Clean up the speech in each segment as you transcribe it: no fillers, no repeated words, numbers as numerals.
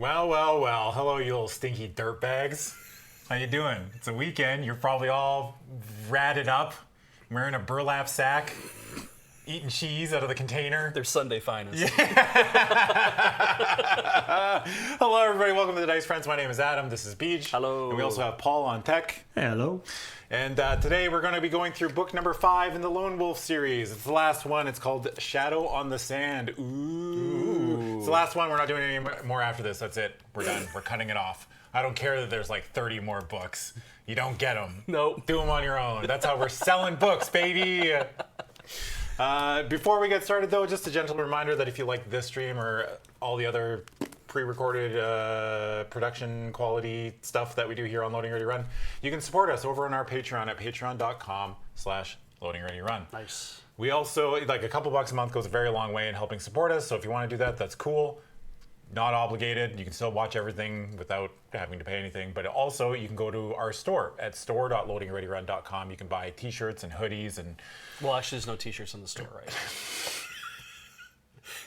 Well, well, well. Hello, you little stinky dirtbags. How you doing? It's a weekend. You're probably all ratted up, wearing a burlap sack, eating cheese out of the container. They're Sunday finest. Hello, everybody. Welcome to the Dice Friends. My name is Adam. This is Beej. Hello. And we also have Paul on tech. Hello. And today we're going to be going through book number 5 in the Lone Wolf series. It's the last one. It's called Shadow on the Sand. Ooh. It's the last one. We're not doing any more after this. That's it. We're done. We're cutting it off. I don't care that there's like 30 more books. You don't get them. Nope. Do them on your own. That's how we're selling books, baby. Before we get started, though, just a gentle reminder that if you like this stream or all the other pre-recorded production quality stuff that we do here on Loading Ready Run, you can support us over on our Patreon at patreon.com/loadingreadyrun. Nice. We also, like, a couple bucks a month goes a very long way in helping support us, so if you want to do that, that's cool. Not obligated. You can still watch everything without having to pay anything. But also, you can go to our store at store.loadingreadyrun.com. You can buy t-shirts and hoodies and... Well, actually, there's no t-shirts in the store, right?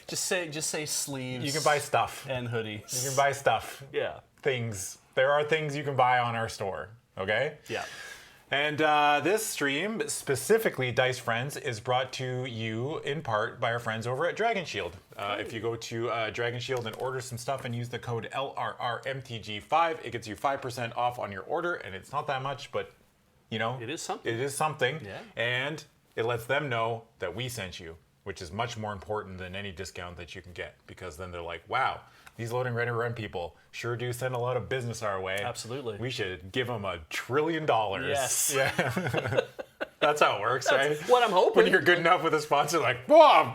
Just say sleeves. You can buy stuff. And hoodies. You can buy stuff. Yeah. Things. There are things you can buy on our store. Okay? Yeah. And this stream, specifically Dice Friends, is brought to you in part by our friends over at Dragon Shield. If you go to Dragon Shield and order some stuff and use the code LRRMTG5, it gets you 5% off on your order, and it's not that much, but you know, It is something. It is something. Yeah. And it lets them know that we sent you, which is much more important than any discount that you can get, because then they're like, wow, these Loading Ready Run people sure do send a lot of business our way. Absolutely. We should give them $1 trillion. Yes. Yeah. That's how it works, right? What I'm hoping. When you're good enough with a sponsor, like, whoa!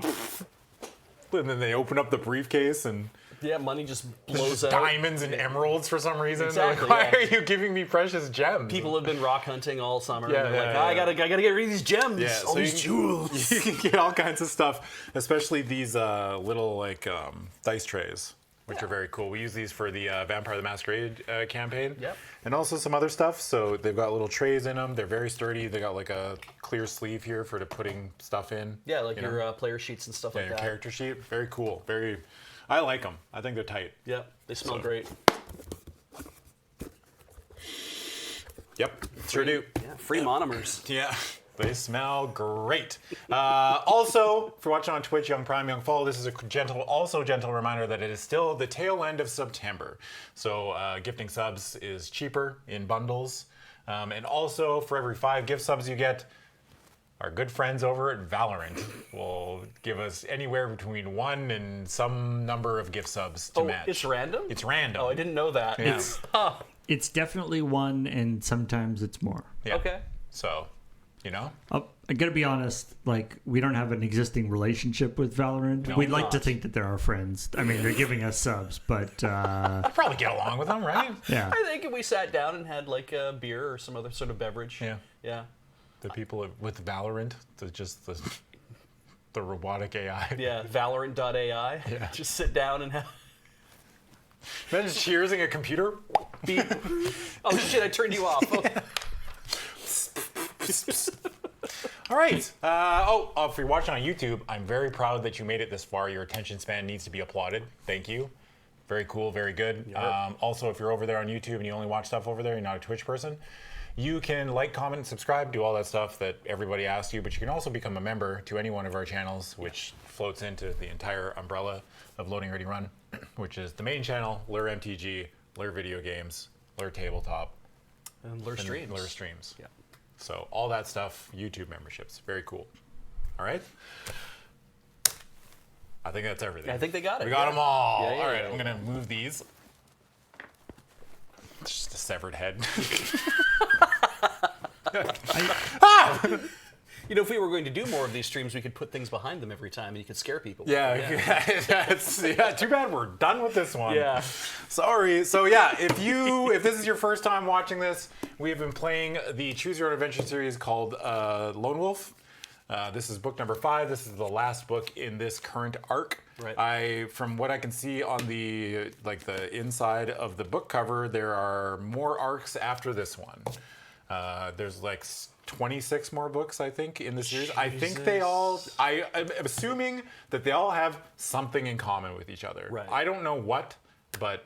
And then they open up the briefcase and Yeah, money just there's blows just out. diamonds and emeralds for some reason. Exactly, They're like, why yeah. are you giving me precious gems? People have been rock hunting all summer. Yeah, and they're yeah, like, yeah. I gotta get rid of these gems. Yeah, all so these jewels. You can get all kinds of stuff, especially these little like dice trays, which are very cool. We use these for the Vampire the Masquerade campaign, Yep. and also some other stuff. So they've got little trays in them. They're very sturdy. They got like a clear sleeve here for putting stuff in. Yeah, like you know? your player sheets and stuff Yeah, like your that. character sheet. Very cool. Very. I like them. I think they're tight. Yep, they smell great. Yep, sure do. Yeah, free monomers. Yeah, they smell great. Also, if you're watching on Twitch, Young Prime, Young Fall, this is a gentle reminder that it is still the tail end of September. So gifting subs is cheaper in bundles. And also, for every 5 gift subs you get, our good friends over at Valorant will give us anywhere between 1 and some number of gift subs to match. It's random? It's random. Oh, I didn't know that. Yeah. It's definitely one, and sometimes it's more. Yeah. Okay. So, you know? I gotta be honest, like, we don't have an existing relationship with Valorant. No, We'd like not. to think that they're our friends. I mean, they're giving us subs, but I'll probably get along with them, right? yeah. I think if we sat down and had like a beer or some other sort of beverage. Yeah. Yeah. The people with Valorant, the robotic AI. Yeah, Valorant.ai. Yeah. Just sit down and have Imagine cheersing a computer. beep. Oh shit! I turned you off. Oh. All right. If you're watching on YouTube, I'm very proud that you made it this far. Your attention span needs to be applauded. Thank you. Very cool. Very good. Also, if you're over there on YouTube and you only watch stuff over there, you're not a Twitch person, you can like, comment, and subscribe, do all that stuff that everybody asks you, but you can also become a member to any one of our channels, which floats into the entire umbrella of Loading Ready Run, which is the main channel, Lure MTG, Lure Video Games, Lure Tabletop, And lure streams. Lure Streams. Yeah. So all that stuff, YouTube memberships, very cool. All right? I think that's everything. I think they got it. We got yeah. them all. Yeah, yeah, All right, yeah. I'm going to move these. It's just a severed head. You know, if we were going to do more of these streams, we could put things behind them every time, and you could scare people. Yeah, too bad we're done with this one. Yeah. Sorry. So yeah, if this is your first time watching this, we have been playing the Choose Your Own Adventure series called Lone Wolf. This is book number 5. This is the last book in this current arc. Right. From what I can see on the inside of the book cover, there are more arcs after this one. There's like 26 more books, I think, in the series. Jesus. I think they all, I'm assuming that they all have something in common with each other. Right. I don't know what, but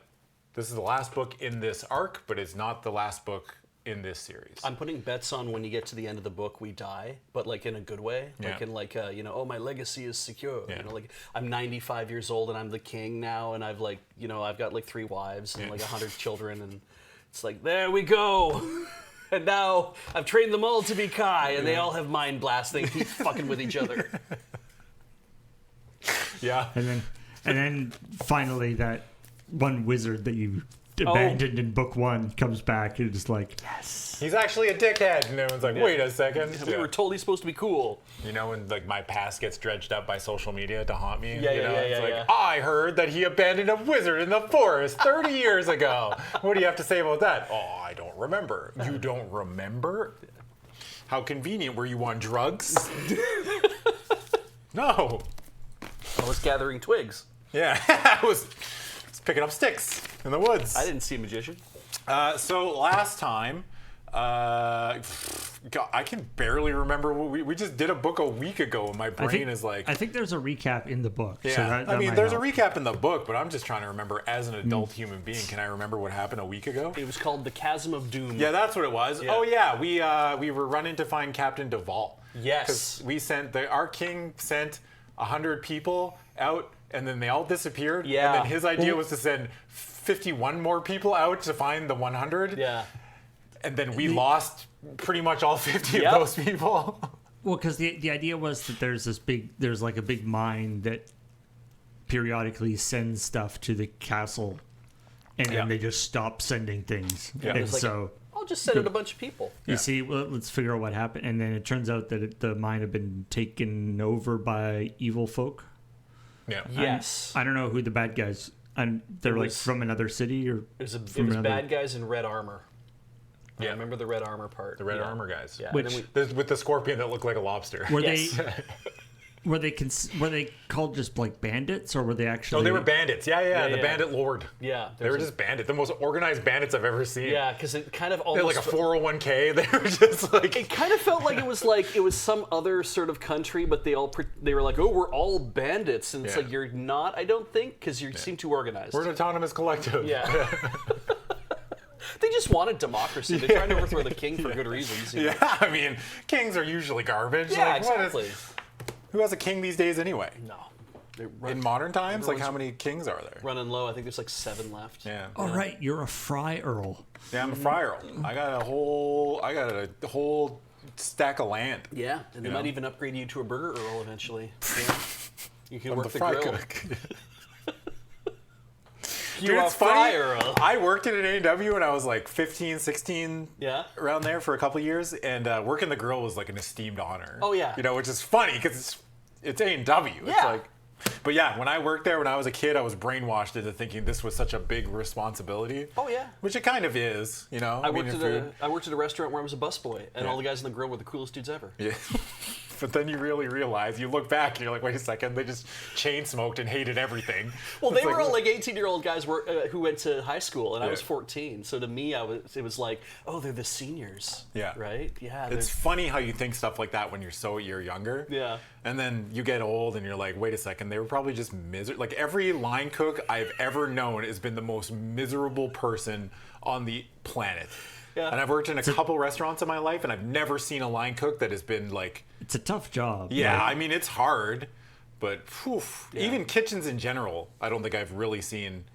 This is the last book in this arc, but it's not the last book in this series. I'm putting bets on when you get to the end of the book, we die, but like in a good way. Like in like, oh, my legacy is secure. Yeah. You know, like I'm 95 years old and I'm the king now, and I've like, I've got like 3 wives and like 100 children, and it's like, there we go. And now I've trained them all to be Kai, and they all have mind blasts. They keep fucking with each other. Yeah. And then finally that one wizard that you abandoned in book 1 comes back and it's like, yes. He's actually a dickhead. And everyone's like, wait a second. We were totally supposed to be cool. When like my past gets dredged up by social media to haunt me. It's like, I heard that he abandoned a wizard in the forest 30 years ago. What do you have to say about that? Oh, I don't remember. You don't remember? How convenient. Were you on drugs? No. I was gathering twigs. Yeah, I was picking up sticks in the woods. I didn't see a magician. So last time, God, I can barely remember what we just did a book a week ago, and my brain is like. I think there's a recap in the book. Yeah, So that I mean, might there's help. a recap in the book, but I'm just trying to remember as an adult human being. Can I remember what happened a week ago? It was called The Chasm of Doom. Yeah, that's what it was. Yeah. Oh yeah, we were running to find Captain Duvall. Yes. We sent our king sent 100 people out, and then they all disappeared. Yeah. And then his idea was to send 51 more people out to find the 100. Yeah. And then we lost pretty much all 50 Yep. of those people. Well, because the idea was that there's like a big mine that periodically sends stuff to the castle, and Yeah. then they just stop sending things. Yeah. And It was like, so I'll just send out a bunch of people. you see, well, let's figure out what happened. And then it turns out that the mine had been taken over by evil folk. Yeah. Yes. I don't know who the bad guys. And they're It like was- from another city or It was from another. bad guys in red armor. Yeah. I remember the red armor part. The red armor guys. Yeah. Which- and then With the scorpion that looked like a lobster. Were Yes. they? Were they called just like bandits, or were they actually? No, they were bandits. Yeah, the yeah. bandit lord. Yeah, They were there's just bandits. The most organized bandits I've ever seen. yeah, because it kind of They had almost like a 401k. They were just like. It kind of felt like it was some other sort of country, but they were like, oh, we're all bandits, and it's Yeah. like you're not. I don't think, because you seem too organized. We're an autonomous collective. Yeah. They just wanted democracy. They're trying to overthrow the king for good reasons. You know? Yeah, I mean, kings are usually garbage. Yeah, Like, what is- exactly. who has a king these days anyway? No. In modern times, like everyone's how many kings are there? Running low. I think there's like 7 left. Yeah. Oh right, you're a Fry Earl. Yeah, I'm a friar. I got a whole stack of land. Yeah, and they You might know? even upgrade you to a burger earl eventually. Yeah. You can I'm work the fry grill. cook. You Dude, are it's funny. fry earl. I worked at an A&W when I was like 15, 16, Yeah. around there for a couple years, and working the grill was like an esteemed honor. Oh, yeah. which is funny because it's A&W. It's Yeah. like, but yeah, when I worked there when I was a kid, I was brainwashed into thinking this was such a big responsibility. Oh, yeah. Which it kind of is, you know. I mean, worked at a restaurant where I was a busboy, and Yeah. all the guys in the grill were the coolest dudes ever. Yeah. But then you really realize, you look back and you're like, wait a second, they just chain smoked and hated everything. Well, It's they were all like 18-year-old guys who went to high school, and I was Yeah. 14. So to me, it was like, oh, they're the seniors. Yeah. Right? Yeah. It's funny how you think stuff like that when you're younger. Yeah. And then you get old and you're like, wait a second, they were probably just miserable. Like every line cook I've ever known has been the most miserable person on the planet. Yeah. And I've worked in a couple restaurants in my life, and I've never seen a line cook that has been like, It's a tough job. yeah, like- I mean, it's hard, but whew, even kitchens in general, I don't think I've really seen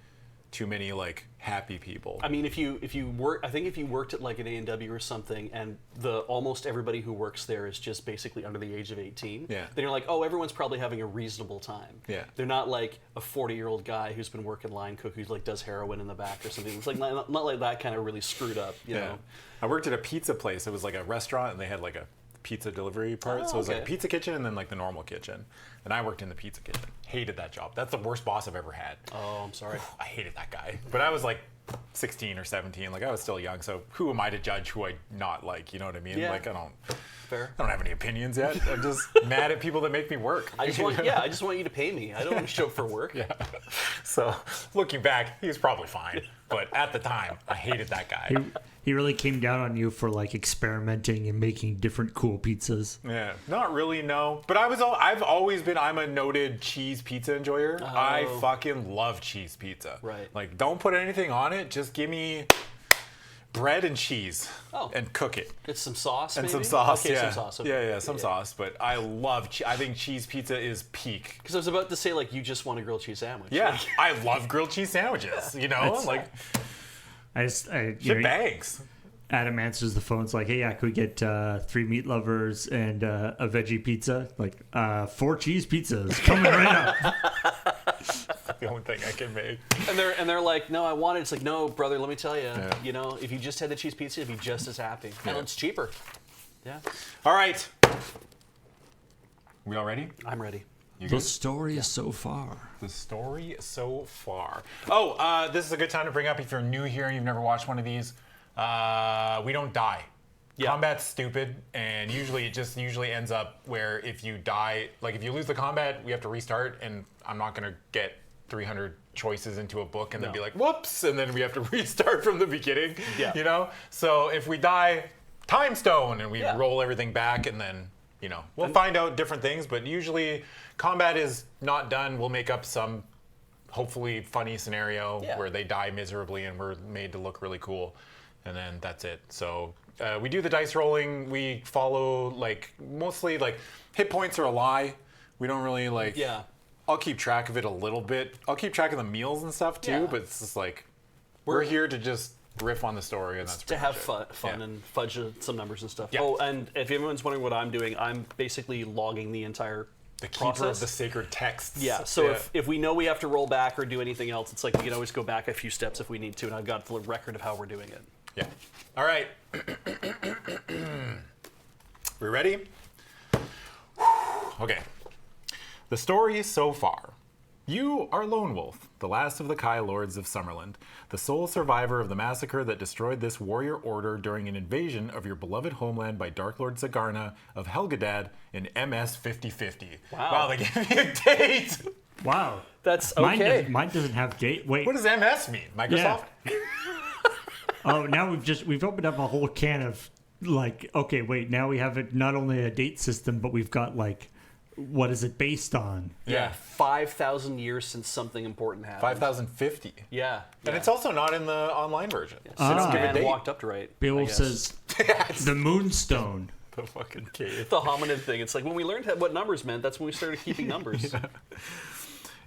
too many like happy people. I mean, if you worked at like an A&W or something, and almost everybody who works there is just basically under the age of 18, Yeah. then you're like, oh, everyone's probably having a reasonable time. Yeah. They're not like a 40-year-old guy who's been working line cook who like does heroin in the back or something. It's like not like that kind of really screwed up, you know. I worked at a pizza place. It was like a restaurant, and they had like a pizza delivery part. So it was like a okay. pizza kitchen and then like the normal kitchen. And I worked in the pizza kitchen. Hated that job. That's the worst boss I've ever had. Oh, I'm sorry. I hated that guy. But I was like 16 or 17. Like I was still young. So who am I to judge who I not like? You know what I mean? Yeah. Like I Fair. don't have any opinions yet. I'm just mad at people that make me work. I just want you to pay me. I don't want to show up for work. Yeah. So looking back, he was probably fine. But at the time, I hated that guy. He really came down on you for like experimenting and making different cool pizzas. Yeah, not really, no. But I've always been, I'm a noted cheese pizza enjoyer. I fucking love cheese pizza. Right. Like, don't put anything on it. Just give me bread and cheese and cook it. It's some sauce, And maybe? some sauce, Okay, yeah. some sauce. Okay. Yeah, some sauce. But I love, I think cheese pizza is peak. Because I was about to say, like, you just want a grilled cheese sandwich. Yeah, I love grilled cheese sandwiches. You know, like, Shit bangs. Adam answers the phone. It's like, hey, yeah, could we get 3 meat lovers and a veggie pizza? Like, 4 cheese pizzas coming right up. The only thing I can make. And they're like, no, I want it. It's like, no, brother, let me tell you. You know, if you just had the cheese pizza, you'd be just as happy. And it's cheaper. Yeah. All right. We all ready? I'm ready. The story is so far. The story so far. Oh, this is a good time to bring up if you're new here and you've never watched one of these. We don't die. Yeah. Combat's stupid, and it usually ends up where if you die, like if you lose the combat, we have to restart, and I'm not gonna get 300 choices into a book and then be like, whoops, and then we have to restart from the beginning. Yeah. You know? So if we die, time stone, and we roll everything back, and then we'll find out different things, but usually combat is not done. We'll make up some hopefully funny scenario where they die miserably and we're made to look really cool. And then that's it. So we do the dice rolling. We follow mostly hit points are a lie. We don't really I'll keep track of it a little bit. I'll keep track of the meals and stuff too, but it's just like we're here to just riff on the story, and that's to have fun and fudge some numbers and stuff. Yeah. Oh, and if anyone's wondering what I'm doing, I'm basically logging the entire keeper process. of the sacred texts. Yeah, so if we know we have to roll back or do anything else, it's like we can always go back a few steps if we need to, and I've got the record of how we're doing it. Yeah. All right. We ready? Okay. The story so far. You are Lone Wolf, the last of the Kai Lords of Summerland, the sole survivor of the massacre that destroyed this warrior order during an invasion of your beloved homeland by Dark Lord Zagarna of Helgadad in MS 5050. Wow, they gave me a date! Wow. That's okay. Mine doesn't have date. Wait. What does MS mean? Microsoft? Yeah. Oh, now we've opened up a whole can of okay, wait, now we have not only a date system, but we've got what is it based on? Yeah, 5,000 years since something important happened. 5,050. Yeah. And it's also not in the online version. Since man walked up to right. Bill says the Moonstone. The fucking cave. The hominid thing. It's like when we learned what numbers meant, that's when we started keeping numbers.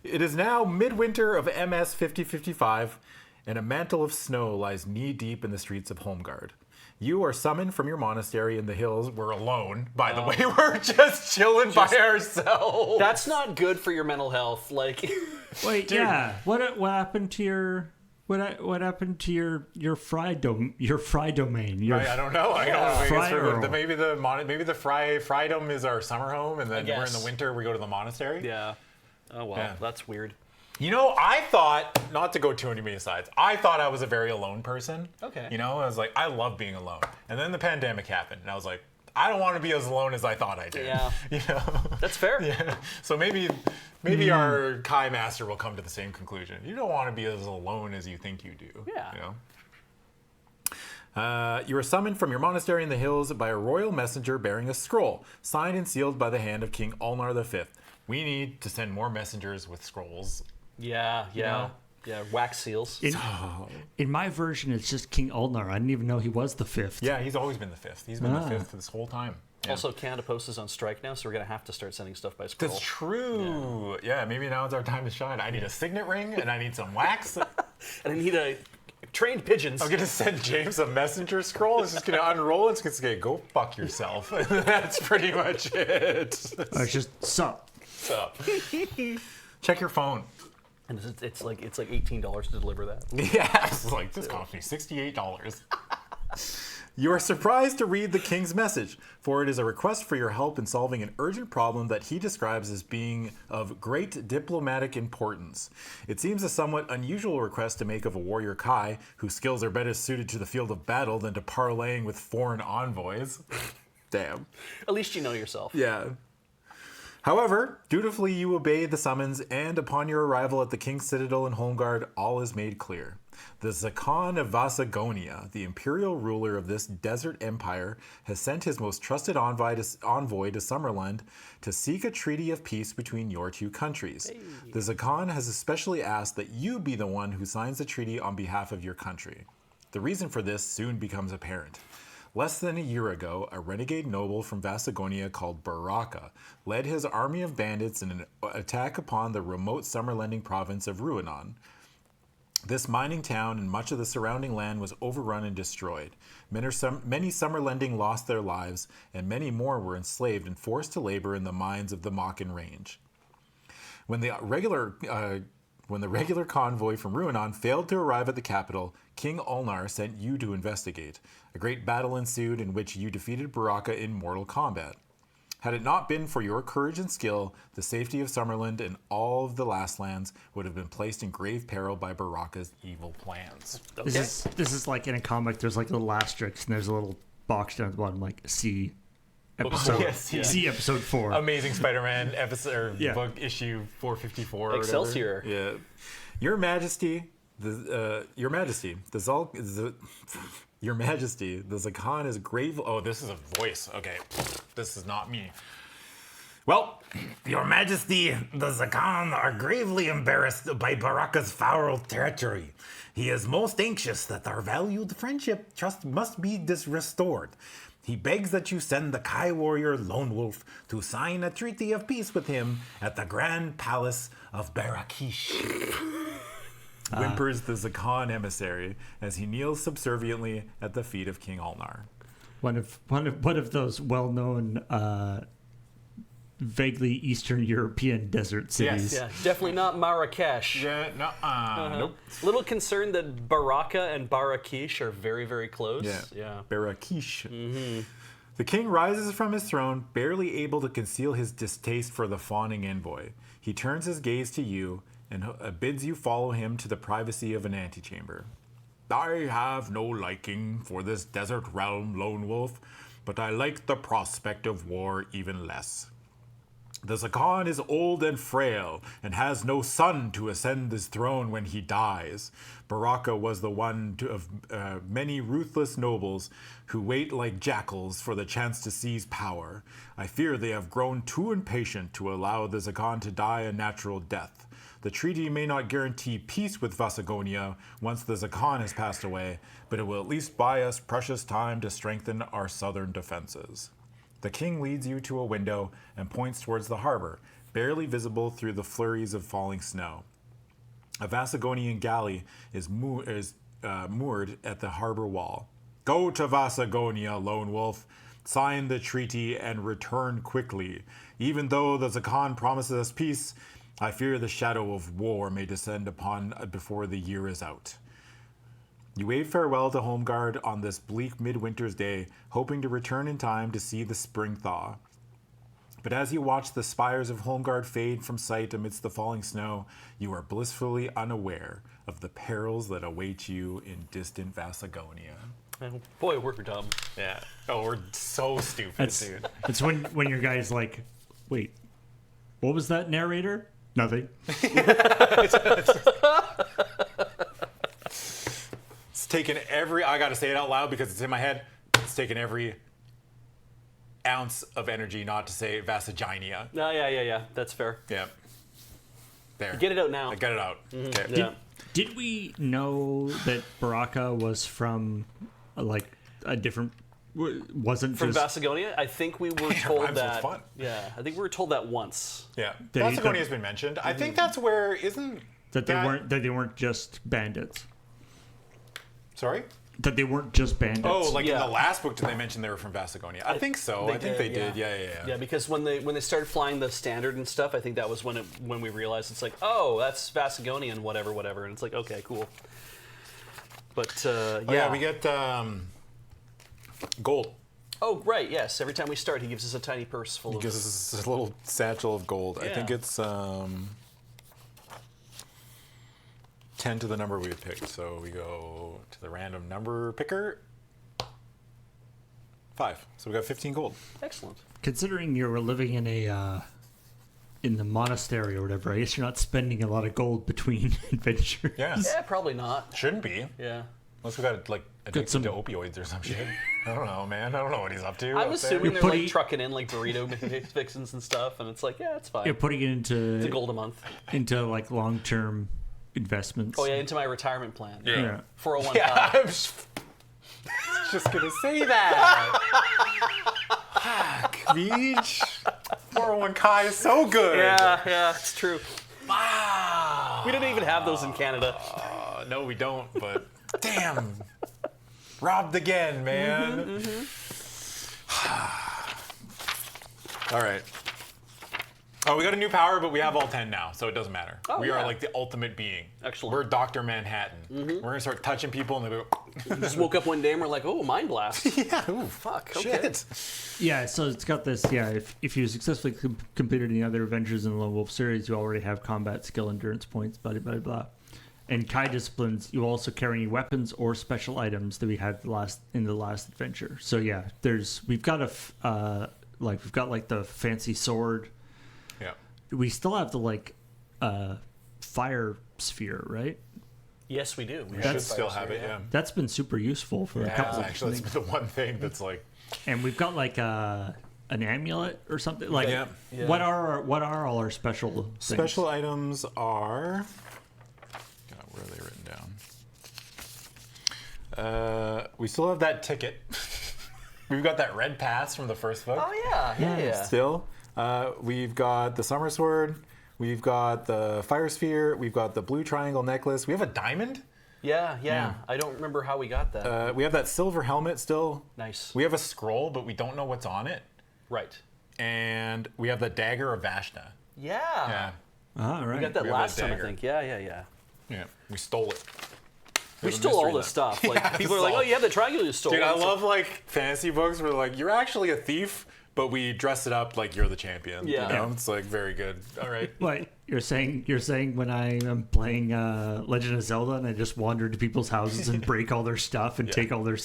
It is now midwinter of MS 5055, and a mantle of snow lies knee-deep in the streets of Holmgard. You are summoned from your monastery in the hills. We're alone, by the way. We're just chilling by ourselves. That's not good for your mental health. Like, wait, Dude. yeah. What happened to your happened to your fry domain? I don't know. I don't know. Fry Maybe the Frydom is our summer home, and then we're in the winter. We go to the monastery. yeah. Oh well, that's weird. You know, I thought, not to go too many sides, I thought I was a very alone person. Okay. You know, I was like, I love being alone. And then the pandemic happened, and I was like, I don't want to be as alone as I thought I did. Yeah. You know? That's fair. Yeah. So maybe our Kai Master will come to the same conclusion. You don't want to be as alone as you think you do. Yeah. You know? You are summoned from your monastery in the hills by a royal messenger bearing a scroll, signed and sealed by the hand of King Ulnar V. We need to send more messengers with scrolls. Yeah. know? Yeah, wax seals. In my version, it's just King Ulnar. I didn't even know he was the 5th. Yeah, he's always been the 5th. He's been the 5th this whole time. Yeah. Also, Canada Post is on strike now, so we're going to have to start sending stuff by scroll. That's true. Yeah, maybe now it's our time to shine. I need a signet ring, and I need some wax. And I need trained pigeons. I'm going to send James a messenger scroll. It's just going to unroll. It's going to say, go fuck yourself. That's pretty much it. It's just sup. Sup. Check your phone. And it's like $18 to deliver that. Yeah, it's like, this cost me $68. You are surprised to read the king's message, for it is a request for your help in solving an urgent problem that he describes as being of great diplomatic importance. It seems a somewhat unusual request to make of a warrior Kai, whose skills are better suited to the field of battle than to parleying with foreign envoys. Damn. At least you know yourself. Yeah. However, dutifully you obey the summons, and upon your arrival at the King's Citadel in Holmgard, all is made clear. The Zakhan of Vasagonia, the imperial ruler of this desert empire, has sent his most trusted envoy to Summerland to seek a treaty of peace between your two countries. Hey. The Zakhan has especially asked that you be the one who signs the treaty on behalf of your country. The reason for this soon becomes apparent. Less than a year ago, a renegade noble from Vasagonia called Baraka led his army of bandits in an attack upon the remote Summerlending province of Ruanon. This mining town and much of the surrounding land was overrun and destroyed. Many Summerlending lost their lives, and many more were enslaved and forced to labor in the mines of the Makin Range. When the regular convoy from Ruanon failed to arrive at the capital, King Ulnar sent you to investigate. A great battle ensued in which you defeated Baraka in mortal combat. Had it not been for your courage and skill, the safety of Summerland and all of the Lastlands would have been placed in grave peril by Baraka's evil plans. Okay. This is like in a comic. There's like a little asterisk, and there's a little box down at the bottom, like see episode. Yes, yeah. See episode 4. Amazing Spider-Man episode book issue 454. Or Excelsior. Whatever. Yeah, Your Majesty, Your Majesty, the Zakhan is grave. Oh, this is a voice. Okay, this is not me. Well, Your Majesty, the Zakhan are gravely embarrassed by Baraka's foul treachery. He is most anxious that our valued friendship trust must be restored. He begs that you send the Kai warrior Lone Wolf to sign a treaty of peace with him at the Grand Palace of Barakish. Whimpers the Zakhan emissary as he kneels subserviently at the feet of King Ulnar. One of those well-known, vaguely Eastern European desert cities. Yeah, definitely not Marrakesh. Yeah, no, nope. Little concerned that Baraka and Barakish are very, very close. Yeah. Barakish. Mm-hmm. The king rises from his throne, barely able to conceal his distaste for the fawning envoy. He turns his gaze to you and bids you follow him to the privacy of an antechamber. I have no liking for this desert realm, Lone Wolf, but I like the prospect of war even less. The Zakhan is old and frail, and has no son to ascend his throne when he dies. Baraka was the one of many ruthless nobles who wait like jackals for the chance to seize power. I fear they have grown too impatient to allow the Zakhan to die a natural death. The treaty may not guarantee peace with Vasagonia once the Zakhan has passed away, but it will at least buy us precious time to strengthen our southern defenses. The king leads you to a window and points towards the harbor, barely visible through the flurries of falling snow. A Vasagonian galley is moored at the harbor wall. Go to Vasagonia, Lone Wolf. Sign the treaty and return quickly. Even though the Zakhan promises us peace, I fear the shadow of war may descend upon before the year is out. You wave farewell to Homeguard on this bleak midwinter's day, hoping to return in time to see the spring thaw. But as you watch the spires of Homeguard fade from sight amidst the falling snow, you are blissfully unaware of the perils that await you in distant Vasagonia. And boy, we're dumb. Yeah. Oh, we're so stupid, dude. It's when your guy's like, wait, what was that, narrator? Nothing. It's taken I gotta say it out loud because it's in my head. It's taken every ounce of energy not to say Vasaginia. No, yeah. That's fair. Yeah. There. Get it out now. I got it out. Okay. Yeah. Did we know that Baraka was from like a different? Wasn't From just Vasagonia? I think we were told rhymes with that. fun. Yeah, I think we were told that once. Yeah. They- Vasagonia has been mentioned. I think that's where that they weren't just bandits. Sorry? That they weren't just bandits. Oh, like in Yeah. the last book, did they mention they were from Vasagonia? I think so. I think they did. Yeah. Yeah, because when they started flying the standard and stuff, I think that was when we realized it's like, oh, that's Vasagonian, whatever, and it's like, okay, cool. But Yeah, we get gold. Oh, right, yes. Every time we start, he gives us a tiny purse full He of. gives us a little satchel of gold. I think Yeah. it's 10 to the number we had picked. So we go to the random number picker. 5. So we got 15 gold. Excellent. Considering you were living in a in the monastery or whatever, I guess you're not spending a lot of gold between adventures. Yeah. Yeah, probably not. Shouldn't be. Yeah. Unless we got like addicted to opioids or some shit. I don't know, man. I don't know what he's up to. I'm up assuming there. they're like trucking in like burrito fixins and stuff, and it's like, yeah, it's fine. You're putting it It's a into gold a month. like long-term investments. Oh yeah, into my retirement plan. Yeah. 401k. Yeah, I'm just gonna say that. Beej. 401k is so good. Yeah, it's true. Wow. We don't even have those in Canada. No, we don't. But damn, robbed again, man. All right. Oh, we got a new power, but we have all 10 now, so it doesn't matter. Oh, we yeah. are like the ultimate being. Excellent. We're Dr. Manhattan. We're gonna start touching people, and they go, Just woke up one day and we're like, oh, mind blast. yeah, ooh, Fuck. Okay. shit. Yeah, so it's got this. Yeah, if you successfully completed any other adventures in the Lone Wolf series, you already have combat skill endurance points. Blah blah blah. And Kai disciplines, you also carry any weapons or special items that we had in the last adventure. So yeah, we've got the fancy sword. Yeah. We still have the fire sphere, right? Yes, we do. We Should still have it, yeah. That's been super useful for a couple of Actually, that's the one thing that's like, And we've got like an amulet or something. Like, Yeah. what are all our special things? special items are. God, where are they written down? We still have that ticket. We've got that red pass from the first book. Oh yeah. Still, we've got the summer sword. We've got the fire sphere. We've got the blue triangle necklace. We have a diamond. Yeah. I don't remember how we got that. We have that silver helmet still. Nice. We have a scroll, but we don't know what's on it. Right. And we have the dagger of Vashna. Yeah. Yeah. All right. We got that We have last that time, I dagger. think. Yeah. Yeah. We stole it. We There's a stole all mystery this there. stuff. Like Yeah, people are it's like, all- "Oh, you have the triangle you stole." Dude, I It's like, love like fantasy books where like you're actually a thief, but we dress it up like you're the champion. Yeah. You know? It's like very good. All right. What you're saying when I am playing Legend of Zelda and I just wander to people's houses and break all their stuff and take all their.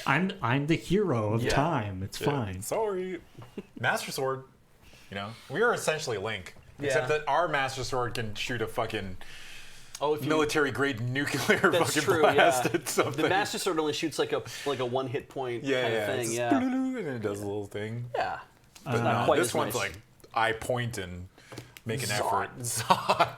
I'm the hero of time. It's fine. Sorry. Master Sword. You know, we are essentially Link, except Yeah. that our Master Sword can shoot a fucking if you, military grade nuclear that's fucking true. blast Yeah. at something. The Master Sword only shoots like a 1 hit point kind of thing. It's Yeah. and it does a little thing. Yeah. But not no, quite this as one's nice. like I point and make an Zot. effort.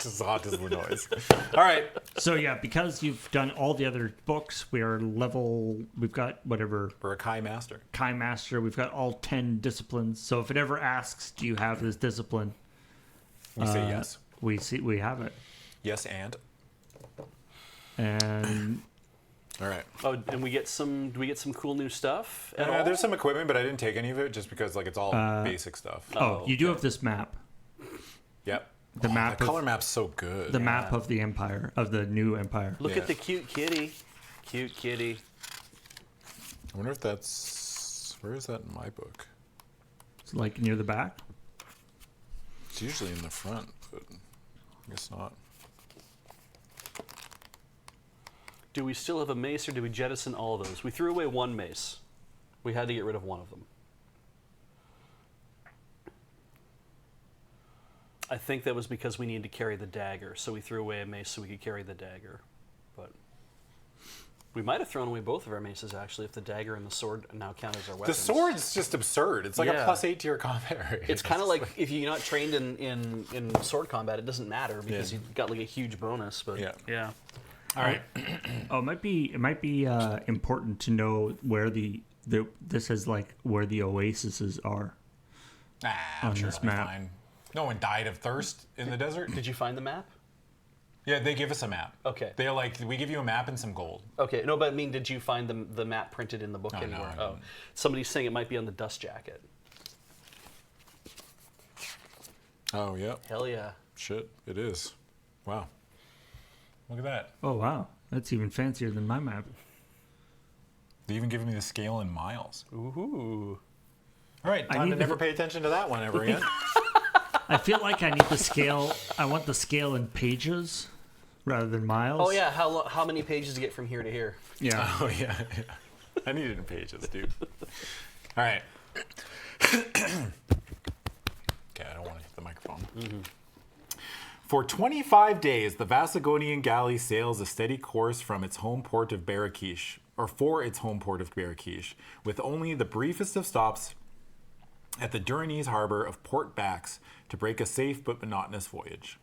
Zot is the noise. All right. So yeah, because you've done all the other books, we've got whatever We're a Kai Master. Kai Master. We've got all 10 disciplines. So if it ever asks, do you have this discipline? We say yes. We have it. Yes and. And All right. Oh, and do we get some cool new stuff at all? There's some equipment, but I didn't take any of it just because like it's all basic stuff. you do have this map. Yep. The map The of- color map's so good. The map of the empire, of the new empire. Look Yeah. at the cute kitty. Cute kitty. I wonder if that's where is that in my book? It's like near the back. It's usually in the front, but I guess not. Do we still have a mace, or do we jettison all of those? We threw away one mace. We had to get rid of one of them. I think that was because we needed to carry the dagger, so we threw away a mace so we could carry the dagger. But we might have thrown away both of our maces, actually, if the dagger and the sword now count as our The weapons. sword's just absurd. It's like a Yeah. +8 to your combat rate. It's kind of like if you're not trained in sword combat, it doesn't matter because Yeah. you've got like a huge bonus. But Yeah. All right. Oh, it might be important to know where this is like where the oases are. I'm On sure this it'll be map. fine. No one died of thirst in the desert. Did you find the map? Yeah, they give us a map. Okay. They're like, we give you a map and some gold. Okay, no, but I mean, did you find the map printed in the book Oh, no, anywhere? I didn't. Somebody's saying it might be on the dust jacket. Oh, yeah. Hell yeah. Shit, it is. Wow. Look at that. Oh wow, that's even fancier than my map. They even give me the scale in miles. Ooh. All right, time need to never pay attention to that one ever again. I feel like I need the scale. I want the scale in pages rather than miles. Oh yeah, how many pages to get from here to here? Yeah. Oh, yeah. I need it in pages, dude. All right. Okay. Okay, I don't want to hit the microphone. For 25 days, the Vasagonian galley sails a steady course from its home port of Barakish, or for its home port of Barakish, with only the briefest of stops at the Duranese harbor of Port Bax to break a safe but monotonous voyage.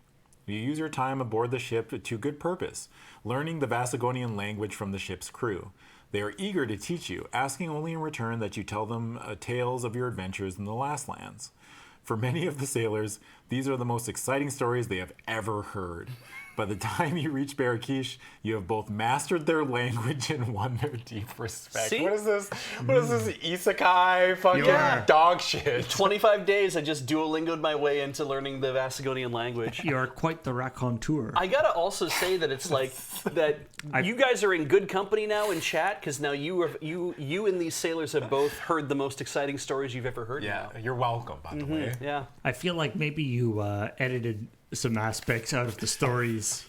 You use your time aboard the ship to good purpose, learning the Vasagonian language from the ship's crew. They are eager to teach you, asking only in return that you tell them tales of your adventures in the last lands. For many of the sailors, these are the most exciting stories they have ever heard. By the time you reach Barakish, you have both mastered their language and won their deep respect. See? What is this? What is this isekai fucking Yeah. dog shit? 25 days, I just Duolingo'd my way into learning the Vasagonian language. You are quite the raconteur. I gotta also say that it's like that you guys are in good company now in chat because now you and these sailors have both heard the most exciting stories you've ever heard. Yeah, now. you're welcome, by the way. Yeah. I feel like maybe you edited some aspects out of the stories,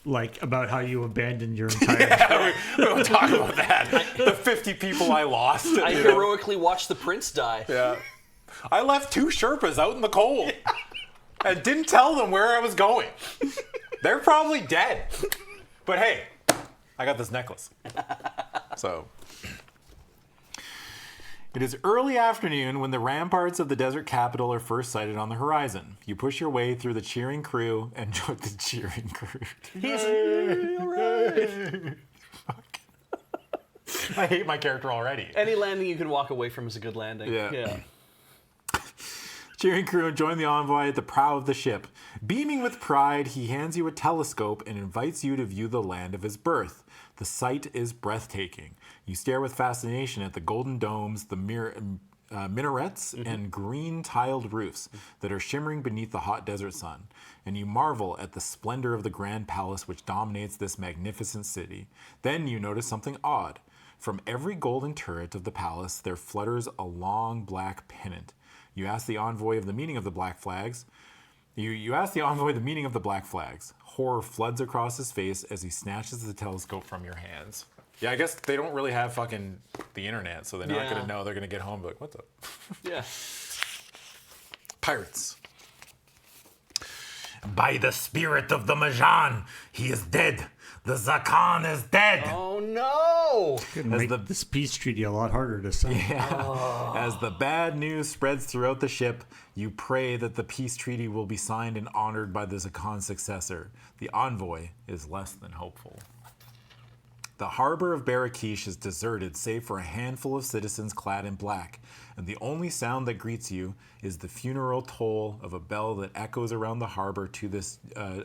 like about how you abandoned your entire. Yeah, we don't talk about that. The 50 people I lost. I you know? heroically watched the prince die. Yeah. I left 2 Sherpas out in the cold and didn't tell them where I was going. They're probably dead. But hey, I got this necklace. So. It is early afternoon when the ramparts of the desert capital are first sighted on the horizon. You push your way through the cheering crew and join the cheering crew. Fuck. I hate my character already. Any landing you can walk away from is a good landing. Yeah. Cheering crew and join the envoy at the prow of the ship. Beaming with pride, he hands you a telescope and invites you to view the land of his birth. The sight is breathtaking. You stare with fascination at the golden domes, the minarets, and green tiled roofs that are shimmering beneath the hot desert sun. And you marvel at the splendor of the grand palace which dominates this magnificent city. Then you notice something odd. From every golden turret of the palace, there flutters a long black pennant. You ask the envoy of the meaning of the black flags. You ask the envoy the meaning of the black flags. Horror floods across his face as he snatches the telescope from your hands. Yeah, I guess they don't really have fucking the internet, so they're not Yeah. going to know. They're going to get home and be like, what the? Yeah. Pirates. By the spirit of the Majan, he is dead. The Zakan is dead. Oh no! Gonna make this peace treaty a lot harder to sign. As the bad news spreads throughout the ship, you pray that the peace treaty will be signed and honored by the Zakan's successor. The envoy is less than hopeful. The harbor of Barakish is deserted save for a handful of citizens clad in black, and the only sound that greets you is the funeral toll of a bell that echoes around the harbor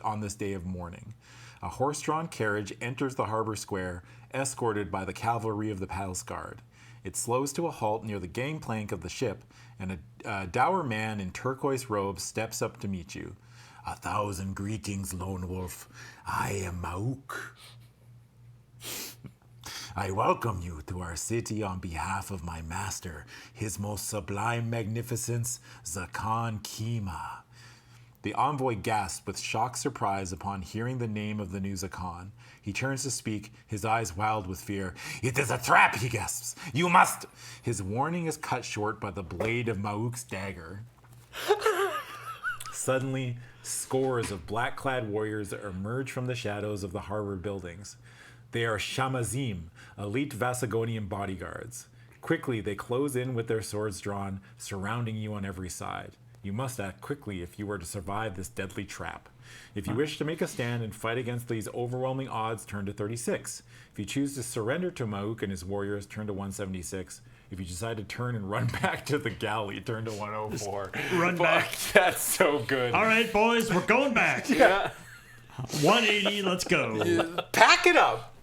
on this day of mourning. A horse-drawn carriage enters the harbor square, escorted by the cavalry of the palace guard. It slows to a halt near the gangplank of the ship, and a dour man in turquoise robes steps up to meet you. 1,000 greetings, Lone Wolf. I am Mauk. I welcome you to our city on behalf of my master, his most sublime magnificence, Zakan Kima. The envoy gasps with shocked surprise upon hearing the name of the new Zakan. He turns to speak, his eyes wild with fear. It is a trap, he gasps. You must... His warning is cut short by the blade of Mauk's dagger. Suddenly, scores of black-clad warriors emerge from the shadows of the harbor buildings. They are Shamazim, elite Vasagonian bodyguards. Quickly, they close in with their swords drawn, surrounding you on every side. You must act quickly if you are to survive this deadly trap. If you wish to make a stand and fight against these overwhelming odds, turn to 36. If you choose to surrender to Mauk and his warriors, turn to 176. If you decide to turn and run back to the galley, turn to 104. Run back. That's so good. All right, boys, we're going back. Yeah. 180, let's go. Pack it up.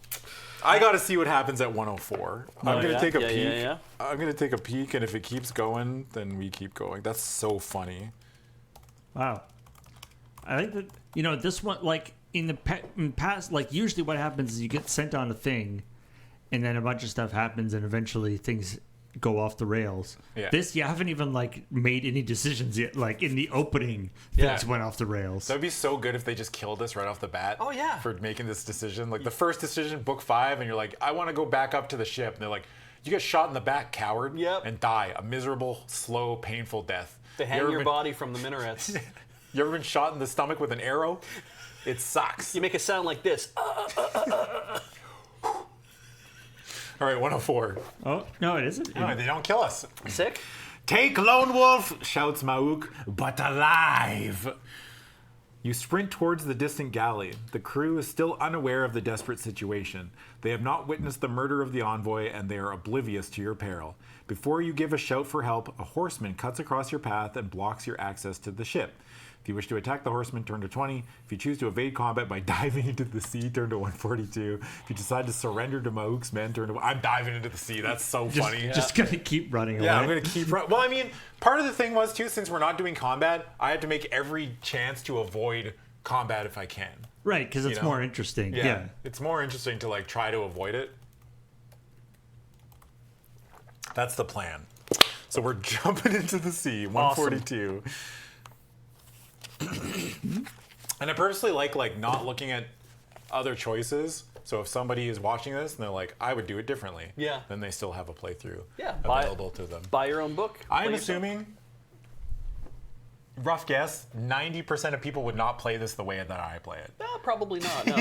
I got to see what happens at 104. I'm going to take a peek. Yeah. I'm going to take a peek, and if it keeps going, then we keep going. That's so funny. Wow. I think that, this one, like, in the past, like, usually what happens is you get sent on a thing, and then a bunch of stuff happens, and eventually things go off the rails. Yeah. This, you haven't even, like, made any decisions yet. Like, in the opening, Yeah. things went off the rails. That would be so good if they just killed us right off the bat. Oh, yeah. For making this decision. Like, the first decision, book 5, and you're like, I want to go back up to the ship. And they're like, you get shot in the back, coward. Yep. And die. A miserable, slow, painful death. They hang ever your been- body from the minarets. You ever been shot in the stomach with an arrow? It sucks. You make a sound like this. All right, 104. Oh no, it isn't. No, they don't kill us. Sick? Take Lone Wolf, shouts Mauk, but alive. You sprint towards the distant galley. The crew is still unaware of the desperate situation. They have not witnessed the murder of the envoy, and they are oblivious to your peril. Before you give a shout for help, a horseman cuts across your path and blocks your access to the ship. If you wish to attack the horseman, turn to 20. If you choose to evade combat by diving into the sea, turn to 142. If you decide to surrender to Mauk's men, turn to... I'm diving into the sea. That's so funny. Just gonna keep running away. Yeah, I'm going to keep... Well, I mean, part of the thing was, too, since we're not doing combat, I had to make every chance to avoid combat if I can. Right, because it's You know? more interesting. Yeah. It's more interesting to, like, try to avoid it. That's the plan. So we're jumping into the sea, 142. And I purposely like not looking at other choices. So if somebody is watching this and they're like, I would do it differently. Yeah. Then they still have a playthrough Yeah, available to them. Buy your own book. I'm play yourself. assuming, rough guess, 90% of people would not play this the way that I play it. No, probably not. No.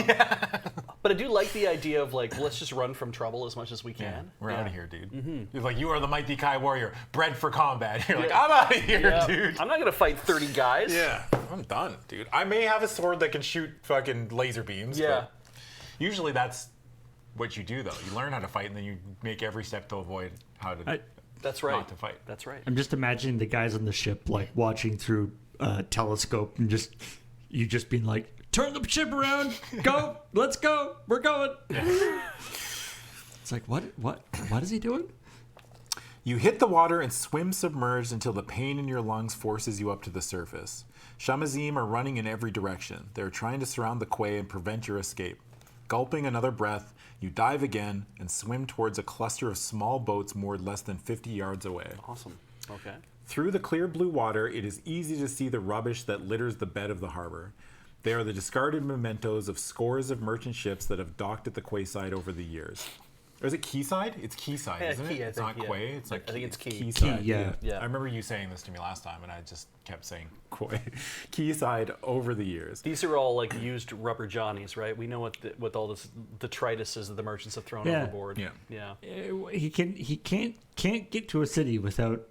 But I do like the idea of like, let's just run from trouble as much as we can. We're out of here, dude. You're like, you are the mighty Kai warrior, bred for combat. You're like, Yeah. I'm out of here, Yeah. dude. I'm not gonna fight 30 guys. Yeah, I'm done, dude. I may have a sword that can shoot fucking laser beams. Yeah. But usually that's what you do, though. You learn how to fight, and then you make every step to avoid how to That's right. not to fight. That's right. I'm just imagining the guys on the ship like watching through a telescope and you just being like, turn the ship around, go, let's go, we're going. It's like, what is he doing? You hit the water and swim submerged until the pain in your lungs forces you up to the surface. Shamazim are running in every direction. They're trying to surround the quay and prevent your escape. Gulping another breath, you dive again and swim towards a cluster of small boats moored less than 50 yards away. Awesome. Okay. Through the clear blue water, it is easy to see the rubbish that litters the bed of the harbor. They are the discarded mementos of scores of merchant ships that have docked at the quayside over the years. Or is it quayside? It's quayside, Yeah, isn't quay, it? I It's think, not yeah. quay. It's like I think it's quay. quayside. Quay, yeah. Yeah. I remember you saying this to me last time, and I just kept saying quay. Quayside over the years. These are all like used rubber johnnies, right? We know what all this detritus is that the merchants have thrown Yeah. overboard. Yeah. Yeah. He can't get to a city without,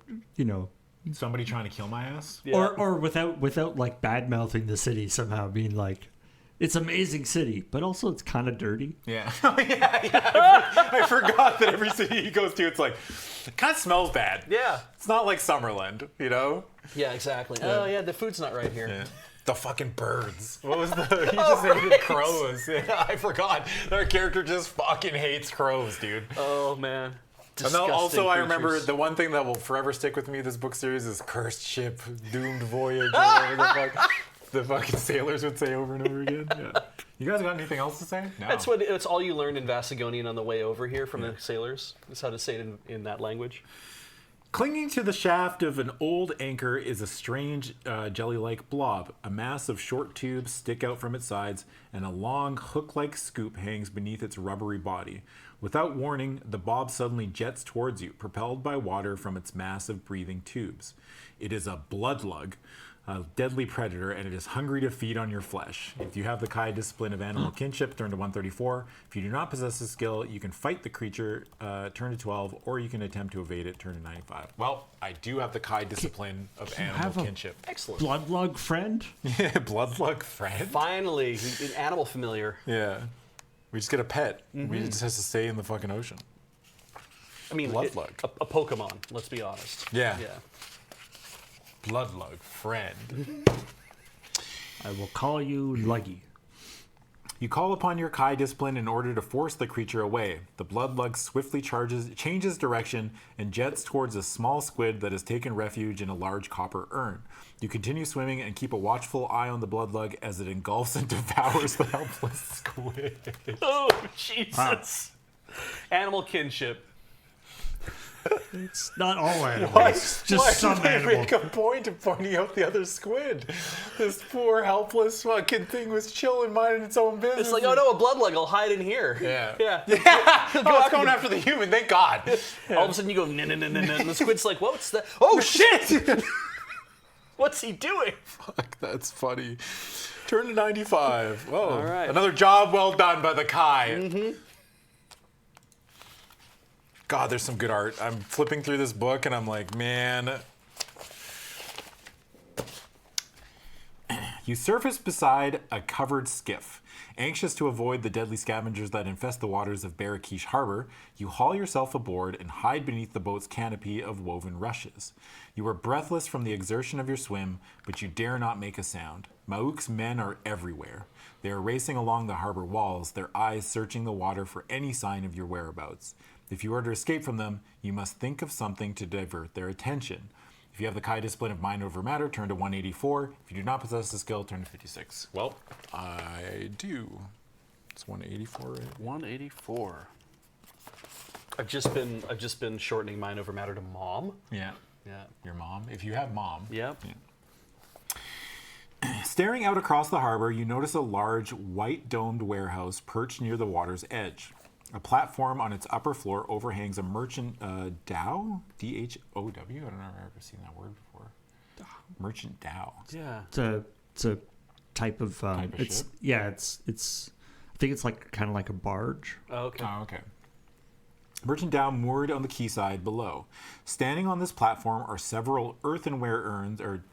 Somebody trying to kill my ass? Yeah. or without like bad mouthing the city somehow, being like, it's amazing city, but also it's kind of dirty. Yeah. I forgot that every city he goes to, it's like, it kind of smells bad. Yeah. It's not like Summerland, you know? Yeah, exactly. Oh yeah, the food's not right here. Yeah. The fucking birds. What was the... He just hated crows. Yeah, I forgot. Our character just fucking hates crows, dude. Oh man. And then also, I remember creatures. the one thing that will forever stick with me this book series is Cursed Ship, Doomed Voyage, or whatever the fucking sailors would say over and over again. Yeah. You guys got anything else to say? No. That's all you learned in Vasagonian on the way over here from the sailors. Is how to say it in that language. Clinging to the shaft of an old anchor is a strange jelly-like blob. A mass of short tubes stick out from its sides, and a long hook-like scoop hangs beneath its rubbery body. Without warning, the blob suddenly jets towards you, propelled by water from its massive breathing tubes. It is a bloodlug, a deadly predator, and it is hungry to feed on your flesh. If you have the Kai discipline of animal kinship, turn to 134. If you do not possess this skill, you can fight the creature, turn to 12, or you can attempt to evade it, turn to 95. Well, I do have the Kai discipline of you animal have a- kinship. Excellent. Bloodlug friend? Bloodlug friend? Finally, an animal familiar. Yeah. We just get a pet. We just has to stay in the fucking ocean. I mean, Bloodlug. a Pokemon. Let's be honest. Yeah. Yeah. Bloodlug friend. I will call you Luggy. You call upon your Kai discipline in order to force the creature away. The bloodlug swiftly changes direction and jets towards a small squid that has taken refuge in a large copper urn. You continue swimming and keep a watchful eye on the bloodlug as it engulfs and devours the helpless squid. Oh Jesus! Animal kinship. It's not all animals. Just some did they animal. make a point of pointing out the other squid? This poor, helpless fucking thing was chilling, minding its own business. It's like, oh no, a bloodlug. I'll hide in here. Yeah. Yeah. Oh, it's going after the human, thank God. All of a sudden you go, no, no, no, no, no. And the squid's like, what's that? Oh shit! What's he doing? Fuck, that's funny. Turn to 95. Whoa. All right. Another job well done by the Kai. God, there's some good art. I'm flipping through this book and I'm like, man. You surface beside a covered skiff. Anxious to avoid the deadly scavengers that infest the waters of Barakesh Harbor, you haul yourself aboard and hide beneath the boat's canopy of woven rushes. You are breathless from the exertion of your swim, but you dare not make a sound. Mauk's men are everywhere. They are racing along the harbor walls, their eyes searching the water for any sign of your whereabouts. If you are to escape from them, you must think of something to divert their attention. If you have the Kai discipline of mind over matter, turn to 184. If you do not possess the skill, turn to 56. Well, I do. It's 184, right? 184. I've just been shortening mind over matter to mom. Yeah. Yeah. Your mom. If you have mom. Yep. Yeah. Staring out across the harbor, you notice a large, white-domed warehouse perched near the water's edge. A platform on its upper floor overhangs a merchant dhow? D-H-O-W? I don't know if I've ever seen that word before. Merchant dhow. Yeah. It's a type of it's ship? yeah, it's I think it's like kind of like a barge. Oh, okay. Oh, okay. Merchant dhow moored on the quayside below. Standing on this platform are several earthenware urns, or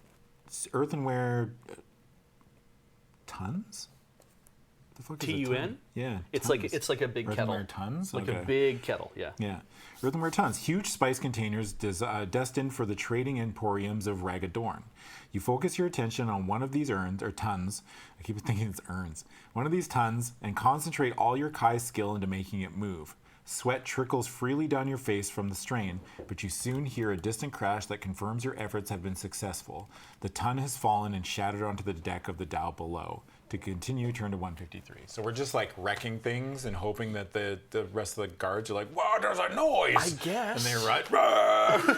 earthenware tons? The fuck is a T-U-N? ton? Yeah. It's tons. like a big Earthenware kettle. tons? Like Okay. a big kettle. Yeah. Yeah. Earthenware tons, huge spice containers destined for the trading emporiums of Ragadorn. You focus your attention on one of these urns, or tons. I keep thinking it's urns. One of these tons, and concentrate all your Kai skill into making it move. Sweat trickles freely down your face from the strain, but you soon hear a distant crash that confirms your efforts have been successful. The ton has fallen and shattered onto the deck of the dhow below. To continue, turn to 153. So we're just like wrecking things and hoping that the rest of the guards are like, "Wow, there's a noise!" I guess. And they run. "Rah!"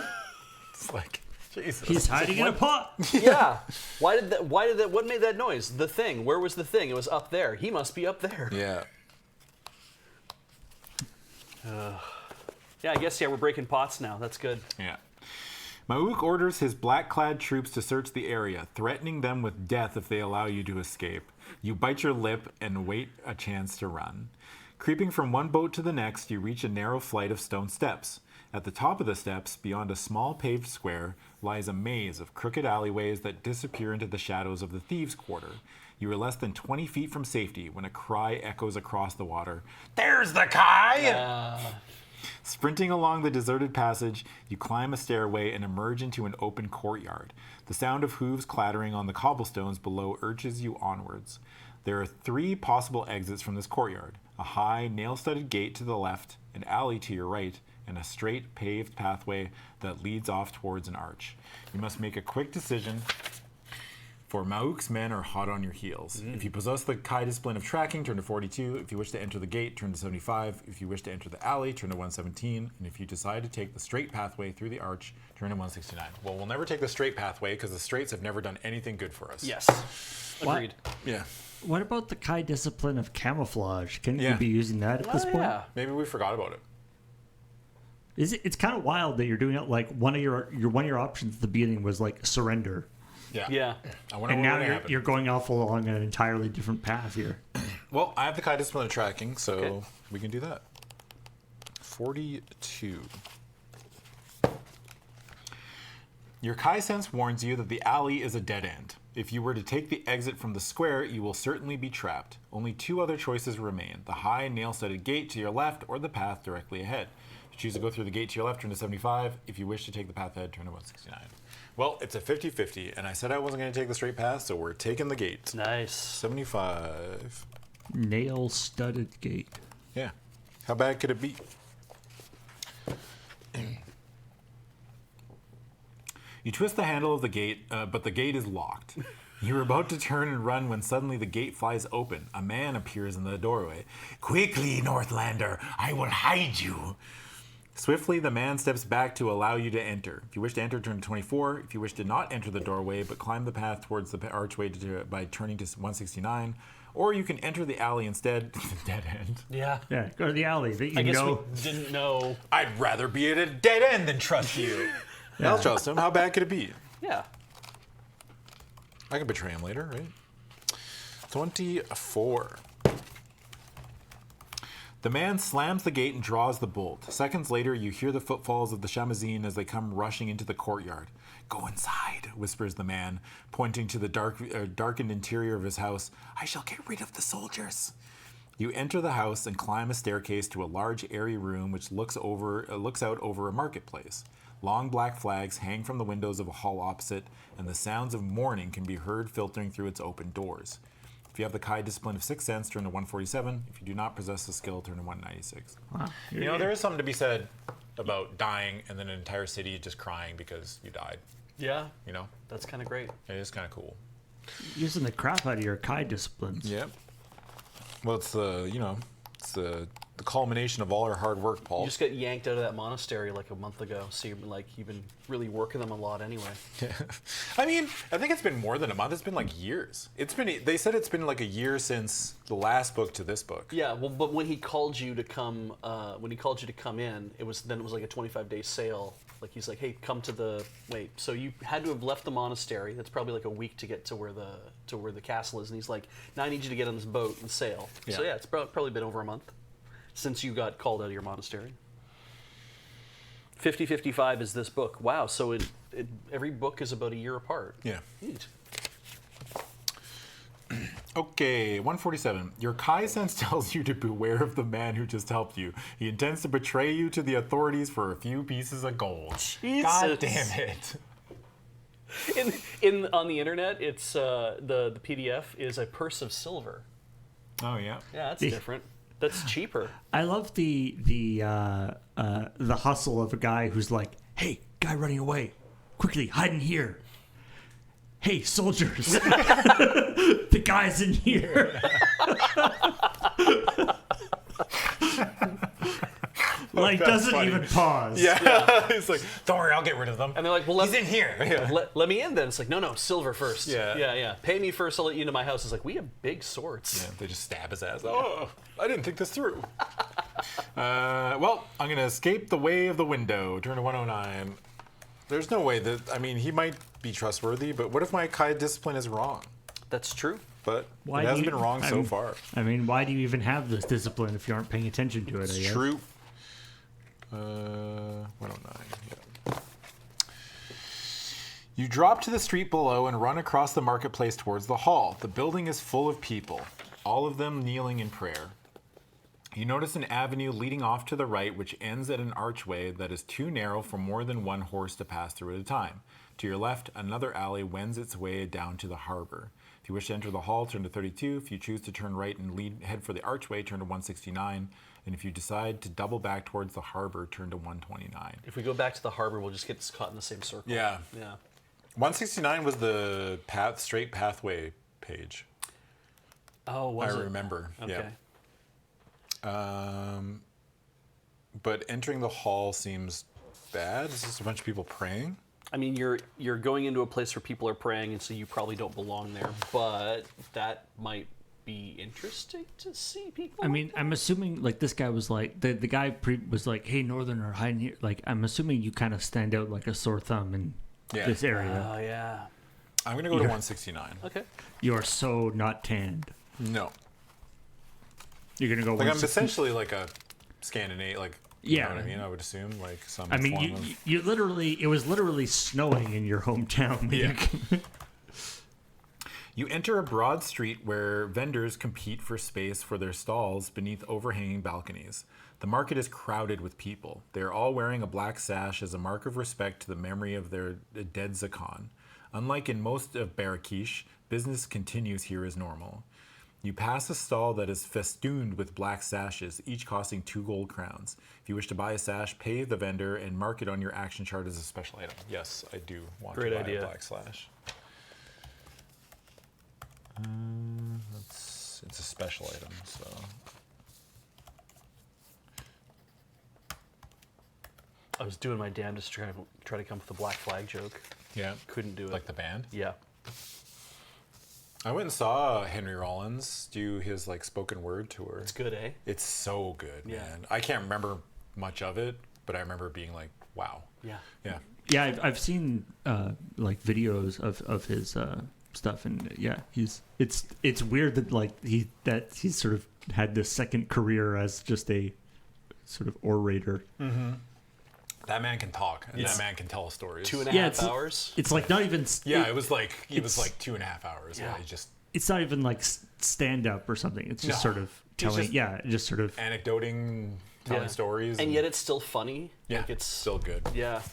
It's like, Jesus. He's hiding in a pot. Yeah. Why did that? What made that noise? The thing. Where was the thing? It was up there. He must be up there. Yeah. Yeah. I guess we're breaking pots now. That's good. Yeah. Mauk orders his black-clad troops to search the area, threatening them with death if they allow you to escape. You bite your lip and wait a chance to run. Creeping from one boat to the next, you reach a narrow flight of stone steps. At the top of the steps, beyond a small paved square, lies a maze of crooked alleyways that disappear into the shadows of the thieves' quarter. You are less than 20 feet from safety when a cry echoes across the water. "There's the Kai!" Sprinting along the deserted passage, you climb a stairway and emerge into an open courtyard. The sound of hooves clattering on the cobblestones below urges you onwards. There are 3 possible exits from this courtyard: a high, nail-studded gate to the left, an alley to your right, and a straight, paved pathway that leads off towards an arch. You must make a quick decision, for Mauk's men are hot on your heels. If you possess the Kai discipline of tracking, turn to 42. If you wish to enter the gate, turn to 75. If you wish to enter the alley, turn to 117. And if you decide to take the straight pathway through the arch, turn to 169. Well, we'll never take the straight pathway because the straights have never done anything good for us. Yes. Agreed. Yeah. What about the Kai discipline of camouflage? Can Yeah. you be using that at this point? Yeah. Maybe we forgot about it. It's kind of wild that you're doing it like one of your options at the beginning was like surrender. Yeah. Yeah. I wonder And what now would you're, happen. you're going off along an entirely different path here. Well, I have the Kai discipline of tracking, so Okay. we can do that. 42. Your Kai sense warns you that the alley is a dead end. If you were to take the exit from the square, you will certainly be trapped. Only 2 other choices remain: the high, nail-studded gate to your left or the path directly ahead. If you choose to go through the gate to your left, turn to 75. If you wish to take the path ahead, turn to 169. Well, it's a 50-50, and I said I wasn't going to take the straight path, so we're taking the gate. Nice. 75. Nail-studded gate. Yeah. How bad could it be? You twist the handle of the gate, but the gate is locked. You're about to turn and run when suddenly the gate flies open. A man appears in the doorway. "Quickly, Northlander, I will hide you." Swiftly, the man steps back to allow you to enter. If you wish to enter, turn to 24. If you wish to not enter the doorway, but climb the path towards the archway by turning to 169, or you can enter the alley instead. Dead end. Yeah. Yeah, go to the alley. That you I guess know. we didn't know. I'd rather be at a dead end than trust you. I'll trust him. How bad could it be? Yeah. I can betray him later, right? 24. The man slams the gate and draws the bolt. Seconds later, you hear the footfalls of the Shamazine as they come rushing into the courtyard. Go inside, whispers the man, pointing to the darkened interior of his house. I shall get rid of the soldiers. You enter the house and climb a staircase to a large, airy room which looks out over a marketplace. Long black flags hang from the windows of a hall opposite, and the sounds of mourning can be heard filtering through its open doors. If you have the Kai discipline of 6 Sense, turn to 147. If you do not possess the skill, turn to 196. Wow. You know, there is something to be said about dying and then an entire city just crying because you died. Yeah, You know, that's kind of great. it is kind of cool. Using the crap out of your Kai disciplines. Yep. Well, it's the culmination of all our hard work, Paul. You just got yanked out of that monastery like a month ago, so you've been really working them a lot anyway. I mean, I think it's been more than a month. It's been like years. They said it's been like a year since the last book to this book. Yeah, well, but when he called you to come, in, it was like a 25-day sale. Like he's like, hey, come to the So you had to have left the monastery. That's probably like a week to get to where the castle is. And he's like, now I need you to get on this boat and sail. Yeah. So yeah, it's probably been over a month since you got called out of your monastery. 50-55 is this book. Wow. So every book is about a year apart. Yeah. Neat. Okay, 147. Your Kai sense tells you to beware of the man who just helped you. He intends to betray you to the authorities for a few pieces of gold. Jesus. God damn it. On the internet, it's the PDF is a purse of silver. Oh, yeah. Yeah, that's different. That's cheaper. I love the hustle of a guy who's like, hey, guy running away. Quickly, hide in here. Hey, soldiers. The guy's in here. Like, That's doesn't funny. even pause. Yeah. It's like, don't worry, I'll get rid of them. And they're like, well, He's in here. Yeah. let me in then. It's like, no, silver first. Yeah. Yeah. Pay me first, I'll let you into my house. It's like, we have big swords. Yeah, they just stab his ass. Oh, I didn't think this through. Well, I'm going to escape the way of the window. Turn to 109. There's no way that, he might be trustworthy, but what if my Kai discipline is wrong? That's true. But Why it do hasn't you- been wrong I so mean- far. Why do you even have this discipline if you aren't paying attention to it? It's I guess? true. 109. Yeah. You drop to the street below and run across the marketplace towards the hall. The building is full of people, all of them kneeling in prayer. You notice an avenue leading off to the right, which ends at an archway that is too narrow for more than one horse to pass through at a time. To your left, another alley wends its way down to the harbor. If you wish to enter the hall, turn to 32. If you choose to turn right and head for the archway, turn to 169. And if you decide to double back towards the harbor, turn to 129. If we go back to the harbor, we'll just get caught in the same circle. Yeah. Yeah. 169 was the straight pathway page. Oh, was I it? remember. Okay. Yeah. But entering the hall seems bad. Is just a bunch of people praying? I mean, you're going into a place where people are praying, and so you probably don't belong there. But that might be interesting to see people. I'm assuming like this guy was like the guy was like, "Hey, Northerner, hide in here." Like, I'm assuming you kind of stand out like a sore thumb in this area. Oh yeah. I'm going to go to 169. Okay. You are so not tanned. No. You're gonna go. Like, I'm 160 essentially like a Scandinavian, like, you Yeah. know what I mean? I would assume, like, some I mean, form of... you literally, it was literally snowing in your hometown. Yeah. You enter a broad street where vendors compete for space for their stalls beneath overhanging balconies. The market is crowded with people. They are all wearing a black sash as a mark of respect to the memory of their dead Zakan. Unlike in most of Barakish, business continues here as normal. You pass a stall that is festooned with black sashes, each costing 2 gold crowns. If you wish to buy a sash, pay the vendor and mark it on your action chart as a special item. Yes, I do want Great to buy idea. a black slash. It's a special item, so... I was doing my damnedest to try to come up with a black flag joke. Yeah. Couldn't do it. Like the band? Yeah. I went and saw Henry Rollins do his like spoken word tour. It's good, eh? It's so good, Yeah. man. I can't remember much of it, but I remember being like, wow. Yeah. Yeah. Yeah, I've seen like videos of stuff, and it's weird that he's sort of had this second career as just a sort of orator. That man can talk, and that man can tell stories. 2.5 hours. It's like not even. It was like 2.5 hours. Yeah, it's not even like stand up or something. It's just sort of telling. Just sort of anecdoting, telling stories, and yet it's still funny. Yeah, like it's still good. Yeah.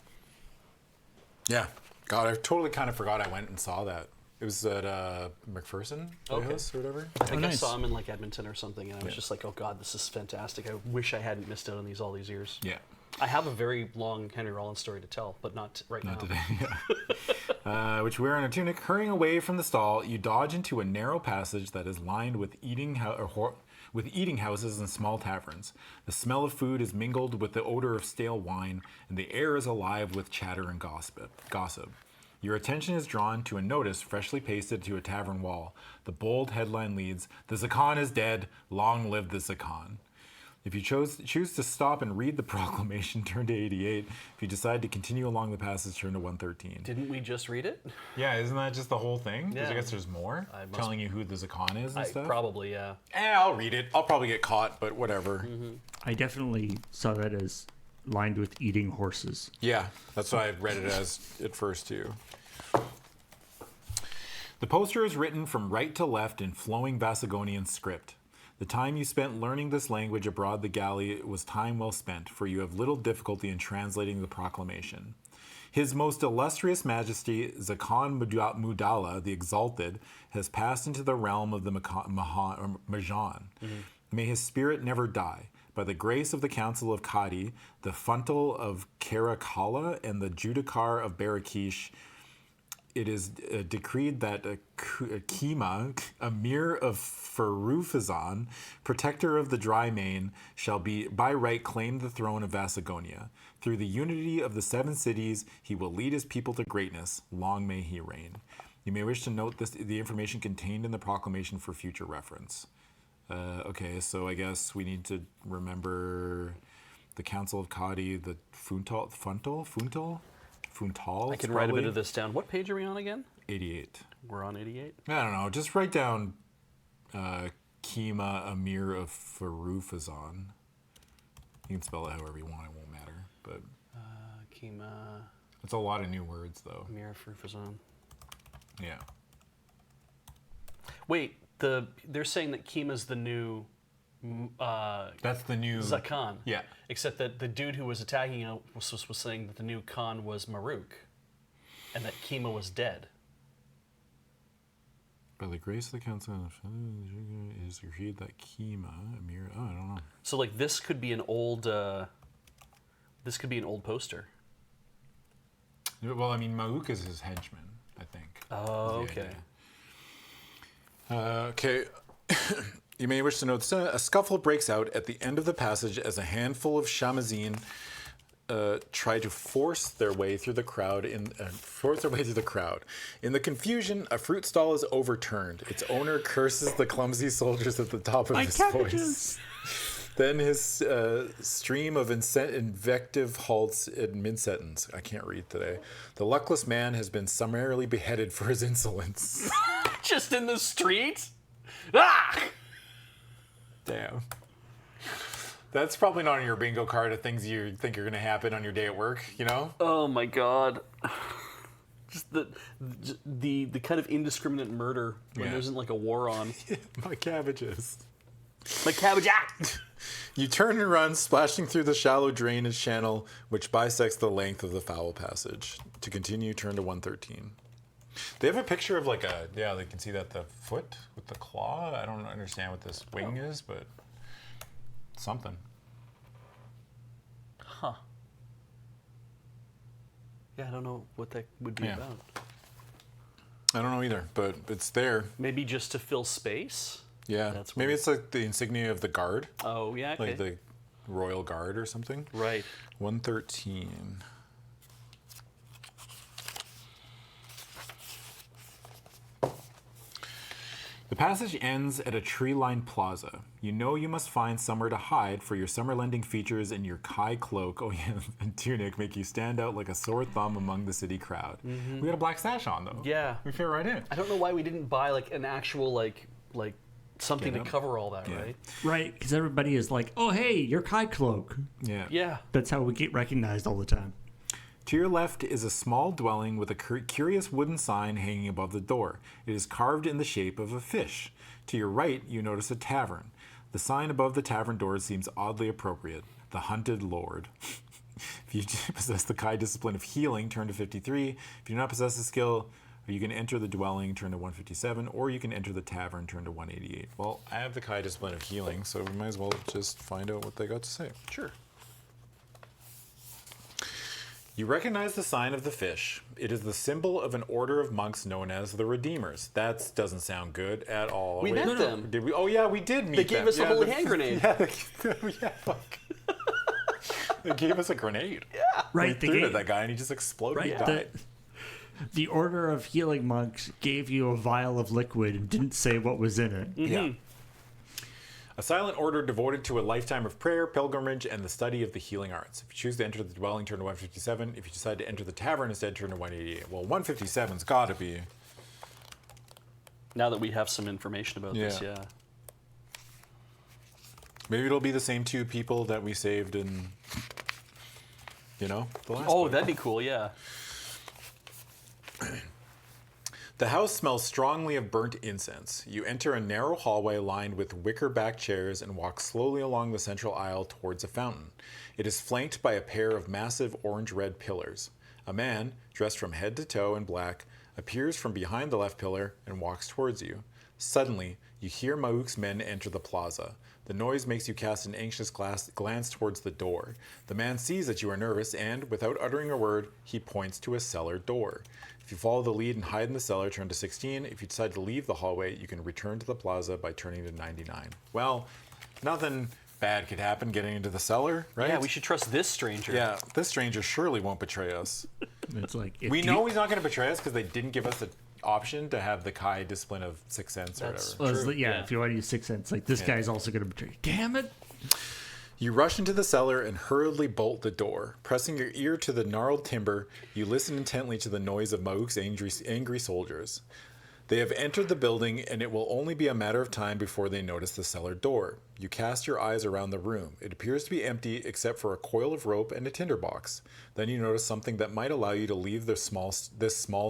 Yeah. God, I totally kind of forgot I went and saw that. It was at McPherson Playhouse or whatever. I think I saw him in like Edmonton or something, and I was just like, oh God, this is fantastic. I wish I hadn't missed out on these all these years. Yeah. I have a very long Henry Rollins story to tell, but not right now. Not today, yeah. Which wear on a tunic, hurrying away from the stall, you dodge into a narrow passage that is lined with eating houses and small taverns. The smell of food is mingled with the odor of stale wine, and the air is alive with chatter and gossip. Your attention is drawn to a notice freshly pasted to a tavern wall. The bold headline reads, "The Zakhan is dead. Long live the Zakhan." If you choose to stop and read the proclamation, turn to 88. If you decide to continue along the passage, turn to 113. Didn't we just read it? Yeah, isn't that just the whole thing? Because Yeah. I guess there's more telling you who the Zakhan is and stuff. Probably, yeah. I'll read it. I'll probably get caught, but whatever. I definitely saw that as lined with eating horses. Yeah, that's what I read it as at first too. The poster is written from right to left in flowing Vasagonian script. The time you spent learning this language abroad the galley was time well spent, for you have little difficulty in translating the proclamation. His most illustrious majesty, Zakhan Mudala, the Exalted, has passed into the realm of the Majan. May his spirit never die. By the grace of the Council of Kadi, the Funtal of Karakala, and the Judicar of Barakish, it is decreed that Kima, Emir of Ferufazan, protector of the Dry Main, shall be by right claim the throne of Vasagonia. Through the unity of the 7 cities, he will lead his people to greatness. Long may he reign. You may wish to note the information contained in the proclamation for future reference. Okay, so I guess we need to remember the Council of Kadi, the Funtal. I can write a bit of this down. What page are we on again? 88. We're on 88? I don't know. Just write down Kima Emir of Ferufazan. You can spell it however you want. It won't matter. But Kima... It's a lot of new words, though. Emir of Ferufazan. Yeah. Wait, they're saying that Kima's the new... That's the new... Zakhan. Yeah. Except that the dude who was attacking him was saying that the new Khan was Maruk, and that Kima was dead. By the grace of the council, it is agreed that Kima, Emir... Oh, I don't know. So, like, this could be an old... this could be an old poster. Well, I mean, Mauk is his henchman, I think. Oh, okay. Okay. You may wish to note a scuffle breaks out at the end of the passage as a handful of Shamazin try to force their way through the crowd. In the confusion, a fruit stall is overturned. Its owner curses the clumsy soldiers at the top of his voice. Then his stream of invective halts in mid-sentence. I can't read today. The luckless man has been summarily beheaded for his insolence. Just in the street? Ah! Damn. That's probably not on your bingo card of things you think are going to happen on your day at work, you know? Oh my god. Just the kind of indiscriminate murder when there isn't like a war on. My cabbages. My cabbage. Ah! You turn and run, splashing through the shallow drainage channel, which bisects the length of the foul passage. To continue, turn to 113. They have a picture of like they can see that the foot with the claw. I don't understand what this wing is, but something. Huh. Yeah, I don't know what that would be about. I don't know either, but it's there. Maybe just to fill space? Yeah. That's Maybe weird. it's like the insignia of the guard. Oh, yeah, okay. Like the royal guard or something. Right. 113. The The passage ends at a tree-lined plaza. You know you must find somewhere to hide, for your summer-lending features in your Kai cloak and tunic make you stand out like a sore thumb among the city crowd. We got a black sash on, though. Yeah. We fit right in. I don't know why we didn't buy like an actual like something to cover all that, right? Right, because everybody is like, oh, hey, your Kai cloak. Yeah. Yeah. That's how we get recognized all the time. To your left is a small dwelling with a curious wooden sign hanging above the door. It is carved in the shape of a fish. To your right, you notice a tavern. The sign above the tavern door seems oddly appropriate. The Hunted Lord. If you possess the Kai discipline of healing, turn to 53. If you do not possess the skill, you can enter the dwelling, turn to 157, or you can enter the tavern, turn to 188. Well, I have the Kai discipline of healing, so we might as well just find out what they got to say. Sure. You recognize the sign of the fish. It is the symbol of an order of monks known as the Redeemers. That doesn't sound good at all. We met them. Did we? Oh yeah, we did meet They gave them. us a holy hand grenade. Yeah, fuck. They gave us a grenade. Yeah. Right, They threw it at that guy and he just exploded. Right, He died. the Order of Healing Monks gave you a vial of liquid and didn't say what was in it. Yeah. A silent order devoted to a lifetime of prayer, pilgrimage, and the study of the healing arts. If you choose to enter the dwelling, turn to 157. If you decide to enter the tavern instead, turn to 188. Well, 157's got to be. Now that we have some information about this, Yeah. yeah. Maybe it'll be the same two people that we saved in, the last Oh, book. that'd be cool, yeah. The house smells strongly of burnt incense. You enter a narrow hallway lined with wicker-back chairs and walk slowly along the central aisle towards a fountain. It is flanked by a pair of massive orange-red pillars. A man, dressed from head to toe in black, appears from behind the left pillar and walks towards you. Suddenly, you hear Mauk's men enter the plaza. The noise makes you cast an anxious glance towards the door. The man sees that you are nervous and, without uttering a word, he points to a cellar door. If you follow the lead and hide in the cellar, turn to 16. If you decide to leave the hallway, you can return to the plaza by turning to 99. Well, nothing bad could happen getting into the cellar, right? Yeah, we should trust this stranger. Yeah, this stranger surely won't betray us. It's like We know he's not going to betray us because they didn't give us the option to have the Kai discipline of 6 cents or That's- whatever. Well, True, yeah, yeah. if you want to use 6 cents, like this guy's also going to betray you. Damn it! You rush into the cellar and hurriedly bolt the door. Pressing your ear to the gnarled timber, you listen intently to the noise of Mauk's angry soldiers. They have entered the building, and it will only be a matter of time before they notice the cellar door. You cast your eyes around the room. It appears to be empty except for a coil of rope and a tinderbox. Then you notice something that might allow you to leave this small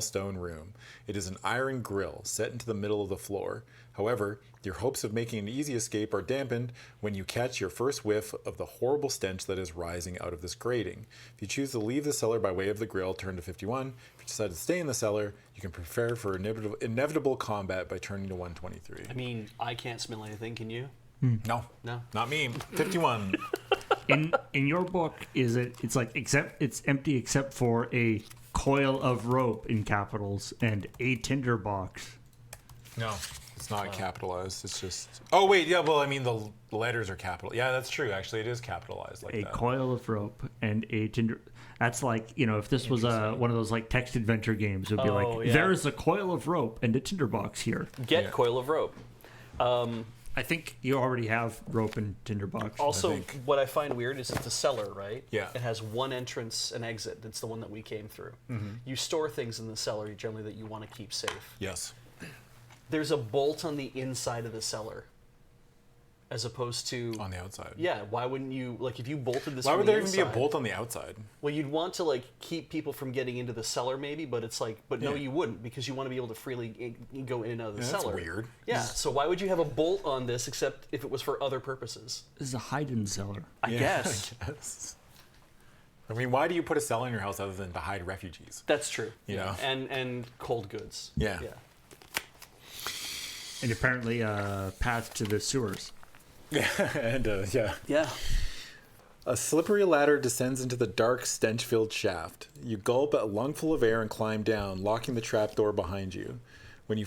stone room. It is an iron grill set into the middle of the floor. However, your hopes of making an easy escape are dampened when you catch your first whiff of the horrible stench that is rising out of this grating. If you choose to leave the cellar by way of the grill, turn to 51. If you decide to stay in the cellar, you can prepare for inevitable combat by turning to 123. I mean, I can't smell anything, can you? No, No. not me. 51. In your book, it's like it's empty except for a coil of rope in capitals and a tinderbox. No, it's not capitalized. It's just. Oh wait, yeah. Well, I mean the letters are capital. Yeah, that's true. Actually, it is capitalized like A that. coil of rope and a tinder. That's like, if this was one of those like text adventure games, it would be Oh, like, yeah. there is a coil of rope and a tinderbox here. Get Yeah. coil of rope. I think you already have rope and tinderbox. Also, think. what I find weird is it's a cellar, right? Yeah. It has one entrance and exit. That's the one that we came through. Mm-hmm. You store things in the cellar generally that you want to keep safe. Yes. There's a bolt on the inside of the cellar, as opposed to On the outside. Yeah. Why wouldn't you if you bolted this? Why from would the there even be a inside- bolt on the outside? Well, you'd want to keep people from getting into the cellar, maybe, but it's but no, Yeah. you wouldn't because you want to be able to freely go in and out of the Yeah, that's cellar. weird. Yeah. So why would you have a bolt on this except if it was for other purposes? This is a hide-in cellar. I guess I guess. I mean, why do you put a cellar in your house other than to hide refugees? that's true. You know? And cold goods. Yeah. Yeah. And apparently a path to the sewers. And yeah. Yeah. A slippery ladder descends into the dark, stench-filled shaft. You gulp a lungful of air and climb down, locking the trapdoor behind you. When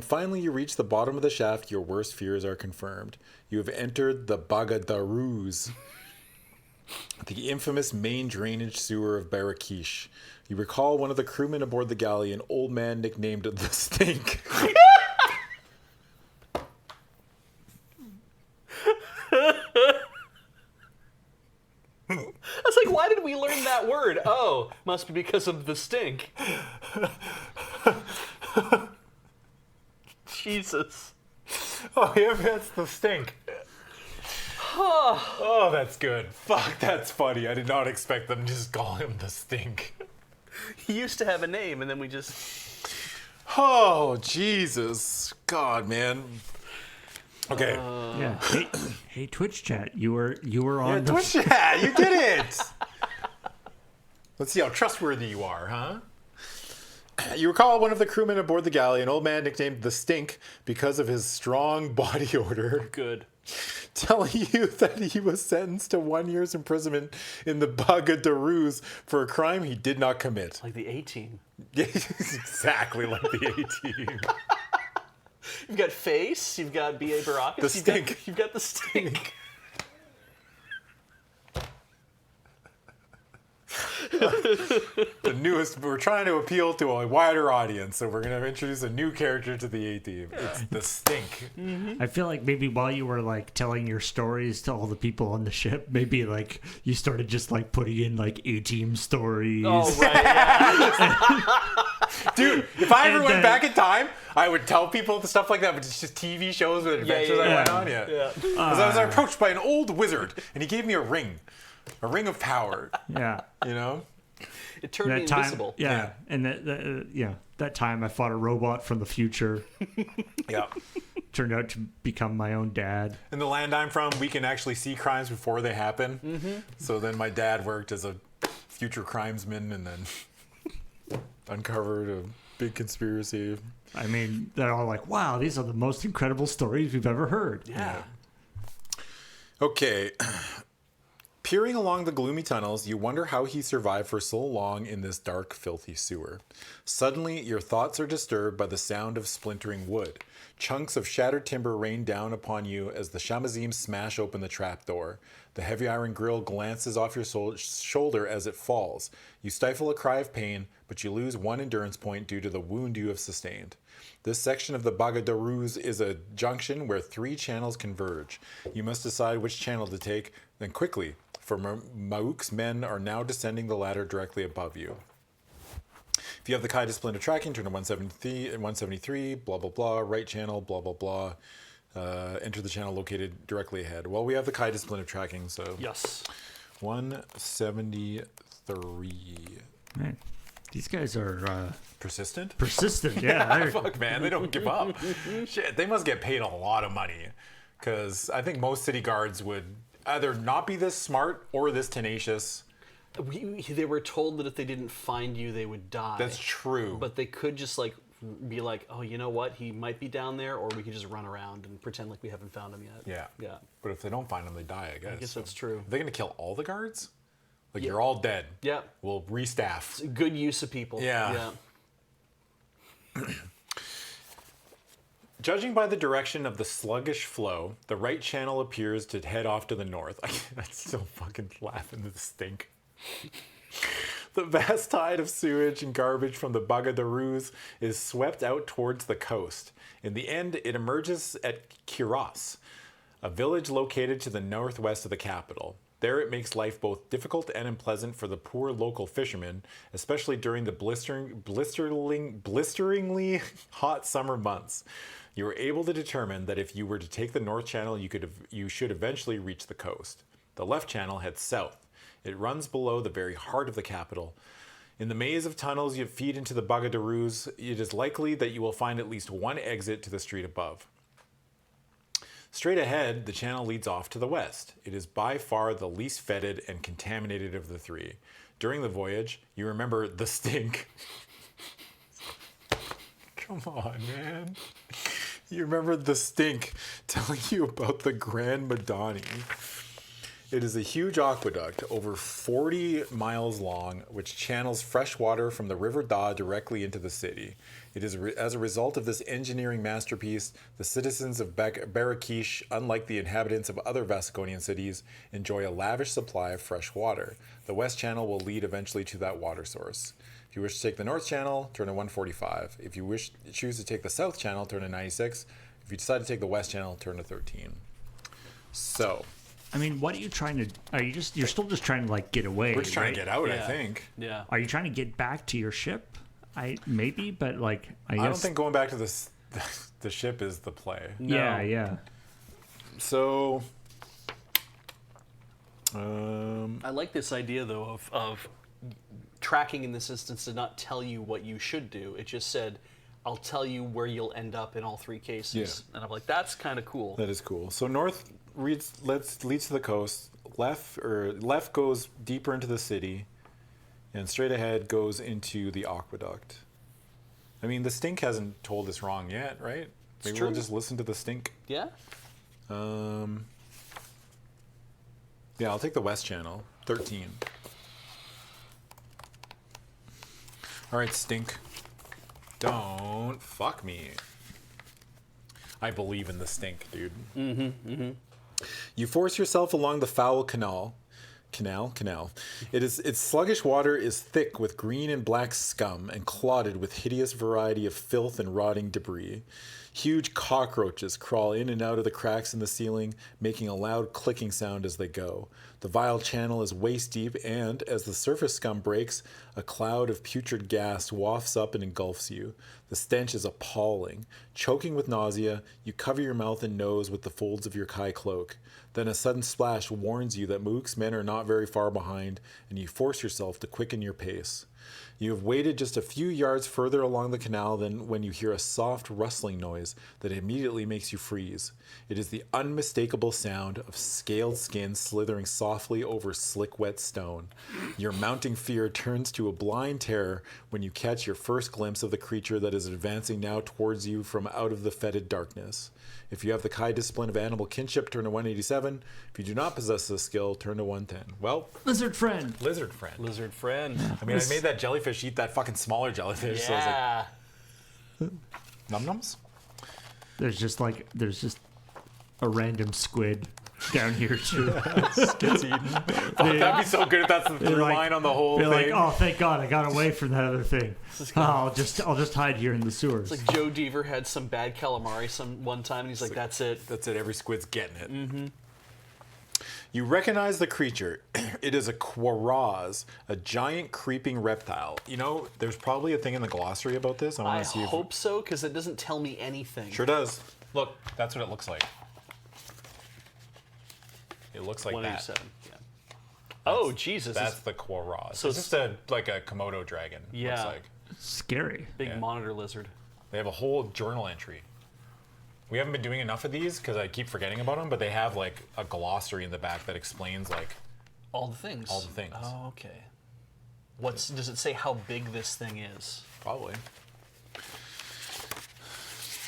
finally you reach the bottom of the shaft, your worst fears are confirmed. You have entered the Bagadaroos, the infamous main drainage sewer of Barakish. You recall one of the crewmen aboard the galley, an old man nicknamed the Stink. that word? Oh, must be because of the stink. Jesus. Oh, yeah, that's the stink. Oh, that's good. Fuck, that's funny. I did not expect them to just call him the stink. He used to have a name, and then we just... Oh, Jesus. God, man. Okay. Yeah. Hey, Twitch chat, you were on the Twitch chat, you did it! Let's see how trustworthy you are, huh? You recall one of the crewmen aboard the galley, an old man nicknamed the Stink because of his strong body odor, Good. telling you that he was sentenced to 1 year's imprisonment in the Baga de Ruse for a crime he did not commit. Like the A-Team. Exactly like the A-Team. You've got Face, you've got B.A. Baracus. The Stink. You've got the Stink. The newest, we're trying to appeal to a wider audience, so we're going to introduce a new character to the A-Team. It's the Stink. I feel like maybe while you were like telling your stories to all the people on the ship, maybe like you started just like putting in like A-Team stories. Oh, right, yeah. Dude, if I ever And went then- back in time, I would tell people stuff like that, but it's just TV shows with adventures I went on. Yeah. Yeah. Because I was approached by an old wizard, and he gave me a ring of power. Yeah. You know? It turned me That time, invisible. yeah, and that time I fought a robot from the future. Yeah. Turned out to become my own dad. In the land I'm from, we can actually see crimes before they happen. Mm-hmm. So then my dad worked as a future crimesman, and then uncovered a big conspiracy. I mean, they're all like, "Wow, these are the most incredible stories we've ever heard." Yeah. Okay. Peering along the gloomy tunnels, you wonder how he survived for so long in this dark, filthy sewer. Suddenly, your thoughts are disturbed by the sound of splintering wood. Chunks of shattered timber rain down upon you as the Shamazim smash open the trapdoor. The heavy iron grill glances off your shoulder as it falls. You stifle a cry of pain, but you lose 1 endurance point due to the wound you have sustained. This section of the Baga de Ruse is a junction where 3 channels converge. You must decide which channel to take, then quickly, for Mauk's men are now descending the ladder directly above you. If you have the Kai discipline of tracking, turn to 173, blah, blah, blah, right channel, blah, blah, blah. Enter the channel located directly ahead. Well, we have the Kai discipline of tracking, so... Yes. 173. Man, these guys are Persistent? persistent. Yeah, Fuck, man, they don't give up. Shit, they must get paid a lot of money. Because I think most city guards would either not be this smart or this tenacious. They were told that if they didn't find you, they would die. That's true. But they could just like be like, oh, you know what? He might be down there, or we could just run around and pretend like we haven't found him yet. Yeah. Yeah. But if they don't find them, they die, I guess. I guess that's true. Are they going to kill all the guards? Like, Yeah. you're all dead. Yeah. We'll restaff. Good use of people. Yeah. Yeah. Judging by the direction of the sluggish flow, the right channel appears to head off to the north. I still fucking laughing at the stink. The vast tide of sewage and garbage from the Baga de Ruse is swept out towards the coast. In the end, it emerges at Kiros, a village located to the northwest of the capital. There it makes life both difficult and unpleasant for the poor local fishermen, especially during the blisteringly hot summer months. You were able to determine that if you were to take the north channel, you should eventually reach the coast. The left channel heads south. It runs below the very heart of the capital. In the maze of tunnels you feed into the Baga de Ruse, it is likely that you will find at least one exit to the street above. Straight ahead, the channel leads off to the west. It is by far the least fetid and contaminated of the 3. During the voyage, you remember the stink. Come on, man. You remember the stink telling you about the Grand Madani. It is a huge aqueduct over 40 miles long, which channels fresh water from the River Da directly into the city. It is as a result of this engineering masterpiece, the citizens of Barakish, unlike the inhabitants of other Vasconian cities, enjoy a lavish supply of fresh water. The west channel will lead eventually to that water source. If you wish to take the north channel, turn to 145. If you choose to take the south channel, turn to 96. If you decide to take the west channel, turn to 13. So, I mean, what are you trying to? You're still just trying to like get away? We're just trying to get out, I Yeah. think. Yeah. Are you trying to get back to your ship? Maybe, but like I guess. I don't think going back to the ship is the play. Yeah, No. yeah. So, I like this idea though of tracking in this instance did not tell you what you should do. It just said, "I'll tell you where you'll end up in all 3 cases." Yeah. And I'm like, that's kind of cool. that is cool. So north leads to the coast. Left goes deeper into the city, and straight ahead goes into the aqueduct. I mean, the stink hasn't told us wrong yet, right? Maybe true. we'll just listen to the stink. Yeah. Yeah, I'll take the West Channel, 13. All right, stink. Don't fuck me. I believe in the stink, dude. You force yourself along the foul canal. Its sluggish water is thick with green and black scum and clotted with hideous variety of filth and rotting debris. Huge cockroaches crawl in and out of the cracks in the ceiling, making a loud clicking sound as they go. The vile channel is waist deep, and as the surface scum breaks, a cloud of putrid gas wafts up and engulfs you. The stench is appalling. Choking with nausea, you cover your mouth and nose with the folds of your Kai cloak. Then a sudden splash warns you that Mook's men are not very far behind, and you force yourself to quicken your pace. You have waded just a few yards further along the canal than when you hear a soft rustling noise that immediately makes you freeze. It is the unmistakable sound of scaled skin slithering softly over slick wet stone. Your mounting fear turns to a blind terror when you catch your first glimpse of the creature that is advancing now towards you from out of the fetid darkness. If you have the Kai discipline of animal kinship, turn to 187. If you do not possess this skill, turn to 110. Well, Lizard friend. lizard friend. Lizard friend. I mean, I made that jellyfish eat that fucking smaller jellyfish, so I was Yeah. like, num nums? There's just a random squid down here too. Gets eaten. Fuck, that'd be so good if that's the through like- line on the whole They're thing. like, oh, thank God, I got away from that other thing. I'll just hide here in the sewers. It's like Joe Deaver had some bad calamari one time, and he's like, "That's it." That's it, every squid's getting it. Mm-hmm. You recognize the creature. It is a Quaraz, a giant creeping reptile. You know, there's probably a thing in the glossary about this. I I want to see if hope so, because it doesn't tell me anything. Sure does. Look, that's what it looks like. It looks like that. 187. Yeah. Oh Jesus! That's the Quaraz. So So it's just like a Komodo dragon. Yeah. Looks like. Scary. big yeah. monitor lizard. They have a whole journal entry. We haven't been doing enough of these because I keep forgetting about them, but they have like a glossary in the back that explains like All the things. all the things. Oh, okay. Does it say how big this thing is? Probably.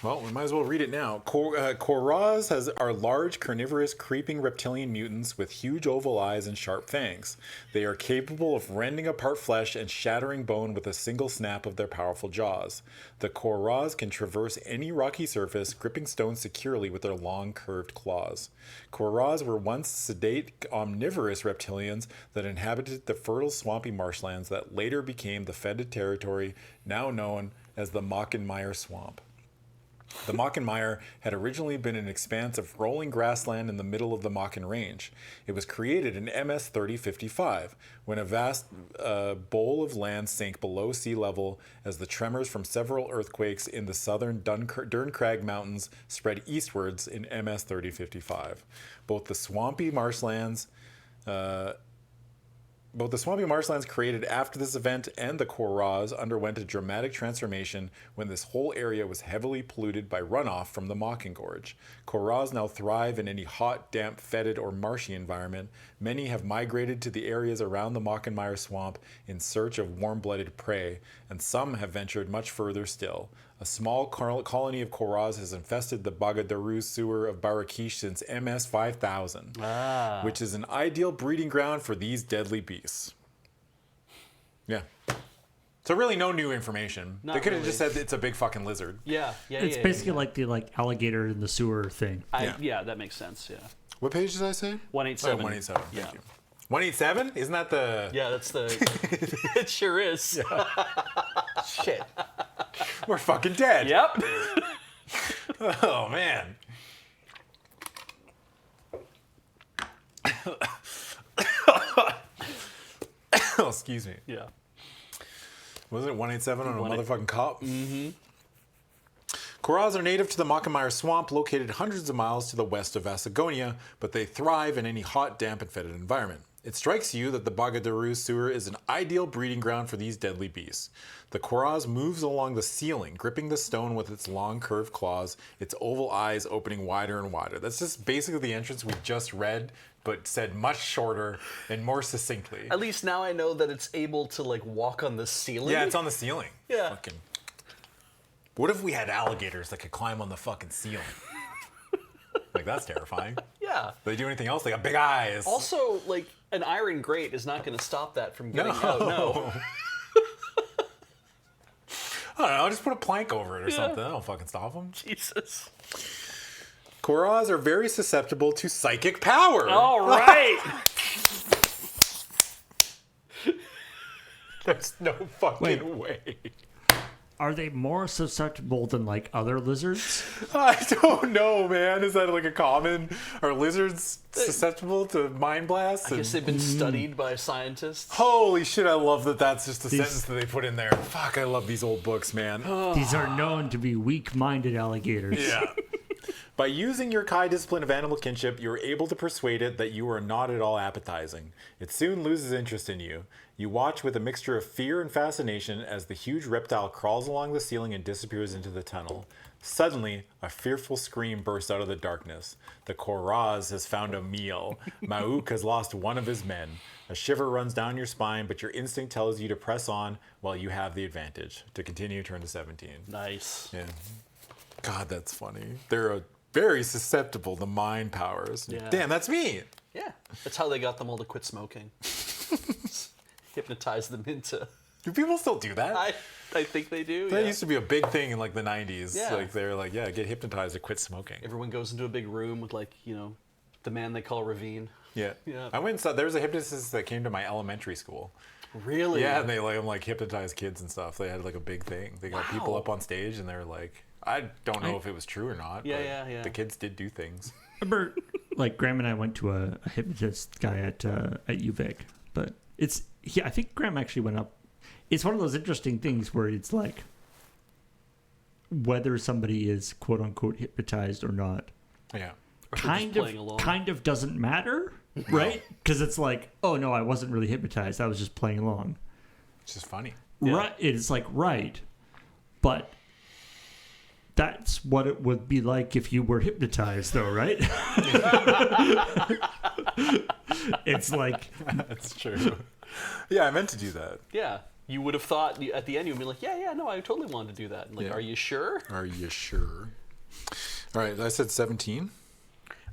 Well, we might as well read it now. Quaraz are large, carnivorous, creeping reptilian mutants with huge oval eyes and sharp fangs. They are capable of rending apart flesh and shattering bone with a single snap of their powerful jaws. The Quaraz can traverse any rocky surface, gripping stones securely with their long, curved claws. Quaraz were once sedate, omnivorous reptilians that inhabited the fertile, swampy marshlands that later became the fetid territory now known as the Mockenmire Swamp. The Mockenmire had originally been an expanse of rolling grassland in the middle of the Mocken Range. It was created in MS 3055, when a vast bowl of land sank below sea level as the tremors from several earthquakes in the southern Derncrag Mountains spread eastwards in MS 3055. Both the swampy marshlands created after this event and the Quaraz underwent a dramatic transformation when this whole area was heavily polluted by runoff from the Mocking Gorge. Quaraz now thrive in any hot, damp, fetid, or marshy environment. Many have migrated to the areas around the Mockenmire Swamp in search of warm-blooded prey, and some have ventured much further still. A small colony of Quaraz has infested the Bagadaru sewer of Barakish since MS 5000, which is an ideal breeding ground for these deadly beasts. Yeah. So really no new information. Not They could have really. just said it's a big fucking lizard. Yeah. It's basically like the alligator in the sewer thing. Yeah, that makes sense. Yeah. What page did I say? 187. 187. Yeah. Thank you. 187? Isn't that the... Yeah, that's the. It sure is. Shit. We're fucking dead. Yep. Oh, man. Oh, excuse me. Yeah. Was it 187 on a motherfucking cop? Mm-hmm. Koraz are native to the Makamire Swamp, located hundreds of miles to the west of Vasagonia, but they thrive in any hot, damp, and fetid environment. It strikes you that the Bagadaru sewer is an ideal breeding ground for these deadly beasts. The Koraz moves along the ceiling, gripping the stone with its long, curved claws, its oval eyes opening wider and wider. That's just basically the entrance we just read, but said much shorter and more succinctly. At least now I know that it's able to like walk on the ceiling. Yeah, it's on the ceiling. Yeah. Fucking. What if we had alligators that could climb on the fucking ceiling? Like, that's terrifying. Yeah. Do they do anything else? They got big eyes. Also, like, an iron grate is not going to stop that from getting out. No. I don't know, just put a plank over it or something. That'll fucking stop them. Jesus. Koraz are very susceptible to psychic power. All right. There's no fucking way. Are they more susceptible than like other lizards? I don't know, man. Is that like a common? Are lizards susceptible to mind blasts? I guess they've been studied by scientists. Holy shit, I love that that's just a sentence that they put in there. Fuck, I love these old books, man. These are known to be weak-minded alligators. Yeah. By using your Kai discipline of animal kinship, you are able to persuade it that you are not at all appetizing. It soon loses interest in you. You watch with a mixture of fear and fascination as the huge reptile crawls along the ceiling and disappears into the tunnel. Suddenly, a fearful scream bursts out of the darkness. The Koraz has found a meal. Mauk has lost one of his men. A shiver runs down your spine, but your instinct tells you to press on while you have the advantage. To continue, turn to 17. Nice. Yeah. God, that's funny. They're very susceptible to mind powers. Yeah. Damn, that's me. Yeah. That's how they got them all to quit smoking. Hypnotize them into... Do people still do that? I think they do. That yeah. used to be a big thing in like the 90s. Yeah. Like they're like, yeah, get hypnotized to quit smoking. Everyone goes into a big room with like, you know, the man they call Ravine. Yeah. Yeah. I went and saw, there was a hypnotist that came to my elementary school. Really? Yeah, and they let them like hypnotize kids and stuff. They had like a big thing. They got people Wow. up on stage and they're like, I don't know if it was true or not. Yeah, but yeah. The kids did do things. Remember, like Graham and I went to a hypnotist guy at UVic, but I think Graham actually went up. It's one of those interesting things where it's like whether somebody is quote unquote hypnotized or not. Yeah. Kind of doesn't matter, right? Because it's like, oh no, I wasn't really hypnotized. I was just playing along. It's just funny. Yeah. Right? It's like but that's what it would be like if you were hypnotized, though, right? It's like That's true. Yeah, I meant to do that. Yeah. You would have thought at the end you would be like, yeah, no, I totally wanted to do that. And like, Yeah. are you sure? Are you sure? All right, I said 17.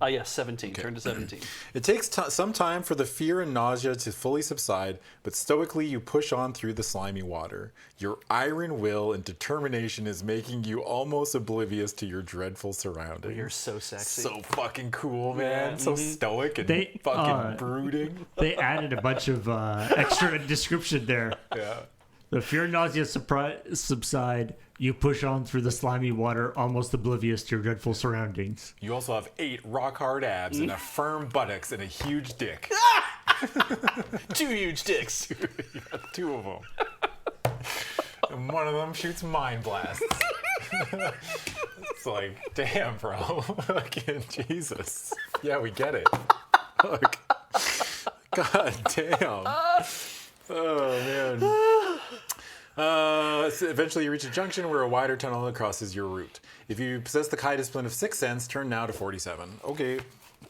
Yes, 17. Turn to 17. It takes some time for the fear and nausea to fully subside, but stoically you push on through the slimy water. Your iron will and determination is making you almost oblivious to your dreadful surroundings. You're so sexy. So fucking cool, man. Yeah, So stoic and They, fucking brooding. they added a bunch of extra description there. Yeah. The fear and nausea subside. You push on through the slimy water, almost oblivious to your dreadful surroundings. You also have 8 rock-hard abs and a firm buttocks and a huge dick. 2 huge dicks. You got 2 of them. And one of them shoots mind blasts. It's like, damn, bro. Fucking Jesus. Yeah, we get it. Look. God damn. Oh, man. So eventually you reach a junction where a wider tunnel crosses your route. If you possess the Kai discipline of 6 Sense, turn now to 47. Okay,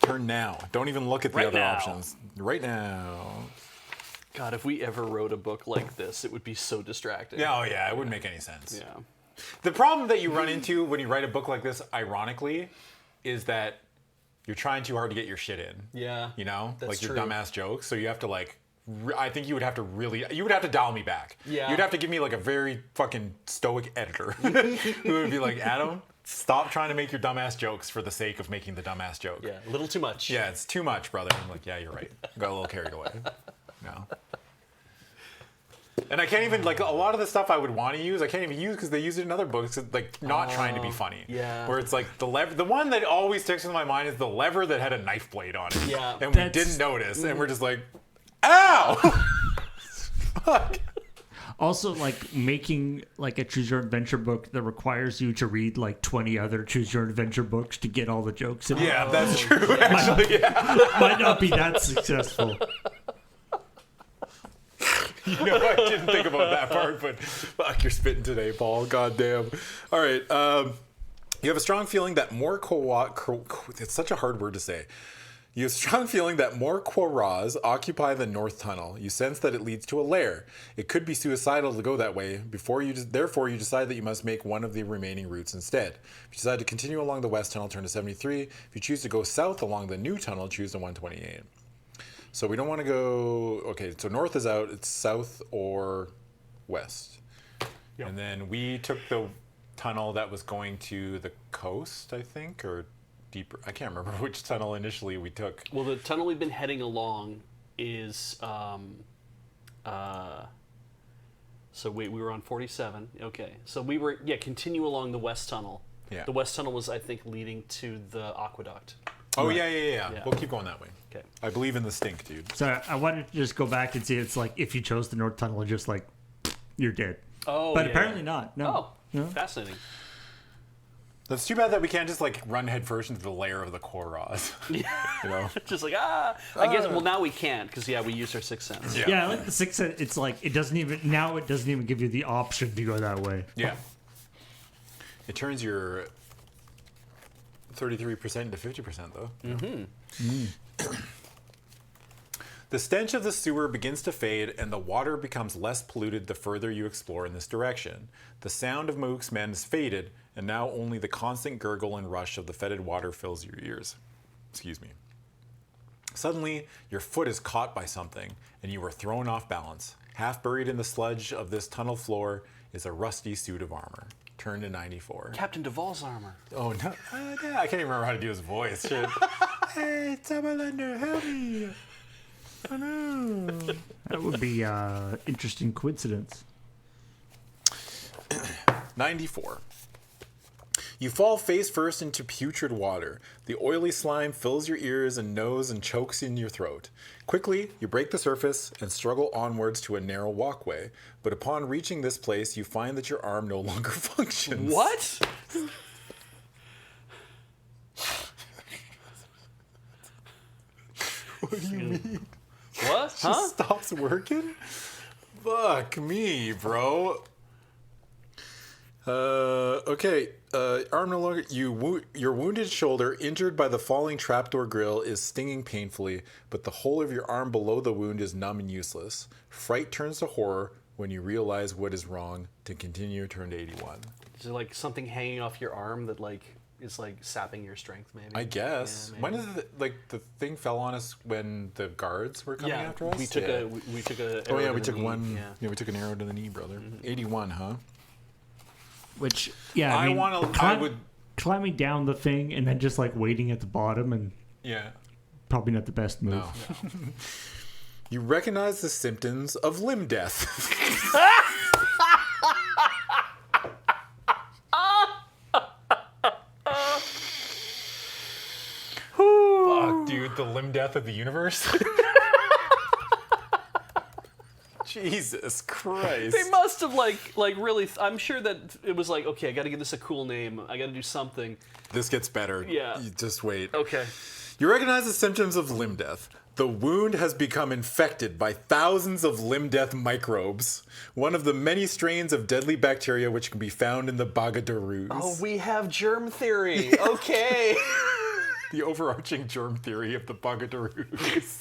turn now. Don't even look at the Right other now. options. Right now. God, if we ever wrote a book like this, it would be so distracting. Oh yeah, it wouldn't make any sense. Yeah. The problem that you run into when you write a book like this, ironically, is that you're trying too hard to get your shit in. Yeah. You know? That's like your true. dumbass jokes. So you have to like, I think you would have to dial me back. Yeah. You'd have to give me like a very fucking stoic editor who would be like, Adam, stop trying to make your dumbass jokes for the sake of making the dumbass joke. Yeah, a little too much. Yeah, it's too much, brother. I'm like, yeah, you're right. Got a little carried away. No. And I can't even, like, a lot of the stuff I would want to use, I can't even use because they use it in other books, like, not trying to be funny. Yeah. Where it's like the one that always sticks in my mind is the lever that had a knife blade on it. Yeah. And we didn't notice, and we're just like, ow! Fuck. Also, like, making, like, a Choose Your Adventure book that requires you to read, like, 20 other Choose Your Adventure books to get all the jokes in. Yeah, that's true, actually, yeah. Might not be that successful. You know, I didn't think about that part, but fuck, you're spitting today, Paul. Goddamn. All right. You have a strong feeling that more it's such a hard word to say. You have a strong feeling that more Quorras occupy the North Tunnel. You sense that it leads to a lair. It could be suicidal to go that way. Therefore, you decide that you must make one of the remaining routes instead. If you decide to continue along the West Tunnel, turn to 73. If you choose to go south along the New Tunnel, choose the 128. So we don't want to go... Okay, so north is out. It's south or west. Yep. And then we took the tunnel that was going to the coast, I think, or... deeper. I can't remember which tunnel initially we took. Well, the tunnel we've been heading along is so we were on 47. Okay, so we were continue along the west tunnel. Yeah. The west tunnel was, I think, leading to the aqueduct. Oh right. Yeah. We'll keep going that way. Okay. I believe in the stink, dude. So I wanted to just go back and see. It's like if you chose the North Tunnel, just like you're dead. Oh, but apparently not. No. Oh, no. Fascinating. That's too bad that we can't just like run headfirst into the lair of the Quorras. Yeah. You know? Just like I guess. Well, now we can't because we used our sixth sense. Yeah, I like the sixth sense. It's like it doesn't even give you the option to go that way. Yeah. It turns your 33% into 50% though. Mm-hmm. The stench of the sewer begins to fade and the water becomes less polluted the further you explore in this direction. The sound of Mook's men is faded and now only the constant gurgle and rush of the fetid water fills your ears. Excuse me. Suddenly, your foot is caught by something and you are thrown off balance. Half buried in the sludge of this tunnel floor is a rusty suit of armor. Turn to 94. Captain Duvall's armor. Oh, no. I can't even remember how to do his voice. Shit. Hey, Tabletop, help me. Oh, no. That would be interesting coincidence. 94. You fall face first into putrid water. The oily slime fills your ears and nose and chokes in your throat. Quickly, you break the surface and struggle onwards to a narrow walkway. But upon reaching this place, you find that your arm no longer functions. What? What do you mean? What? Huh? Just stops working? Fuck me, bro. Okay. Arm no longer. Your wounded shoulder, injured by the falling trapdoor grill, is stinging painfully, but the whole of your arm below the wound is numb and useless. Fright turns to horror when you realize what is wrong. To continue, turn to 81. Is there like something hanging off your arm that like is like sapping your strength? Maybe. I guess. Yeah, when is it the thing fell on us when the guards were coming after us? We took a. We took a. Oh yeah, arrow we to took the knee. one. Yeah. Yeah, we took an arrow to the knee, brother. 81, huh? Which, yeah, I mean, I would climbing down the thing and then just like waiting at the bottom and yeah, probably not the best move. no. You recognize the symptoms of limb death. Fuck, dude, the limb death of the universe. Jesus Christ. They must have like really. I'm sure that it was like, okay, I got to give this a cool name. I got to do something. This gets better. Yeah. You just wait. Okay. You recognize the symptoms of limb death. The wound has become infected by thousands of limb death microbes, one of the many strains of deadly bacteria which can be found in the Bagadarus. Oh, we have germ theory. Okay. The overarching germ theory of the Bagadarus.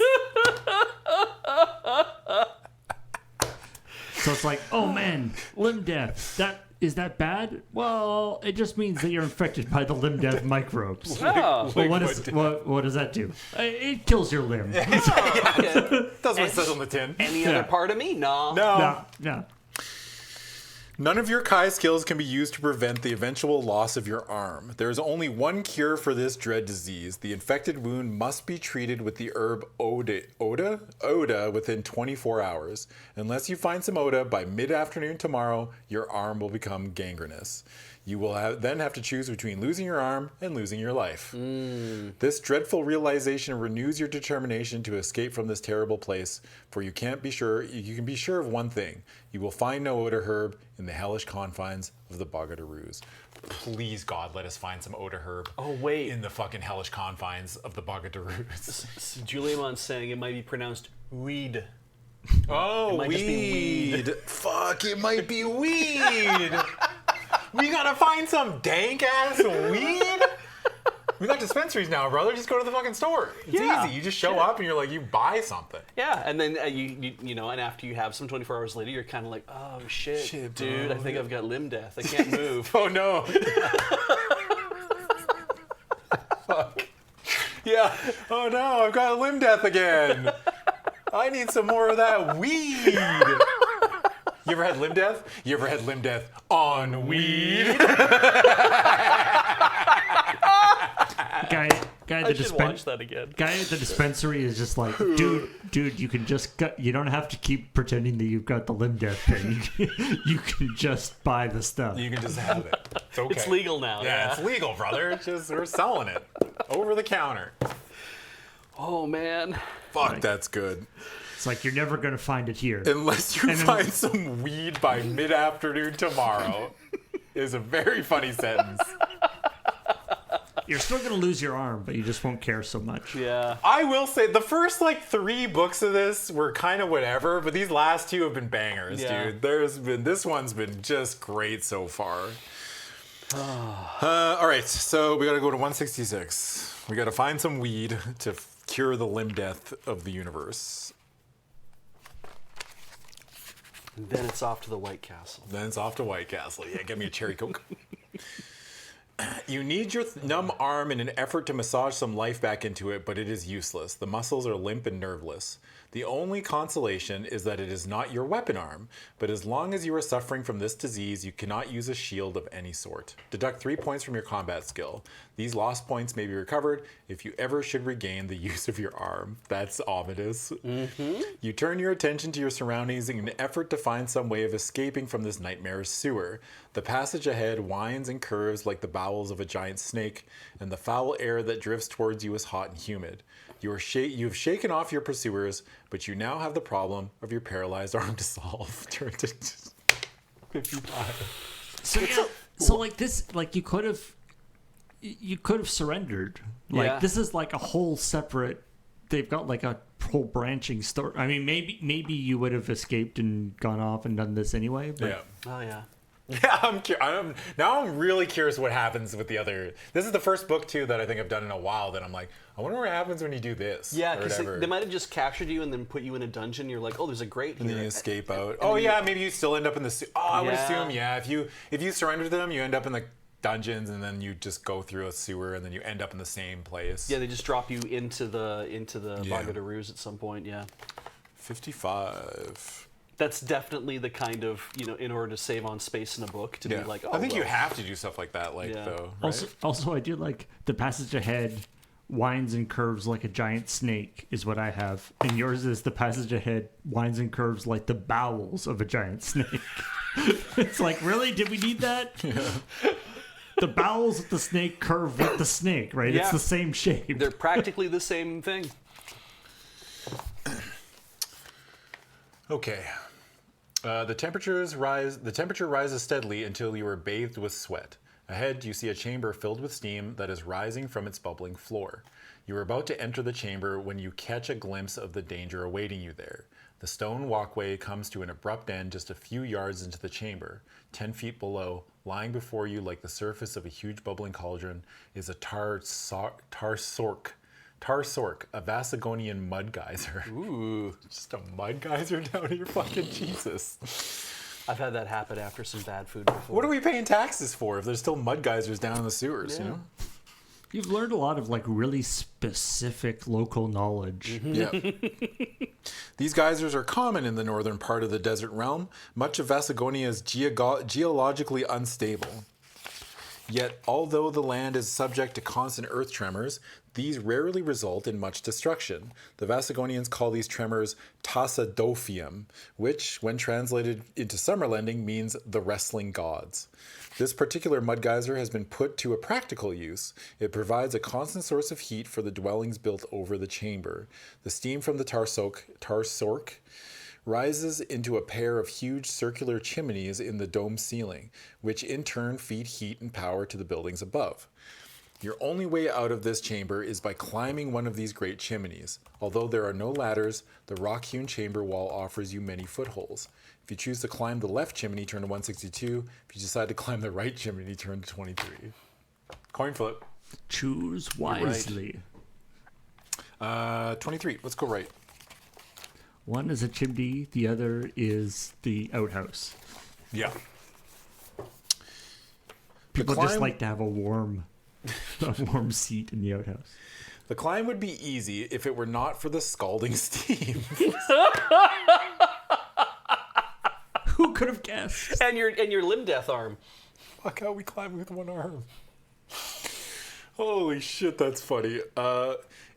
So it's like, oh man, limb death. Is that bad? Well, it just means that you're infected by the limb death microbes. Oh. Well, what does that do? It kills your limb. Okay. That's what it says on the tin. Any other part of me? No. No. No. None of your Kai skills can be used to prevent the eventual loss of your arm. There is only one cure for this dread disease. The infected wound must be treated with the herb Oda within 24 hours. Unless you find some Oda by mid-afternoon tomorrow, your arm will become gangrenous. You will then have to choose between losing your arm and losing your life. This dreadful realization renews your determination to escape from this terrible place, for you can be sure of one thing. You will find no Oda herb in the hellish confines of the Bogataroos. Please, God, let us find some Oda herb. Oh, wait. In the fucking hellish confines of the Bogataroos. Juliamon's saying it might be pronounced weed. Oh, might just be weed. Fuck, it might be weed. We gotta find some dank ass weed. We got dispensaries now, brother. Just go to the fucking store. It's easy. You just show up and you're like, you buy something. Yeah, and then you know, and after you have some 24 hours later, you're kind of like, oh shit, dude, I think I've got limb death. I can't move. Oh no. Fuck. Yeah. Oh no, I've got limb death again. I need some more of that weed. You ever had limb death? You ever had limb death on weed? Guy I should watch that again. Guy at the dispensary is just like, dude, you can just you don't have to keep pretending that you've got the limb death thing. You can just buy the stuff. You can just have it. It's okay. It's legal now. Yeah, it's legal, brother. It's just we're selling it over the counter. Oh man. Fuck, that's good. It's like you're never gonna find it here Unless you find some weed by mid-afternoon tomorrow. Is a very funny sentence. You're still gonna lose your arm, but you just won't care so much. Yeah. I will say the first 3 books of this were kind of whatever, but these last 2 have been bangers, dude. This one's been just great so far. All right, so we gotta go to 166. We gotta find some weed to cure the limb death of the universe. And then it's off to the White Castle. Yeah, get me a cherry Coke. You need your numb arm in an effort to massage some life back into it, but it is useless. The muscles are limp and nerveless. The only consolation is that it is not your weapon arm, but as long as you are suffering from this disease, you cannot use a shield of any sort. Deduct 3 points from your combat skill. These lost points may be recovered if you ever should regain the use of your arm. That's ominous. Mm-hmm. You turn your attention to your surroundings in an effort to find some way of escaping from this nightmarish sewer. The passage ahead winds and curves like the bowels of a giant snake, and the foul air that drifts towards you is hot and humid. You have shaken off your pursuers, but you now have the problem of your paralyzed arm to solve. Turn to 55. So like this, like you could have surrendered. Like this is like a whole separate. They've got like a whole branching story. I mean, maybe you would have escaped and gone off and done this anyway. But Yeah. Oh yeah. Yeah, I'm really curious what happens with the other. This is the first book too that I think I've done in a while that I'm like, I wonder what happens when you do this. Yeah, because they might have just captured you and then put you in a dungeon. You're like, oh, there's a grate And here. then you escape out. Oh yeah, maybe you still end up in the. I would Yeah. assume if you surrender to them, you end up in the dungeons and then you just go through a sewer and then you end up in the same place. Yeah, they just drop you into the Bogataroos at some point. Yeah. 55. That's definitely the kind of, in order to save on space in a book, to be like, oh, I think you well. have to do stuff like that, though. Right? Also, I do like the passage ahead winds and curves like a giant snake is what I have, and yours is the passage ahead winds and curves like the bowels of a giant snake. It's like, really? Did we need that? Yeah. The bowels of the snake curve with the snake, right? Yeah. It's the same shape. They're practically the same thing. Okay. The temperature rises steadily until you are bathed with sweat. Ahead, you see a chamber filled with steam that is rising from its bubbling floor. You are about to enter the chamber when you catch a glimpse of the danger awaiting you there. The stone walkway comes to an abrupt end just a few yards into the chamber. 10 feet below, lying before you like the surface of a huge bubbling cauldron, is a Tarsork, a Vasagonian mud geyser. Ooh. Just a mud geyser down here, fucking Jesus. I've had that happen after some bad food before. What are we paying taxes for if there's still mud geysers down in the sewers, you know? You've learned a lot of like really specific local knowledge. Yeah. These geysers are common in the northern part of the desert realm. Much of Vasagonia is geologically unstable. Yet, although the land is subject to constant earth tremors, these rarely result in much destruction. The Vasagonians call these tremors tassadophium, which, when translated into Summerlending, means the wrestling gods. This particular mud geyser has been put to a practical use. It provides a constant source of heat for the dwellings built over the chamber. The steam from the tarsork rises into a pair of huge circular chimneys in the dome ceiling, which in turn feed heat and power to the buildings above. Your only way out of this chamber is by climbing one of these great chimneys. Although there are no ladders, the rock-hewn chamber wall offers you many footholds. If you choose to climb the left chimney, turn to 162. If you decide to climb the right chimney, turn to 23. Coin flip. Choose wisely. 23. Let's go right. One is a chimney, the other is the outhouse. Yeah. People just like to have a warm seat in the outhouse. The climb would be easy if it were not for the scalding steam. Who could have guessed? And your limb death arm. Fuck how we climb with one arm. Holy shit, that's funny.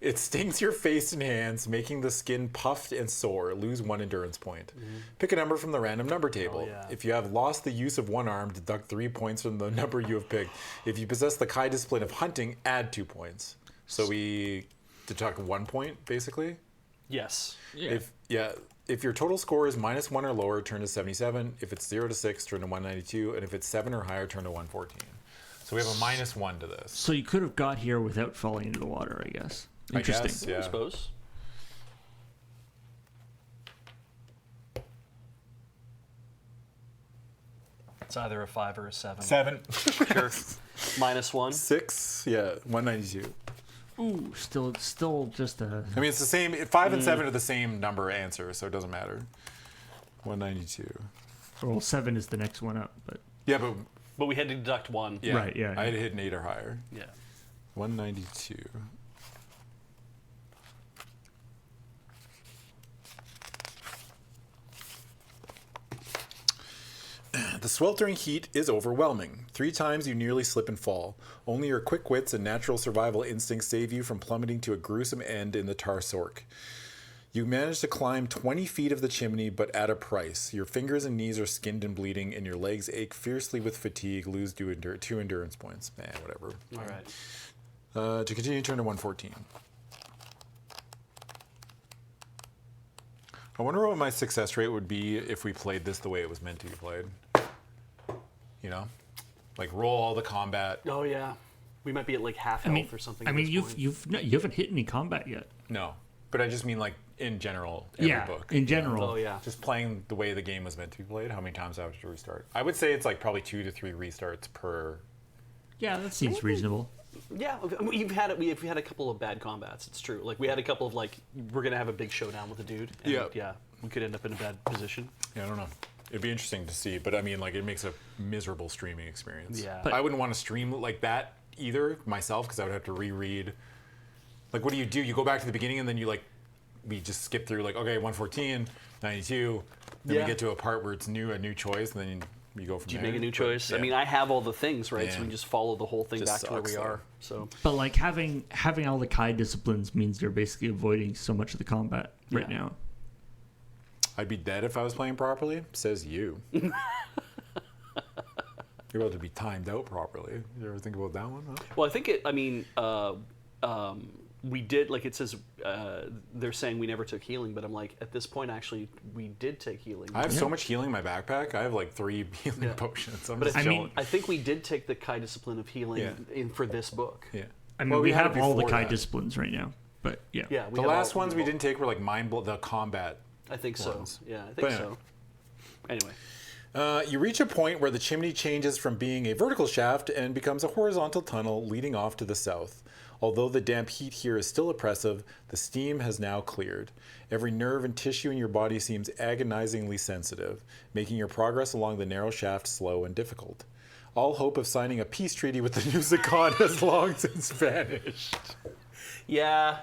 It stings your face and hands, making the skin puffed and sore. Lose 1 endurance point. Pick a number from the random number table. Oh, yeah. If you have lost the use of one arm, deduct 3 points from the number you have picked. If you possess the Kai discipline of hunting, add 2 points. So we deduct 1 point, basically? Yes. Yeah. If your total score is -1 or lower, turn to 77. If it's 0 to 6, turn to 192. And if it's 7 or higher, turn to 114. So we have a -1 to this. So you could have got here without falling into the water, I guess. Interesting. I guess, yeah. I suppose. It's either a 5 or a 7. 7. Sure. -1. 6, yeah, 192. Ooh, still just a... I mean, it's the same. 5 and 7 are the same number answer, so it doesn't matter. 192. Well, 7 is the next one up, but... Yeah, but But we had to deduct 1. yeah, Right, yeah, I had yeah. hit an 8 or higher. Yeah. 192. The sweltering heat is overwhelming. 3 times you nearly slip and fall. Only your quick wits and natural survival instincts save you from plummeting to a gruesome end in the tarsork. You manage to climb 20 feet of the chimney, but at a price. Your fingers and knees are skinned and bleeding, and your legs ache fiercely with fatigue. Lose 2 endurance points. Whatever. All right. To continue, turn to 114. I wonder what my success rate would be if we played this the way it was meant to be played. You know? Like, roll all the combat. Oh, yeah. We might be at like half health or something. I at mean, this point. you haven't hit any combat yet. No. But I just mean, like, in general, every book. in general. Oh, yeah. Just playing the way the game was meant to be played, how many times I have to restart. I would say it's like probably 2 to 3 restarts per... Yeah, that seems reasonable. Yeah, we've had a couple of bad combats. It's true. Like we had a couple of like we're gonna have a big showdown with a dude. And Yeah. we could end up in a bad position. Yeah, I don't know. It'd be interesting to see, but I mean, like, it makes a miserable streaming experience. Yeah. But- I wouldn't want to stream like that either myself because I would have to reread. Like, what do? You go back to the beginning and then we just skip through like, okay, 114, 92. Then Yeah. we get to a part where it's a new choice, and then you go from Do you there. make a new But, choice? yeah. I mean, I have all the things, right? So Yeah. we just follow the whole thing Just back to where sucks, we though. are. So But like having all the Kai disciplines means they're basically avoiding so much of the combat right Yeah. now. I'd be dead if I was playing properly, says you. You're about to be timed out properly. You ever think about that one? Huh? well, I think it. I mean, we did like it says. They're saying we never took healing, but I'm like at this point actually we did take healing. I have so much healing in my backpack. I have like 3 healing Yeah. potions. I'm But just I chilling. mean- I think we did take the Kai discipline of healing Yeah. for this book. yeah. I mean, Well, we had have it all the before Kai that. disciplines right now. But yeah. Yeah, The last ones we didn't take were like the combat. I think so. ones. Yeah, I think But so. Anyway, You reach a point where the chimney changes from being a vertical shaft and becomes a horizontal tunnel leading off to the south. Although the damp heat here is still oppressive, the steam has now cleared. Every nerve and tissue in your body seems agonizingly sensitive, making your progress along the narrow shaft slow and difficult. All hope of signing a peace treaty with the Nusicon has long since vanished. Yeah.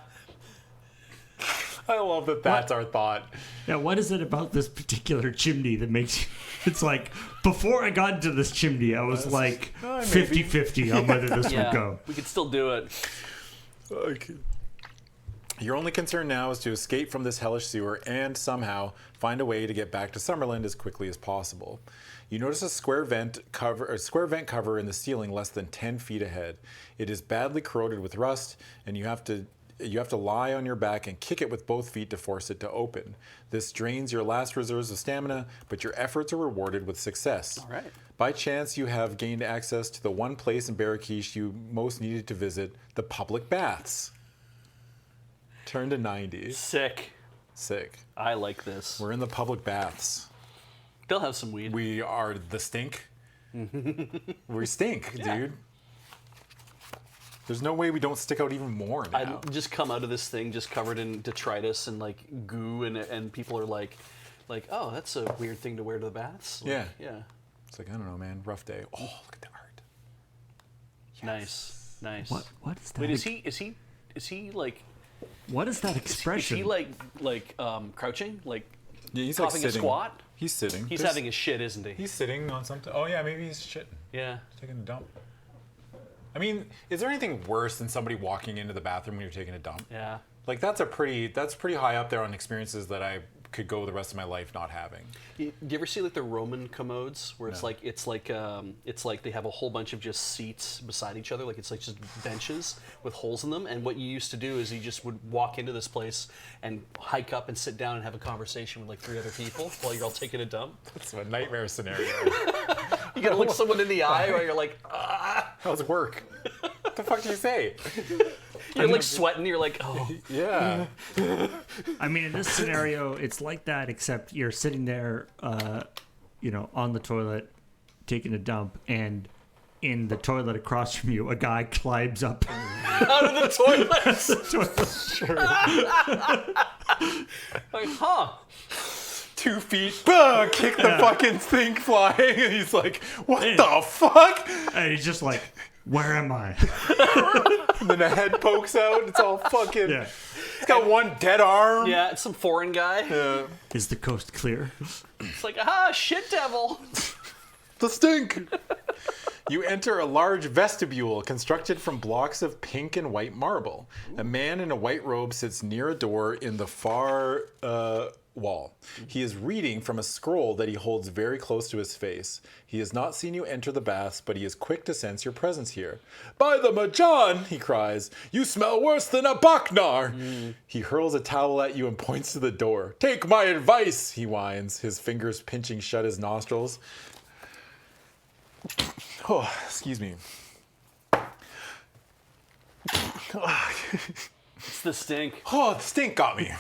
I love that that's our thought. Now, what is it about this particular chimney that makes you... It's like, before I got into this chimney, I was like 50-50 on whether this would go. We could still do it. Okay. Your only concern now is to escape from this hellish sewer and somehow find a way to get back to Summerland as quickly as possible. You notice a square vent cover in the ceiling less than 10 feet ahead. It is badly corroded with rust, and you have to lie on your back and kick it with both feet to force it to open. This drains your last reserves of stamina, but your efforts are rewarded with success. All right. By chance, you have gained access to the one place in Barakish you most needed to visit, the public baths. Turn to 90. Sick. I like this. We're in the public baths. They'll have some weed. We are the stink. We stink, dude. There's no way we don't stick out even more now. I just come out of this thing just covered in detritus and like goo, and people are like, oh, that's a weird thing to wear to the baths. Like, yeah. It's like, I don't know, man. Rough day. Oh, look at the art. Yes. Nice. What is that? Wait, is he like? What is that expression? Is he like crouching, like Yeah, he's coughing like a sitting. squat? He's sitting. He's having his shit, isn't he? He's sitting on something. Oh yeah, maybe he's shitting. Yeah. Taking a dump. I mean, is there anything worse than somebody walking into the bathroom when you're taking a dump? Yeah. Like that's pretty high up there on experiences that I could go the rest of my life not having. Do you ever see like the Roman commodes where it's like they have a whole bunch of just seats beside each other, like it's like just benches with holes in them, and what you used to do is you just would walk into this place and hike up and sit down and have a conversation with like 3 other people while you're all taking a dump. That's a nightmare scenario. You gotta look someone in the eye while you're like, ah. How's work? What the fuck do you say? You're like sweating, you're like, oh. Yeah. I mean, in this scenario, it's like that, except you're sitting there, on the toilet, taking a dump, and in the toilet across from you, a guy climbs up Out of the toilet. Sure. Like, huh. 2 feet, kick the fucking thing flying, and he's like, what the fuck? And he's just like, where am I? And then a head pokes out, it's all fucking, Yeah. it's got one dead arm. Yeah, it's some foreign guy. Is the coast clear? It's like, shit devil. The stink. You enter a large vestibule constructed from blocks of pink and white marble. A man in a white robe sits near a door in the far wall. He is reading from a scroll that he holds very close to his face. He has not seen you enter the baths, but he is quick to sense your presence here. By the Majan, he cries, you smell worse than a Baknar. He hurls a towel at you and points to the door. Take my advice, he whines, his fingers pinching shut his nostrils. Oh, excuse me. It's the stink. Oh, the stink got me.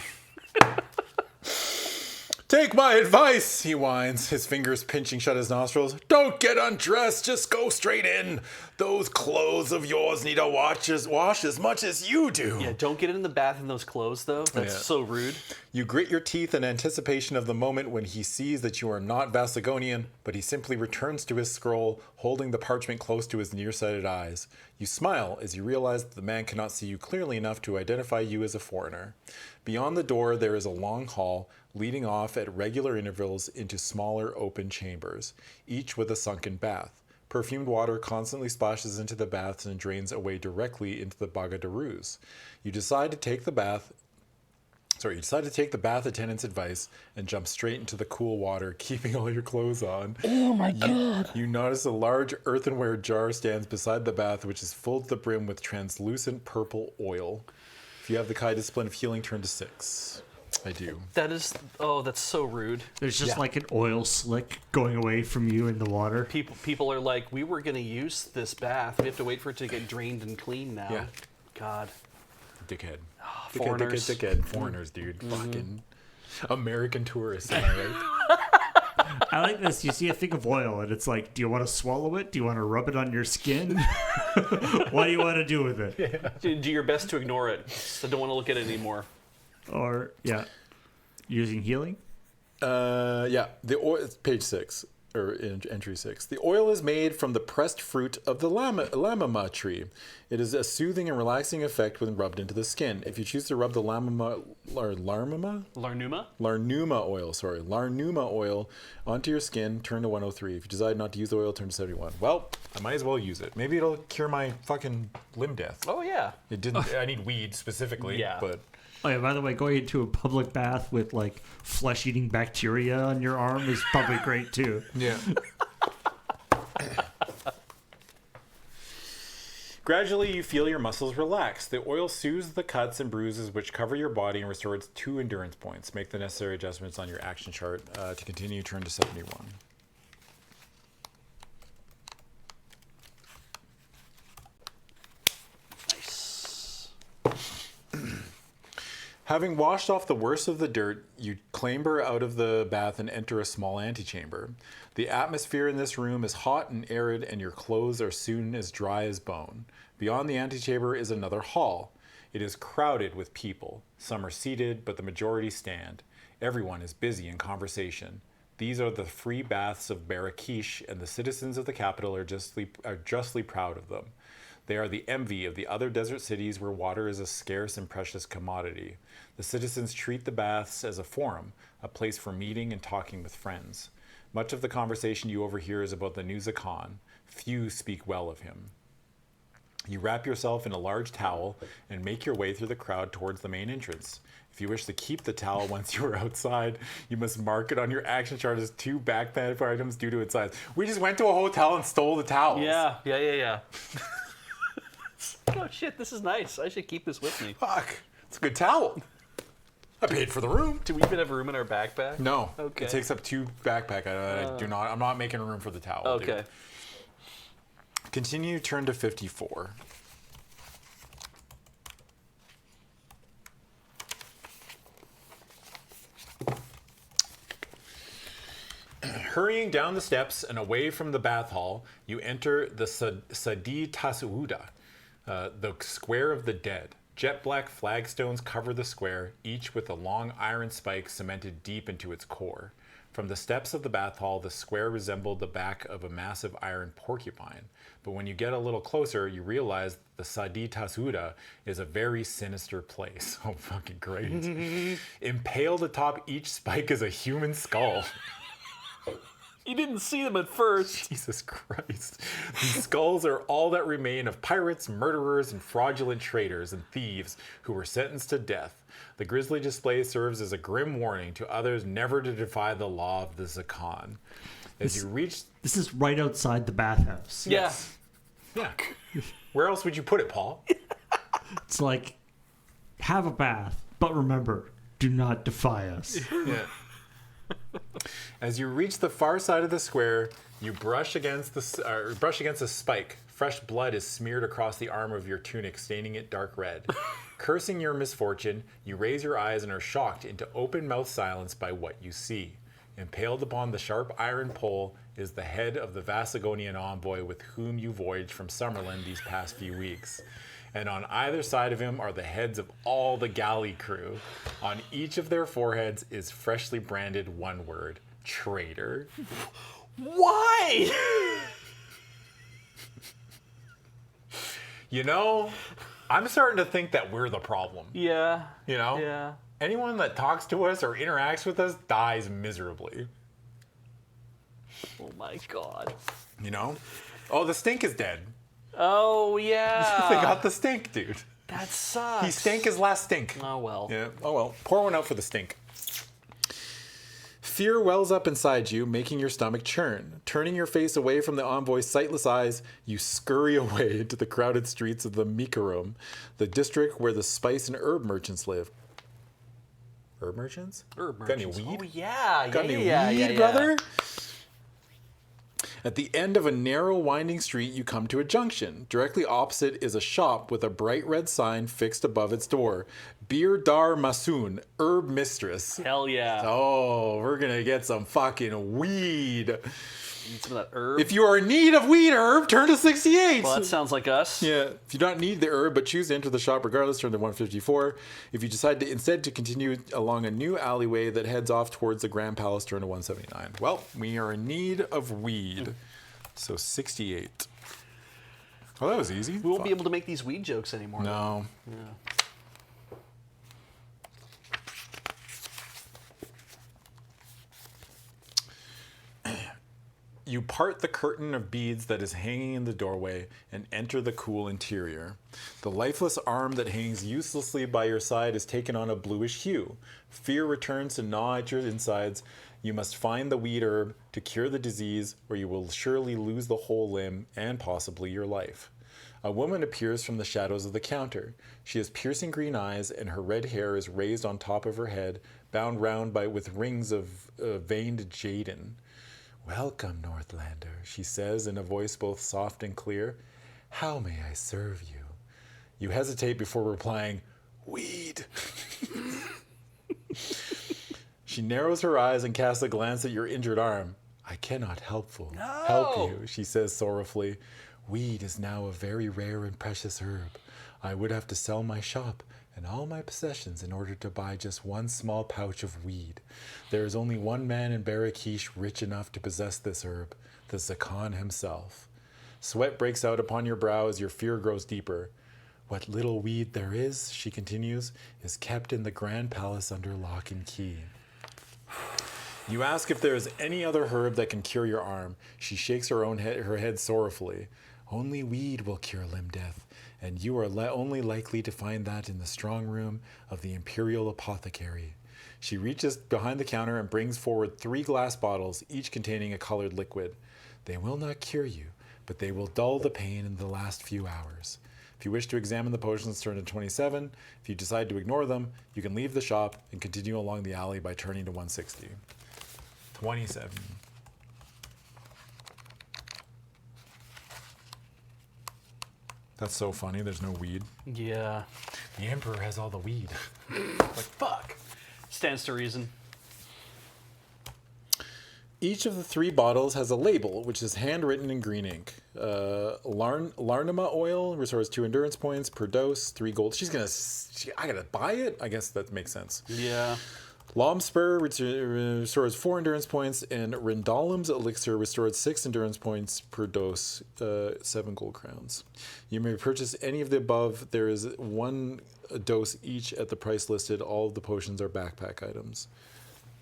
Take my advice, he whines, his fingers pinching shut his nostrils. Don't get undressed, just go straight in. Those clothes of yours need a wash as much as you do. Yeah, don't get in the bath in those clothes, though. That's so rude. You grit your teeth in anticipation of the moment when he sees that you are not Vasagonian, but he simply returns to his scroll, holding the parchment close to his nearsighted eyes. You smile as you realize that the man cannot see you clearly enough to identify you as a foreigner. Beyond the door, there is a long hall, leading off at regular intervals into smaller open chambers, each with a sunken bath. Perfumed water constantly splashes into the baths and drains away directly into the Bagadarus. You decide to take the bath attendant's advice and jump straight into the cool water, keeping all your clothes on. Oh my god. You notice a large earthenware jar stands beside the bath, which is full to the brim with translucent purple oil. If you have the Kai discipline of healing, turn to 6. I do. That's so rude. There's just like an oil slick going away from you in the water. People are like, we were going to use this bath. We have to wait for it to get drained and clean now. Yeah. God. Dickhead. Foreigners. Dickhead. Foreigners, dude. Fucking American tourists, am I right? I like this. You see a thing of oil, and it's like, do you want to swallow it? Do you want to rub it on your skin? What do you want to do with it? Yeah. Do your best to ignore it. I don't want to look at it anymore. Or, using healing? The oil, it's page 6. Entry 6. The oil is made from the pressed fruit of the lamama tree. It is a soothing and relaxing effect when rubbed into the skin. If you choose to rub the larnuma oil onto your skin, turn to 103. If you decide not to use the oil, turn to 71. Well, I might as well use it. Maybe it'll cure my fucking limb death. Oh yeah. It didn't. I need weed specifically. Yeah. But Oh yeah, by the way, going into a public bath with like flesh-eating bacteria on your arm is probably great too. Yeah. gradually, you feel your muscles relax. The oil soothes the cuts and bruises which cover your body and restores 2 endurance points. Make the necessary adjustments on your action chart. To continue, turn to 71. Nice. Having washed off the worst of the dirt, you clamber out of the bath and enter a small antechamber. The atmosphere in this room is hot and arid, and your clothes are soon as dry as bone. Beyond the antechamber is another hall. It is crowded with people. Some are seated, but the majority stand. Everyone is busy in conversation. These are the free baths of Marrakesh, and the citizens of the capital are justly proud of them. They are the envy of the other desert cities where water is a scarce and precious commodity. The citizens treat the baths as a forum, a place for meeting and talking with friends. Much of the conversation you overhear is about the new Khan. Few speak well of him. You wrap yourself in a large towel and make your way through the crowd towards the main entrance. If you wish to keep the towel once you are outside, you must mark it on your action chart as 2 backpack items due to its size. We just went to a hotel and stole the towels. Yeah. Oh shit, this is nice. I should keep this with me. Fuck. It's a good towel. I paid for the room. Do we even have room in our backpack? No. Okay. It takes up 2 backpack. I'm not making room for the towel. Okay. Dude. Continue, turn to 54. Hurrying down the steps and away from the bath hall, you enter the Sadi Tasouda, the Square of the Dead. Jet black flagstones cover the square, each with a long iron spike cemented deep into its core. From the steps of the bath hall, the square resembled the back of a massive iron porcupine. But when you get a little closer, you realize the Sadi Tasouda is a very sinister place. Oh, fucking great. Impaled atop each spike is a human skull. You didn't see them at first. Jesus Christ. These skulls are all that remain of pirates, murderers, and fraudulent traitors and thieves who were sentenced to death. The grisly display serves as a grim warning to others never to defy the law of the Zakan. As you reach... This is right outside the bathhouse. Yeah. Yeah. Where else would you put it, Paul? It's like, have a bath, but remember, do not defy us. Yeah. As you reach the far side of the square, you brush against a spike. Fresh blood is smeared across the arm of your tunic, staining it dark red. Cursing your misfortune, you raise your eyes and are shocked into open-mouthed silence by what you see. Impaled upon the sharp iron pole is the head of the Vasagonian envoy with whom you voyaged from Summerland these past few weeks. And on either side of him are the heads of all the galley crew. On each of their foreheads is freshly branded one word: traitor. Why? You know, I'm starting to think that we're the problem. Yeah. You know? Yeah. Anyone that talks to us or interacts with us dies miserably. Oh my god. You know? Oh, the stink is dead. Oh yeah. They got the stink, dude. That sucks. He stank his last stink. Oh well. Yeah. Oh well. Pour one out for the stink. Fear wells up inside you, making your stomach churn. Turning your face away from the envoy's sightless eyes, you scurry away into the crowded streets of the Mikarum, the district where the spice and herb merchants live. Herb merchants? Herb Got any merchants. weed? Oh yeah. Got any yeah, weed, yeah, yeah. brother? At the end of a narrow, winding street, you come to a junction. Directly opposite is a shop with a bright red sign fixed above its door. Bir Dar Masoon, Herb Mistress. Hell yeah. Oh, we're gonna get some fucking weed. Need some of that herb. If you are in need of weed herb, turn to 68. Well, that sounds like us. Yeah, if you don't need the herb but choose to enter the shop regardless, turn to 154. If you decide to instead to continue along a new alleyway that heads off towards the Grand Palace, turn to 179. Well, we are in need of weed. So 68. Oh, that was easy. We won't be able to make these weed jokes anymore. No. Yeah. You part the curtain of beads that is hanging in the doorway and enter the cool interior. The lifeless arm that hangs uselessly by your side is taken on a bluish hue. Fear returns to gnaw at your insides. You must find the weed herb to cure the disease, or you will surely lose the whole limb and possibly your life. A woman appears from the shadows of the counter. She has piercing green eyes, and her red hair is raised on top of her head, bound round with rings of veined jaden. "Welcome, Northlander," she says in a voice both soft and clear. "How may I serve you?" You hesitate before replying, "Weed." She narrows her eyes and casts a glance at your injured arm. "I cannot help you," she says sorrowfully. "Weed is now a very rare and precious herb. I would have to sell my shop and all my possessions in order to buy just one small pouch of weed. There is only one man in Barakesh rich enough to possess this herb, the Zakan himself." Sweat breaks out upon your brow as your fear grows deeper. "What little weed there is," she continues, "is kept in the Grand Palace under lock and key." You ask if there is any other herb that can cure your arm. She shakes her head sorrowfully. "Only weed will cure limb death, and you are only likely to find that in the strong room of the Imperial Apothecary." She reaches behind the counter and brings forward 3 glass bottles, each containing a colored liquid. "They will not cure you, but they will dull the pain in the last few hours. If you wish to examine the potions, turn to 27. If you decide to ignore them, you can leave the shop and continue along the alley by turning to 160. 27. That's so funny. There's no weed. Yeah. The Emperor has all the weed. Like, fuck. Stands to reason. Each of the 3 bottles has a label, which is handwritten in green ink. Larnama oil restores 2 endurance points per dose, 3 gold. I gotta buy it? I guess that makes sense. Yeah. Lomspur restores 4 endurance points, and Rindalim's elixir restores 6 endurance points per dose, 7 gold crowns. You may purchase any of the above. There is 1 dose each at the price listed. All of the potions are backpack items.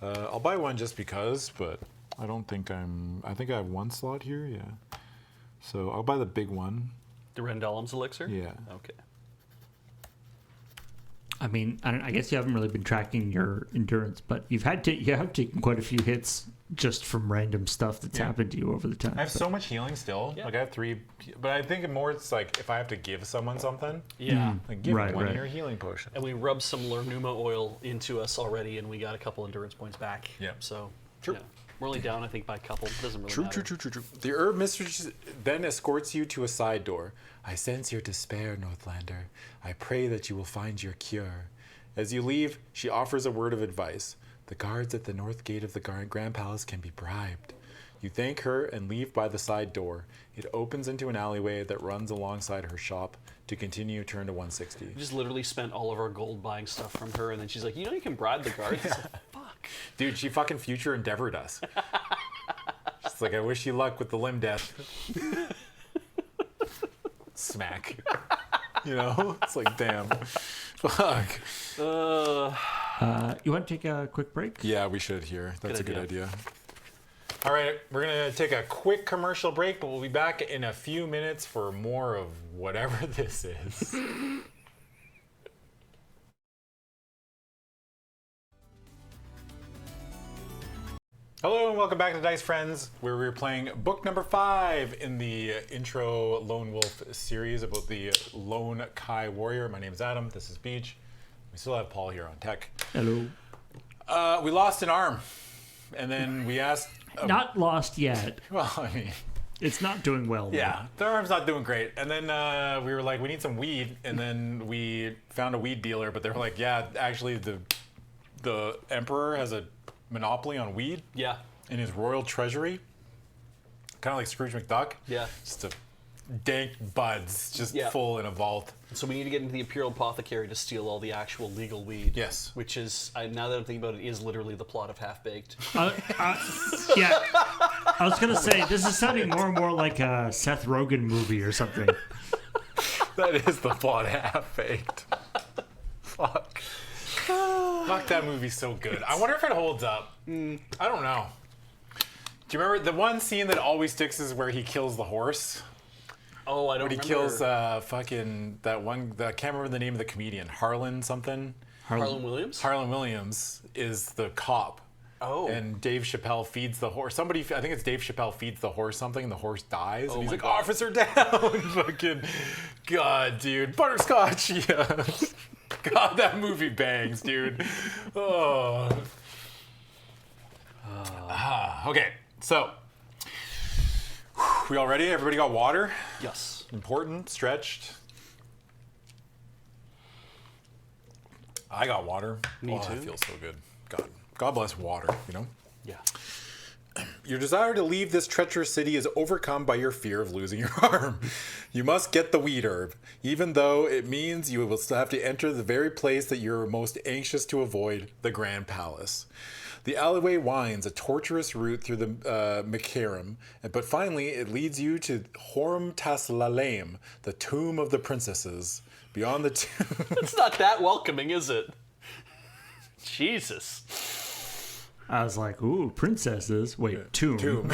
I'll buy one just because, but I don't think I think I have 1 slot here, yeah. So I'll buy the big one. The Rendalim's elixir? Yeah. Okay. I mean, I guess you haven't really been tracking your endurance, but you have taken quite a few hits just from random stuff that's happened to you over the time. I have so much healing still. Yeah. Like I have 3, but I think more it's like if I have to give someone something, Yeah. like give Right, them one right. of your healing potion. And we rubbed some Larnuma oil into us already, and we got a couple endurance points back. Yeah. So, True. yeah. We're only down, I think, by a couple. Doesn't really matter. True. The herb mistress then escorts you to a side door. "I sense your despair, Northlander. I pray that you will find your cure." As you leave, she offers a word of advice. "The guards at the north gate of the Grand Palace can be bribed." You thank her and leave by the side door. It opens into an alleyway that runs alongside her shop. To continue, turn to 160. We just literally spent all of our gold buying stuff from her, and then she's like, "You know, you can bribe the guards." It's like, fuck. Dude, she fucking future endeavored us. She's like, "I wish you luck with the limb death." Smack. You know? It's like, damn. Fuck. You want to take a quick break? Yeah, we should here. That's Good a good idea. idea. All right, we're going to take a quick commercial break, but we'll be back in a few minutes for more of whatever this is. Hello and welcome back to Dice Friends, where we're playing book number 5 in the intro Lone Wolf series about the Lone Kai Warrior. My name is Adam. This is Beej. We still have Paul here on tech. Hello. We lost an arm, and then we asked. Not lost yet. Well, I mean, It's not doing well. though. yeah, the arm's not doing great. And then we were like, we need some weed, and then we found a weed dealer, but they were like, yeah, actually, the Emperor has a monopoly on weed Yeah. in his royal treasury. kind of like Scrooge McDuck. Yeah. Just a dank buds, just Yeah. full in a vault. So we need to get into the Imperial Apothecary to steal all the actual legal weed. Yes. Which is, now that I'm thinking about it, is literally the plot of Half Baked. Yeah, I was gonna say this is sounding more and more like a Seth Rogen movie or something. That is the plot half-baked. Fuck. Fuck, that movie's so good. I wonder if it holds up. I don't know. Do you remember the one scene that always sticks is where he kills the horse? Oh, I don't He remember. kills fucking that one. I can't remember the name of the comedian. Harlan something. Harlan Williams? Harlan Williams is the cop. Oh. And Dave Chappelle feeds the horse. Somebody, I think it's Dave Chappelle feeds the horse something, and the horse dies. And he's my like, God. "Officer down!" Fucking, God, dude, butterscotch. Yeah. God, that movie bangs, dude. Oh. Okay, so we all ready? Everybody got water? Yes. Important, stretched. I got water. Me That too. feels so good. God bless water, you know? Yeah. Your desire to leave this treacherous city is overcome by your fear of losing your arm. You must get the weed herb, even though it means you will still have to enter the very place that you're most anxious to avoid, the Grand Palace. The alleyway winds a tortuous route through the Makarim, but finally it leads you to Horum Taslalaim, the tomb of the princesses. Beyond the tomb... It's not that welcoming, is it? Jesus. I was like, ooh, princesses. Wait, tomb. Beyond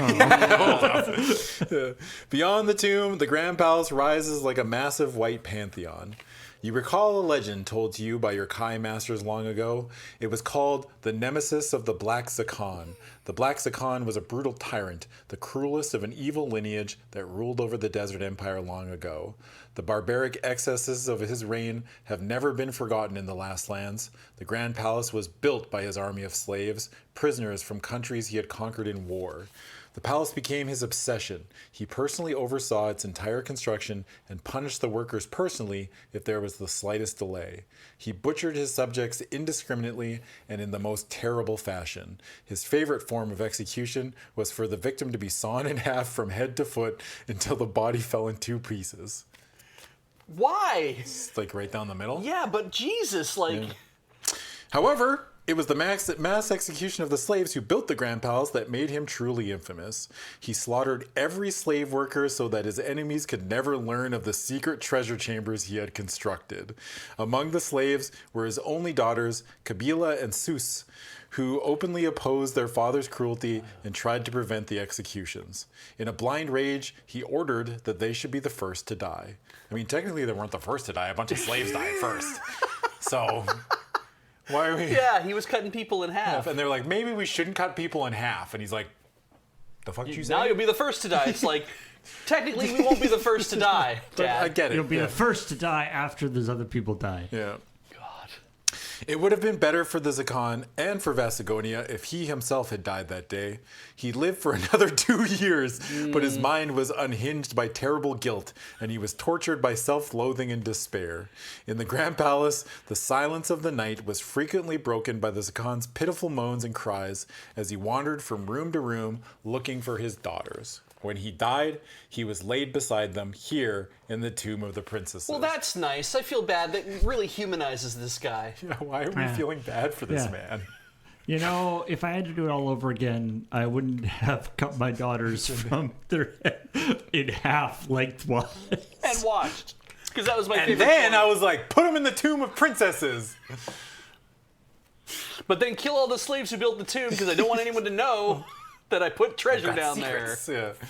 the tomb, the Grand Palace rises like a massive white pantheon. You recall a legend told to you by your Kai masters long ago. It was called the Nemesis of the Black Zakhan. The Black Zakhan was a brutal tyrant, the cruelest of an evil lineage that ruled over the Desert Empire long ago. The barbaric excesses of his reign have never been forgotten in the Last Lands. The Grand Palace was built by his army of slaves, prisoners from countries he had conquered in war. The palace became his obsession. He personally oversaw its entire construction and punished the workers personally if there was the slightest delay. He butchered his subjects indiscriminately and in the most terrible fashion. His favorite form of execution was for the victim to be sawn in half from head to foot until the body fell in two pieces. Why? It's like right down the middle. Yeah, but Jesus, like... However, it was the mass execution of the slaves who built the Grand Palace that made him truly infamous. He slaughtered every slave worker so that his enemies could never learn of the secret treasure chambers he had constructed. Among the slaves were his only daughters, Kabila and Sus, who openly opposed their father's cruelty and tried to prevent the executions. In a blind rage, he ordered that they should be the first to die. I mean, technically, they weren't the first to die. A bunch of slaves died first. So, why are we... Yeah, he was cutting people in half. And they're like, maybe we shouldn't cut people in half. And he's like, the fuck did you say? Now you'll be the first to die. It's like, technically, we won't be the first to die, Dad. I get it. You'll be yeah. the first to die after those other people die. Yeah. God. It would have been better for the Zakhan and for Vasagonia if he himself had died that day. He lived for another 2 years, but his mind was unhinged by terrible guilt, and he was tortured by self-loathing and despair. In the Grand Palace, the silence of the night was frequently broken by the Zakhan's pitiful moans and cries as he wandered from room to room looking for his daughters. When he died, he was laid beside them here in the tomb of the princesses. Well, that's nice. I feel bad. That really humanizes this guy. Yeah, why are we feeling bad for this Yeah. man? You know, if I had to do it all over again, I wouldn't have cut my daughters from their head in half lengthwise. And watched. Because that was my And favorite then part. I was like, put him in the tomb of princesses. But then kill all the slaves who built the tomb because I don't want anyone to know that I put treasure down Secrets, there. Yeah.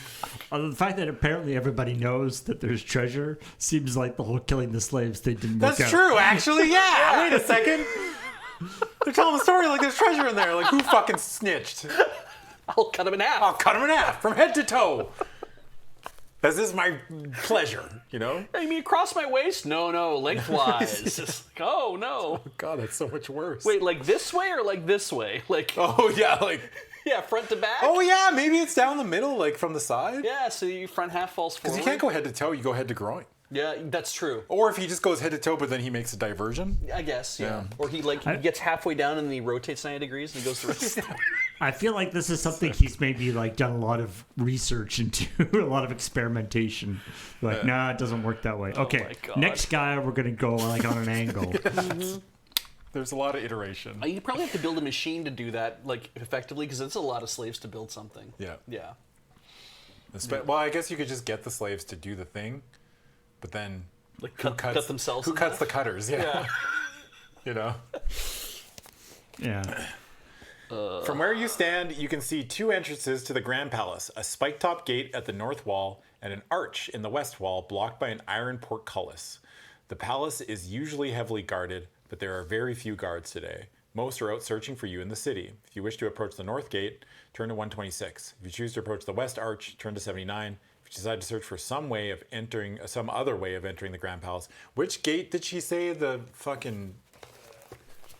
Although the fact that apparently everybody knows that there's treasure seems like the whole killing the slaves thing didn't work That's out. true, actually. Yeah. Wait a second. They're telling the story like there's treasure in there. Like, who fucking snitched? I'll cut him in half. I'll cut him in half from head to toe. This is my pleasure, you know? You mean across my waist? No, lengthwise. Just like, oh, no. God, that's so much worse. Wait, like this way or like this way? Like, Oh, yeah, like, yeah, front to back? Oh yeah, maybe it's down the middle, like from the side. Yeah, so your front half falls forward. You can't go head to toe, you go head to groin. Yeah, that's true. Or if he just goes head to toe, but then he makes a diversion. I guess, yeah. Yeah. Or he gets halfway down and then he rotates 90 degrees and he goes the rest. I feel like this is something he's maybe like done a lot of research into, a lot of experimentation. Like, nah, it doesn't work that way. Okay, my God. next guy, we're gonna go like on an angle. There's a lot of iteration. You probably have to build a machine to do that, like, effectively, because it's a lot of slaves to build something. Yeah. Yeah. Well, I guess you could just get the slaves to do the thing, but then Like, who cut themselves. Who in cuts half. the cutters? Yeah. You know. Yeah. From where you stand, you can see two entrances to the Grand Palace: a spike-top gate at the north wall and an arch in the west wall, blocked by an iron portcullis. The palace is usually heavily guarded, but there are very few guards today. Most are out searching for you in the city. If you wish to approach the north gate, turn to 126. If you choose to approach the west arch, turn to 79. If you decide to search for some other way of entering the Grand Palace, which gate did she say the fucking?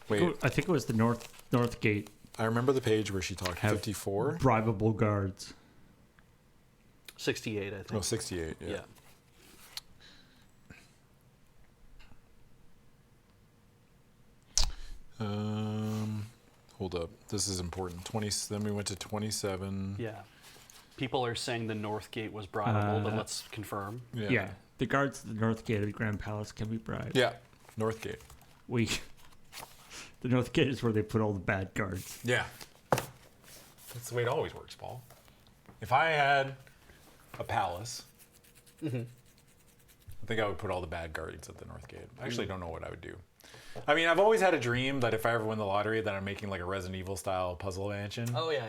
Wait, I think it was the north gate. I remember the page where she talked. 54. Bribable guards. 68, I think. No, 68. Yeah. Hold up. This is important. 20. Then we went to 27. Yeah. People are saying the north gate was bribable, but let's confirm. Yeah. The guards at the north gate of the Grand Palace can be bribed. Yeah. North gate. The north gate is where they put all the bad guards. Yeah. That's the way it always works, Paul. If I had a palace, I think I would put all the bad guards at the north gate. I actually don't know what I would do. I mean, I've always had a dream that if I ever win the lottery, that I'm making like a Resident Evil style puzzle mansion. Oh, yeah.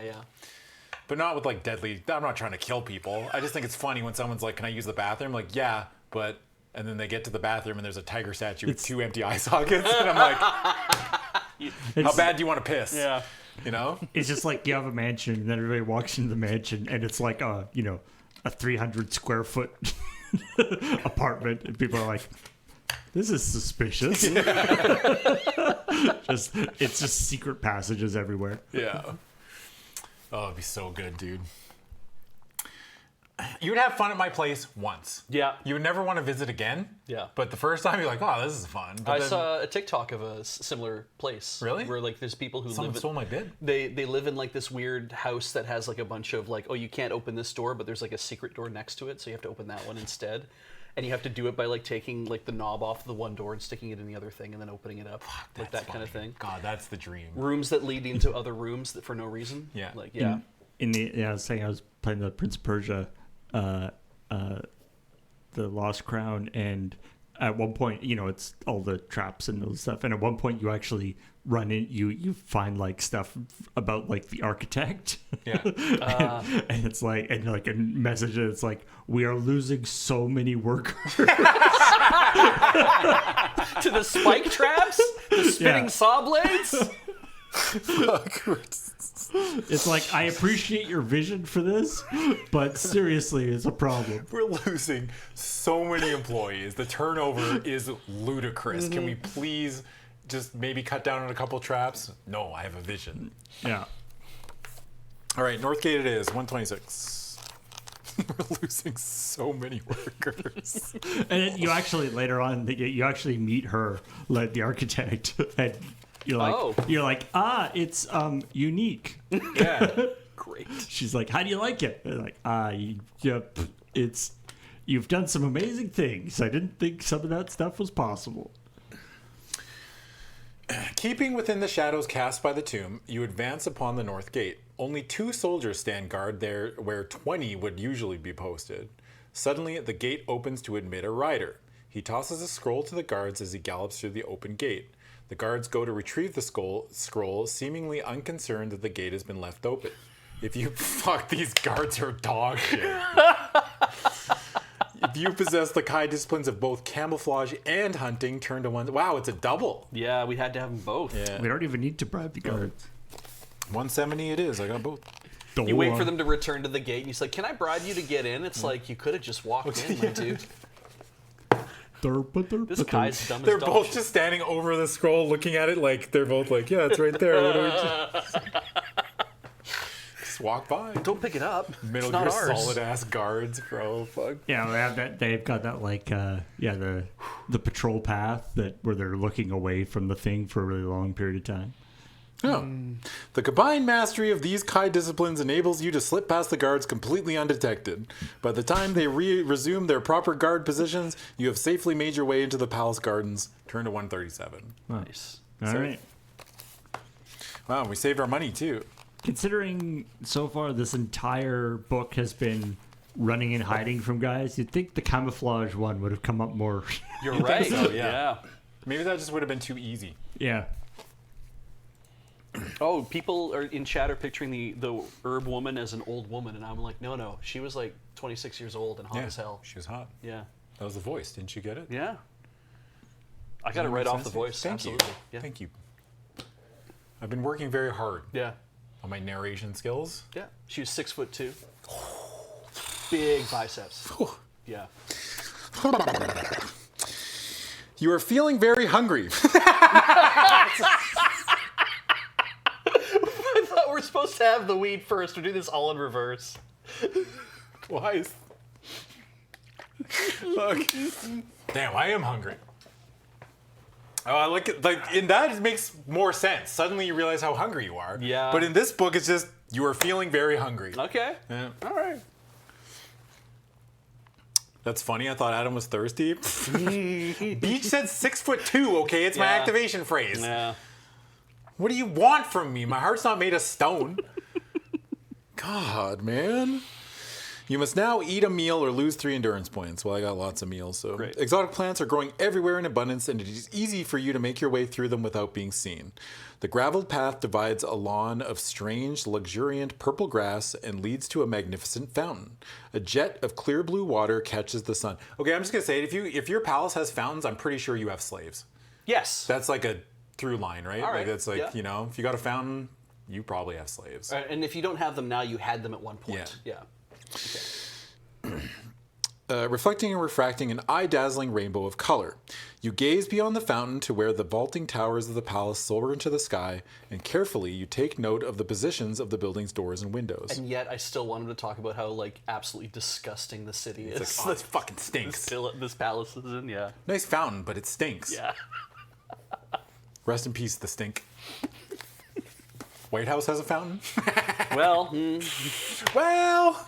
But not with like deadly. I'm not trying to kill people. I just think it's funny when someone's like, "Can I use the bathroom?" Like, yeah, but. And then they get to the bathroom and there's a tiger statue with 2 empty eye sockets. And I'm like, how bad do you want to piss? Yeah. You know? It's just like you have a mansion and then everybody walks into the mansion and it's like a 300 square foot apartment and people are like, this is suspicious. It's just secret passages everywhere. Yeah. Oh, it'd be so good, dude. You would have fun at my place once. Yeah. You would never want to visit again. Yeah. But the first time you're like, oh, this is fun. But I then saw a TikTok of a similar place. Really? Where like there's people who someone live. stole my bid. They live in like this weird house that has like a bunch of like, oh, you can't open this door, but there's like a secret door next to it, so you have to open that one instead. And you have to do it by like taking like the knob off the one door and sticking it in the other thing and then opening it up. Like that kind of thing. God, that's the dream. Rooms that lead into other rooms that for no reason. Yeah. Like yeah. I was saying I was playing the Prince of Persia, the Lost Crown, and at one point, it's all the traps and those stuff. And at one point, you actually run in, you find like stuff about like the architect. Yeah. and it's like, and like a message. It's like, we are losing so many workers. To the spike traps, the spinning saw blades. It's like, I appreciate your vision for this, but seriously, it's a problem. We're losing so many employees. The turnover is ludicrous. Can we please just maybe cut down on a couple traps? No, I have a vision. Yeah. All right, Northgate it is, 126. We're losing so many workers. And then you actually, later on, you actually meet her, like the architect, and you're like, it's unique. Yeah. Great. She's like, how do you like it? And like, you've done some amazing things. I didn't think some of that stuff was possible. Keeping within the shadows cast by the tomb, you advance upon the north gate. Only 2 soldiers stand guard there where 20 would usually be posted. Suddenly, the gate opens to admit a rider. He tosses a scroll to the guards as he gallops through the open gate. The guards go to retrieve the scroll, seemingly unconcerned that the gate has been left open. If you... Fuck, these guards are dog shit. If you possess the Kai disciplines of both camouflage and hunting, turn to 1... Wow, it's a double. Yeah, we had to have them both. Yeah. We don't even need to bribe the guards. 170 it is. I got both. You wait for them to return to the gate, and he's like, can I bribe you to get in? It's like, you could have just walked in, my dude. This guy's dumb as They're dog both shit. just standing over the scroll looking at it like they're both like, yeah, it's right there. What do we just walk by. Don't pick it up. Metal it's not Gear ours. Solid ass guards, bro. Fuck. Yeah, they have that. They've got that like, the patrol path where they're looking away from the thing for a really long period of time. Oh. The combined mastery of these Kai disciplines enables you to slip past the guards completely undetected. By the time they resume their proper guard positions, you have safely made your way into the palace gardens. Turn to 137. Nice. All right. Wow, we saved our money too. Considering so far this entire book has been running and hiding from guys, you'd think the camouflage one would have come up more. You're right. so, yeah. Yeah. Maybe that just would have been too easy. Yeah. Oh, people are in chat are picturing the herb woman as an old woman, and I'm like, no, she was like 26 years old and hot as hell. She was hot. Yeah, That was the voice. Didn't you get it? yeah. I got it right off the voice. Thank Absolutely. you. Yeah. Thank you. I've been working very hard Yeah, on my narration skills. yeah. She was 6'2". Big biceps. Yeah. You are feeling very hungry. I thought we're supposed to have the weed first. We're doing this all in reverse. Why is... Look. Damn, I am hungry. Oh, I like it. Like in that, it makes more sense. Suddenly, you realize how hungry you are. Yeah. But in this book, it's just you are feeling very hungry. Okay. Yeah. All right. That's funny. I thought Adam was thirsty. Beej said 6'2". Okay, it's my Yeah. activation phrase. Yeah. What do you want from me? My heart's not made of stone. God, man. You must now eat a meal or lose 3 endurance points. Well, I got lots of meals, so. Great. Exotic plants are growing everywhere in abundance, and it is easy for you to make your way through them without being seen. The graveled path divides a lawn of strange, luxuriant purple grass and leads to a magnificent fountain. A jet of clear blue water catches the sun. Okay, I'm just gonna say it. If your palace has fountains, I'm pretty sure you have slaves. Yes. That's like a through line, right? All right, Like that's like, yeah. you know, if you got a fountain, you probably have slaves. And if you don't have them now, you had them at one point. Yeah. Reflecting and refracting an eye-dazzling rainbow of color. You gaze beyond the fountain to where the vaulting towers of the palace soar into the sky, and carefully you take note of the positions of the building's doors and windows. And yet, I still wanted to talk about how like absolutely disgusting the city is. It's like, oh, it fucking stinks. This palace is in. Yeah. Nice fountain, but it stinks. Yeah. Rest in peace, the stink. White House has a fountain? Well. Well,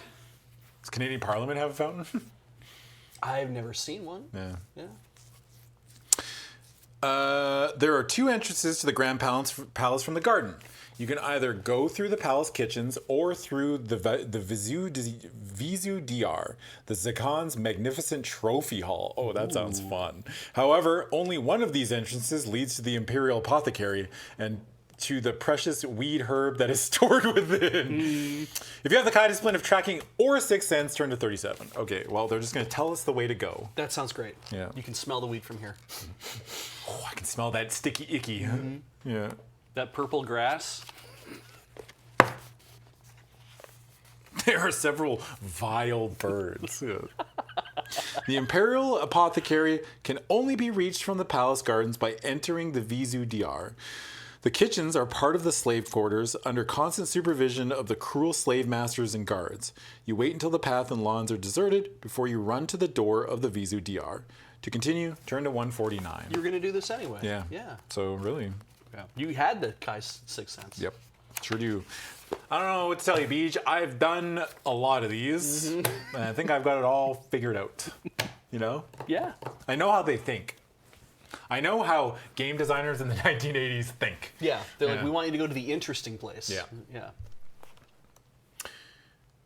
does Canadian Parliament have a fountain? I've never seen one. Yeah. Yeah. There are 2 entrances to the Grand Palace from the garden. You can either go through the palace kitchens or through the Vizu Dr, the Zakan's magnificent trophy hall. Oh, that sounds fun. However, only one of these entrances leads to the Imperial Apothecary and to the precious weed herb that is stored within. If you have the Kai discipline of tracking or 6th sense, turn to 37. Okay, well, they're just going to tell us the way to go. That sounds great. Yeah. You can smell the weed from here. Oh, I can smell that sticky icky. Yeah. That purple grass. There are several vile birds. The Imperial Apothecary can only be reached from the palace gardens by entering the Vizu Dr. The kitchens are part of the slave quarters under constant supervision of the cruel slave masters and guards. You wait until the path and lawns are deserted before you run to the door of the Vizu Dr. To continue, Turn to 149. You were gonna do this anyway. yeah. Yeah. So really, You had the Kai's 6th sense. yep, sure do. I don't know what to tell you, Beej. I've done a lot of these, and I think I've got it all figured out. You know? Yeah. I know how they think. I know how game designers in the 1980s think. Yeah. They're like, Yeah. we want you to go to the interesting place. Yeah. Yeah.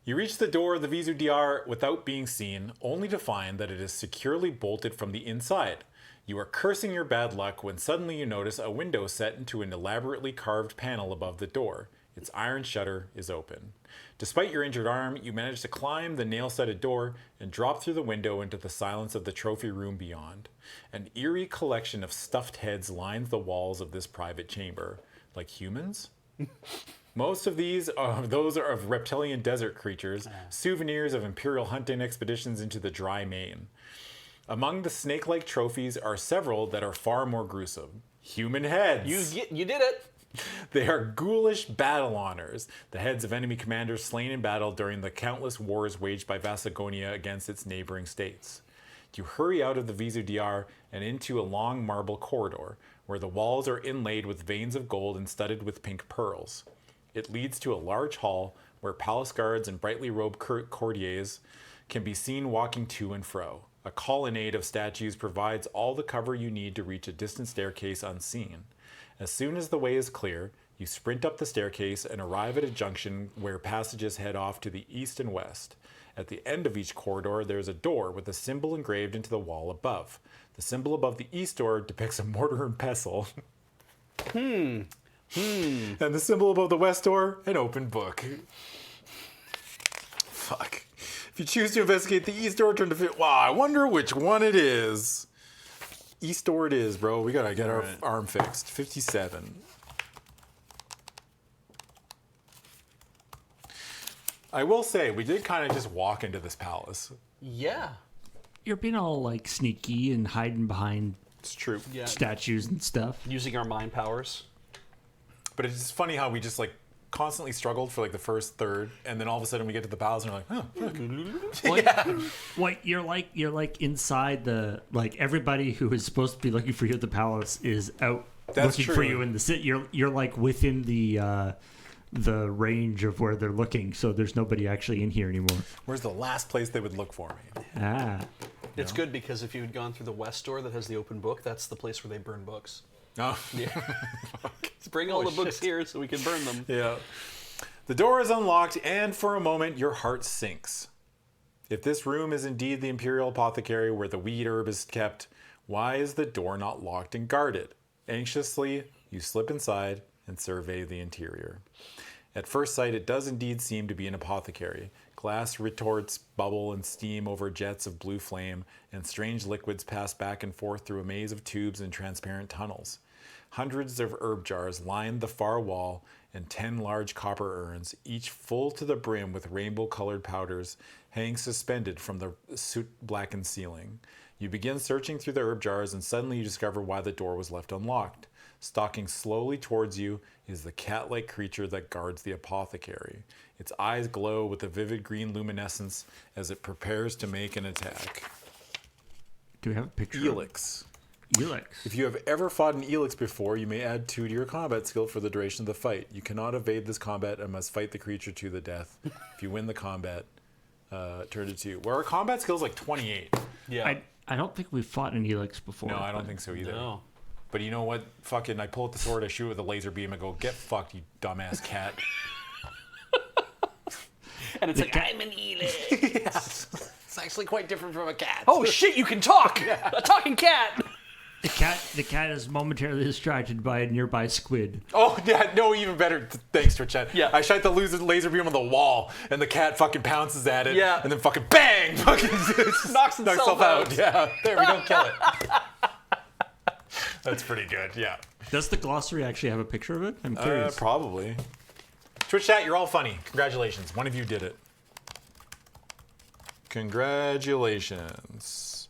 You reach the door of the Vizu Dr without being seen, only to find that it is securely bolted from the inside. You are cursing your bad luck when suddenly you notice a window set into an elaborately carved panel above the door. Its iron shutter is open. Despite your injured arm, you manage to climb the nail-studded door and drop through the window into the silence of the trophy room beyond. An eerie collection of stuffed heads lines the walls of this private chamber. Like humans? Most of those are of reptilian desert creatures, souvenirs of imperial hunting expeditions into the dry main. Among the snake-like trophies are several that are far more gruesome. Human heads! You did it. They are ghoulish battle honors, the heads of enemy commanders slain in battle during the countless wars waged by Vasagonia against its neighboring states. You hurry out of the Vizu Dr and into a long marble corridor, where the walls are inlaid with veins of gold and studded with pink pearls. It leads to a large hall where palace guards and brightly robed courtiers can be seen walking to and fro. A colonnade of statues provides all the cover you need to reach a distant staircase unseen. As soon as the way is clear, you sprint up the staircase and arrive at a junction where passages head off to the east and west. At the end of each corridor, there is a door with a symbol engraved into the wall above. The symbol above the east door depicts a mortar and pestle. And the symbol above the west door, an open book. Fuck. If you choose to investigate the east door, turn to fit. Wow, I wonder which one it is. East door it is, bro. We gotta get our arm fixed. 57. I will say, we did kind of just walk into this palace. Yeah. You're being all like sneaky and hiding behind It's true. Yeah. statues and stuff. Using our mind powers. But it's just funny how we just like constantly struggled for like the first third, and then all of a sudden we get to the palace and we're like, oh, look. What you're like inside the like everybody who is supposed to be looking for you at the palace is out That's looking true. for you in the city. You're like within the range of where they're looking, so there's nobody actually in here anymore. Where's the last place they would look for me? Ah, It's good because if you had gone through the west door that has the open book, that's the place where they burn books. Oh, Let's bring all the books here so we can burn them. yeah. The door is unlocked, and for a moment, your heart sinks. If this room is indeed the Imperial Apothecary where the weed herb is kept, why is the door not locked and guarded? Anxiously, you slip inside and survey the interior. At first sight, it does indeed seem to be an apothecary. Glass retorts bubble and steam over jets of blue flame, and strange liquids pass back and forth through a maze of tubes and transparent tunnels. Hundreds of herb jars line the far wall, and 10 large copper urns, each full to the brim with rainbow-colored powders, hang suspended from the soot-blackened ceiling. You begin searching through the herb jars, and suddenly you discover why the door was left unlocked. Stalking slowly towards you is the cat-like creature that guards the apothecary. Its eyes glow with a vivid green luminescence as it prepares to make an attack. do we have a picture? Elix. Elix. If you have ever fought an Elix before, you may add 2 to your combat skill for the duration of the fight. You cannot evade this combat and must fight the creature to the death. If you win the combat, turn to 2. Where our combat skill is like 28. Yeah. I don't think we've fought an Elix before. No, I don't think so either. No. But you know what? Fucking, I pull out the sword, I shoot it with a laser beam, I go, get fucked, you dumbass cat. And it's like, I'm an Elix. It's actually quite different from a cat. Oh shit, you can talk! A talking cat! The cat is momentarily distracted by a nearby squid. Oh, yeah, no, even better. Thanks, Twitchet. Yeah. I shot the laser beam on the wall, and the cat fucking pounces at it. Yeah. And then fucking bang! Fucking Knocks itself out. Yeah, there, we don't kill it. That's pretty good, yeah. Does the glossary actually have a picture of it? I'm curious. Probably. Twitch chat, you're all funny. Congratulations. One of you did it. Congratulations.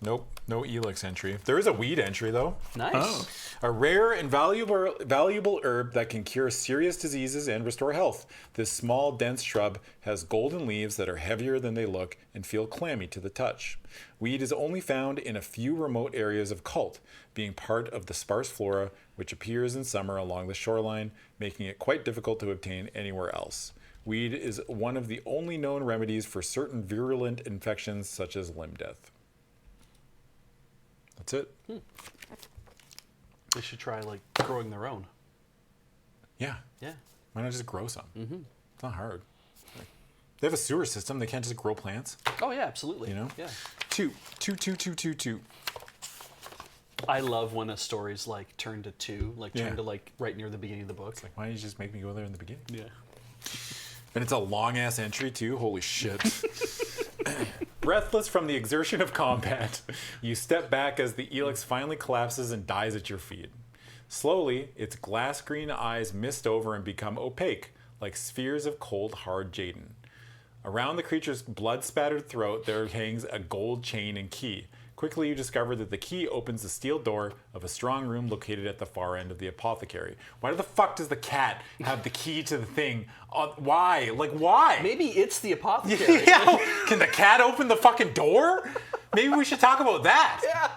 Nope, no Elix entry. There is a weed entry, though. Nice. Oh. A rare and valuable herb that can cure serious diseases and restore health. This small, dense shrub has golden leaves that are heavier than they look and feel clammy to the touch. Weed is only found in a few remote areas of Cult, being part of the sparse flora which appears in summer along the shoreline, making it quite difficult to obtain anywhere else. Weed is one of the only known remedies for certain virulent infections such as limb death. That's it. They should try, like, growing their own. Yeah. Yeah. Why not just grow some? It's not hard. They have a sewer system. They can't just grow plants. Oh, yeah, absolutely. You know? Yeah. Two. I love when a story's, like, turned to 2, like, Yeah. turned to, like, right near the beginning of the book. Like, why did you just make me go there in the beginning? Yeah. And it's a long-ass entry, too. Holy shit. Breathless from the exertion of combat, you step back as the Elix finally collapses and dies at your feet. Slowly, its glass-green eyes mist over and become opaque, like spheres of cold, hard jadin. Around the creature's blood-spattered throat, there hangs a gold chain and key. Quickly, you discover that the key opens the steel door of a strong room located at the far end of the apothecary. Why the fuck does the cat have the key to the thing? Why? Like, why? Maybe it's the apothecary. Yeah. Can the cat open the fucking door? Maybe we should talk about that. Yeah.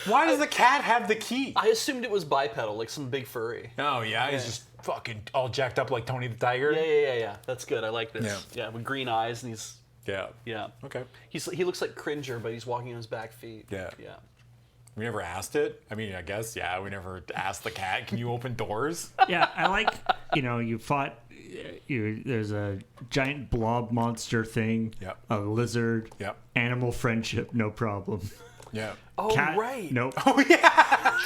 Why does the cat have the key? I assumed it was bipedal, like some big furry. Oh yeah, he's just fucking all jacked up like Tony the Tiger. Yeah. That's good. I like this. Yeah, with green eyes and he's Yeah. Okay. he looks like Cringer, but he's walking on his back feet. Yeah. Yeah. We never asked it. I mean, I guess we never asked the cat. Can you open doors? Yeah, I like, you fought, there's a giant blob monster thing, Yep. a lizard, Yep. animal friendship, no problem. Yeah. Oh Cat, right. nope. Oh yeah.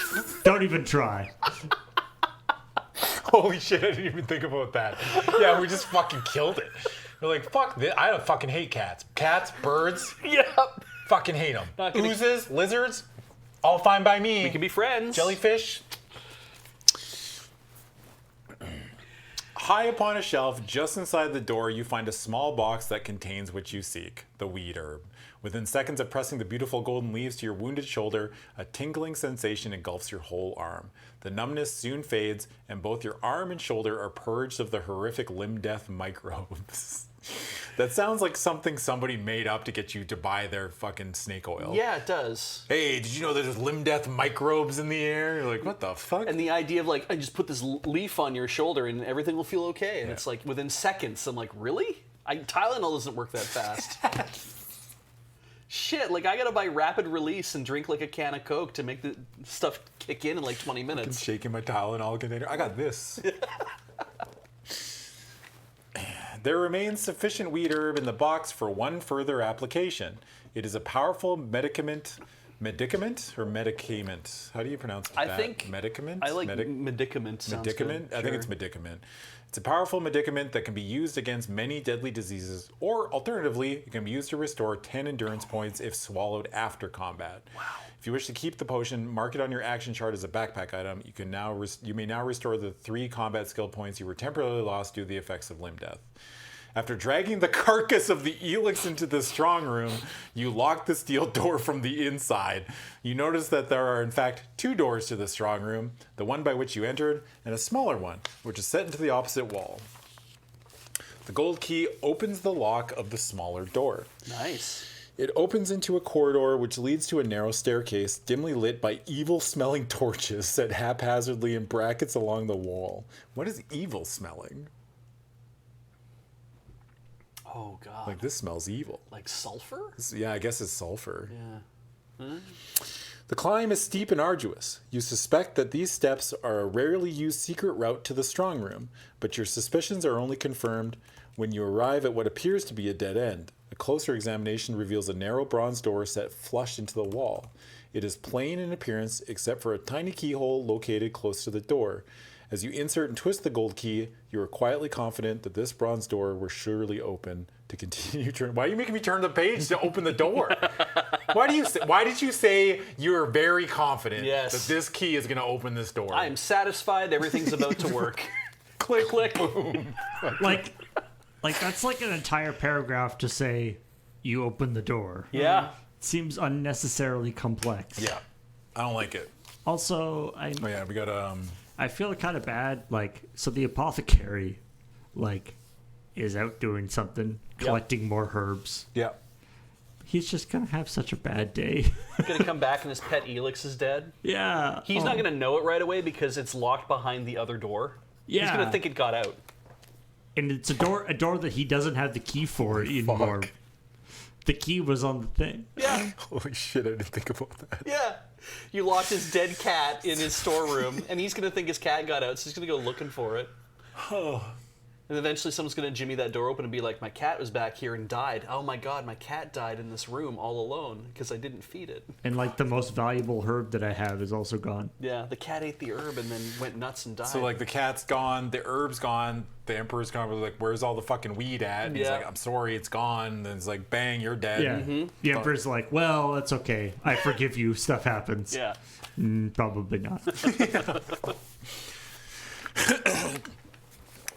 Don't even try. Holy shit! I didn't even think about that. Yeah, we just fucking killed it. We're like, fuck this. I don't fucking hate cats. Cats, birds, Yep. fucking hate them. Not gonna- Oozes, lizards, all fine by me. We can be friends. Jellyfish. High upon a shelf, just inside the door, you find a small box that contains what you seek, the weed herb. Within seconds of pressing the beautiful golden leaves to your wounded shoulder, a tingling sensation engulfs your whole arm. The numbness soon fades, and both your arm and shoulder are purged of the horrific limb death microbes. That sounds like something somebody made up to get you to buy their fucking snake oil. Yeah, it does. Hey, did you know there's limb death microbes in the air? You're like, what the fuck? And the idea of like, I just put this leaf on your shoulder and everything will feel okay. And it's like within seconds. I'm like, really? Tylenol doesn't work that fast. Shit, like I gotta buy rapid release and drink like a can of Coke to make the stuff kick in like 20 I'm minutes. shaking my Tylenol container. I got this. There remains sufficient weed herb in the box for one further application. It is a powerful medicament. Medicament or medicament? How do you pronounce I that? think medicament. I like medicament. Sounds Medicament? good. I think it's Sure. medicament. It's a powerful medicament that can be used against many deadly diseases, or alternatively, it can be used to restore 10 endurance points if swallowed after combat. Wow. If you wish to keep the potion, mark it on your action chart as a backpack item. You may now restore the 3 combat skill points you were temporarily lost due to the effects of limb death. After dragging the carcass of the Elix into the strong room, you lock the steel door from the inside. You notice that there are in fact 2 doors to the strong room, the one by which you entered, and a smaller one, which is set into the opposite wall. The gold key opens the lock of the smaller door. Nice. It opens into a corridor which leads to a narrow staircase dimly lit by evil-smelling torches set haphazardly in brackets along the wall. What is evil smelling? Oh god. Like, this smells evil. Like sulfur? Yeah, I guess it's sulfur. Yeah. The climb is steep and arduous. You suspect that these steps are a rarely used secret route to the strong room, but your suspicions are only confirmed when you arrive at what appears to be a dead end. A closer examination reveals a narrow bronze door set flush into the wall. It is plain in appearance except for a tiny keyhole located close to the door. As you insert and twist the gold key, you are quietly confident that this bronze door will surely open to continue turn. Why are you making me turn the page to open the door? Why did you say you are very confident Yes. that this key is going to open this door? I am satisfied everything's about to work. click, click, boom. Like that's like an entire paragraph to say you open the door. Yeah. Seems unnecessarily complex. Yeah, I don't like it. Also, Oh yeah, we got I feel kind of bad. Like, so the apothecary, is out doing something, collecting more herbs. yeah. He's just gonna have such a bad day. Gonna come back and his pet Elix is dead. Yeah. He's not gonna know it right away because it's locked behind the other door. He's Yeah. gonna think it got out. And it's a door that he doesn't have the key for anymore. Fuck. The key was on the thing. Yeah. Holy shit, I didn't think about that. Yeah. You locked his dead cat in his storeroom, and he's gonna think his cat got out, so he's gonna go looking for it. And eventually someone's gonna jimmy that door open and be like, my cat was back here and died. Oh my god, my cat died in this room all alone because I didn't feed it. And the most valuable herb that I have is also gone. Yeah, the cat ate the herb and then went nuts and died. So the cat's gone, the herb's gone, the emperor's gone. We're like, where's all the fucking weed at? And he's Yeah. like, I'm sorry, it's gone. And then it's like, bang, you're dead. Yeah. The Emperor's like, well, that's okay. I forgive you. Stuff happens. Yeah. Probably not.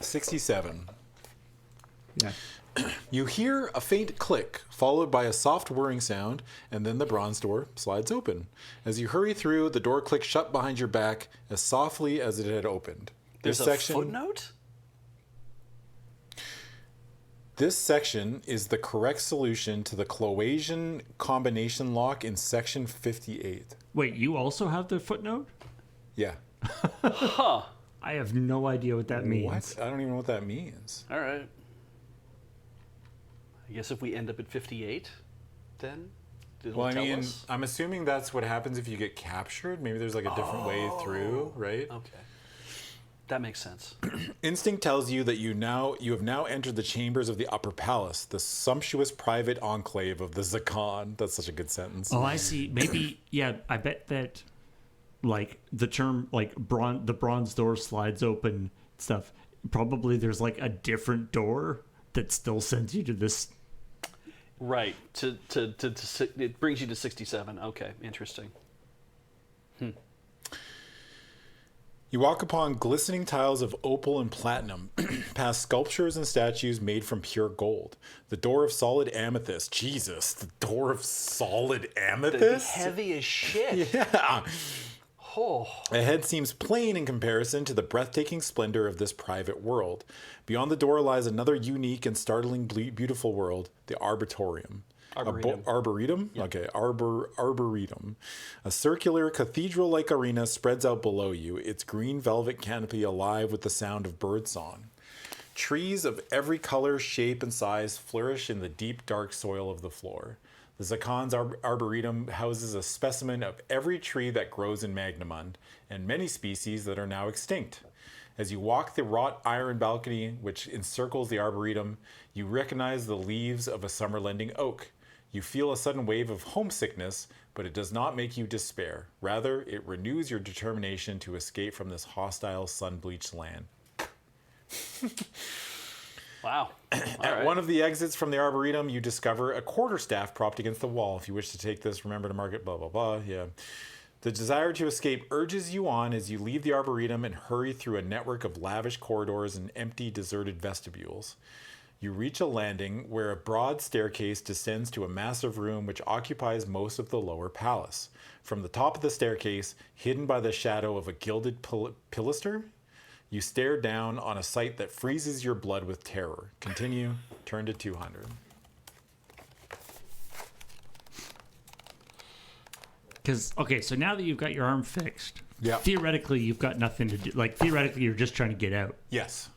67. Yeah. You hear a faint click, followed by a soft whirring sound, and then the bronze door slides open. As you hurry through, the door clicks shut behind your back as softly as it had opened. There's a footnote? This section is the correct solution to the Cloasian combination lock in section 58. Wait, you also have the footnote? Yeah. Huh. I have no idea what that means. What? I don't even know what that means. All right. I guess if we end up at 58, then it'll Well, I tell mean, us. I'm assuming that's what happens if you get captured. Maybe there's like a different way through, right? Okay. That makes sense. Instinct tells you that you have now entered the chambers of the Upper Palace, the sumptuous private enclave of the Zakan. That's such a good sentence. Oh, I see. Maybe, yeah, I bet that, like, the term, like, the bronze door slides open stuff, probably there's, like, a different door that still sends you to this. Right. It brings you to 67. Okay. Interesting. You walk upon glistening tiles of opal and platinum, past sculptures and statues made from pure gold. The door of solid amethyst. Jesus, the door of solid amethyst? Heavy as shit. Yeah. Oh. Ahead seems plain in comparison to the breathtaking splendor of this private world. Beyond the door lies another unique and startling beautiful world, the Arbitorium. Arboretum. Arboretum? Yep. Okay, Arboretum. A circular cathedral-like arena spreads out below you, its green velvet canopy alive with the sound of birdsong. Trees of every color, shape, and size flourish in the deep, dark soil of the floor. The Zakan's Arboretum houses a specimen of every tree that grows in Magnamund, and many species that are now extinct. As you walk the wrought iron balcony which encircles the Arboretum, you recognize the leaves of a summer-lending oak. You feel a sudden wave of homesickness, but it does not make you despair. Rather, it renews your determination to escape from this hostile, sun-bleached land. Wow. At one of the exits from the Arboretum, you discover a quarterstaff propped against the wall. If you wish to take this, remember to mark it, blah, blah, blah. Yeah. The desire to escape urges you on as you leave the Arboretum and hurry through a network of lavish corridors and empty, deserted vestibules. You reach a landing where a broad staircase descends to a massive room which occupies most of the lower palace. From the top of the staircase, hidden by the shadow of a gilded pilaster, you stare down on a sight that freezes your blood with terror. Continue, turn to 200. Because, okay, so now that you've got your arm fixed, Yeah. theoretically you've got nothing to do. Like, theoretically you're just trying to get out. Yes.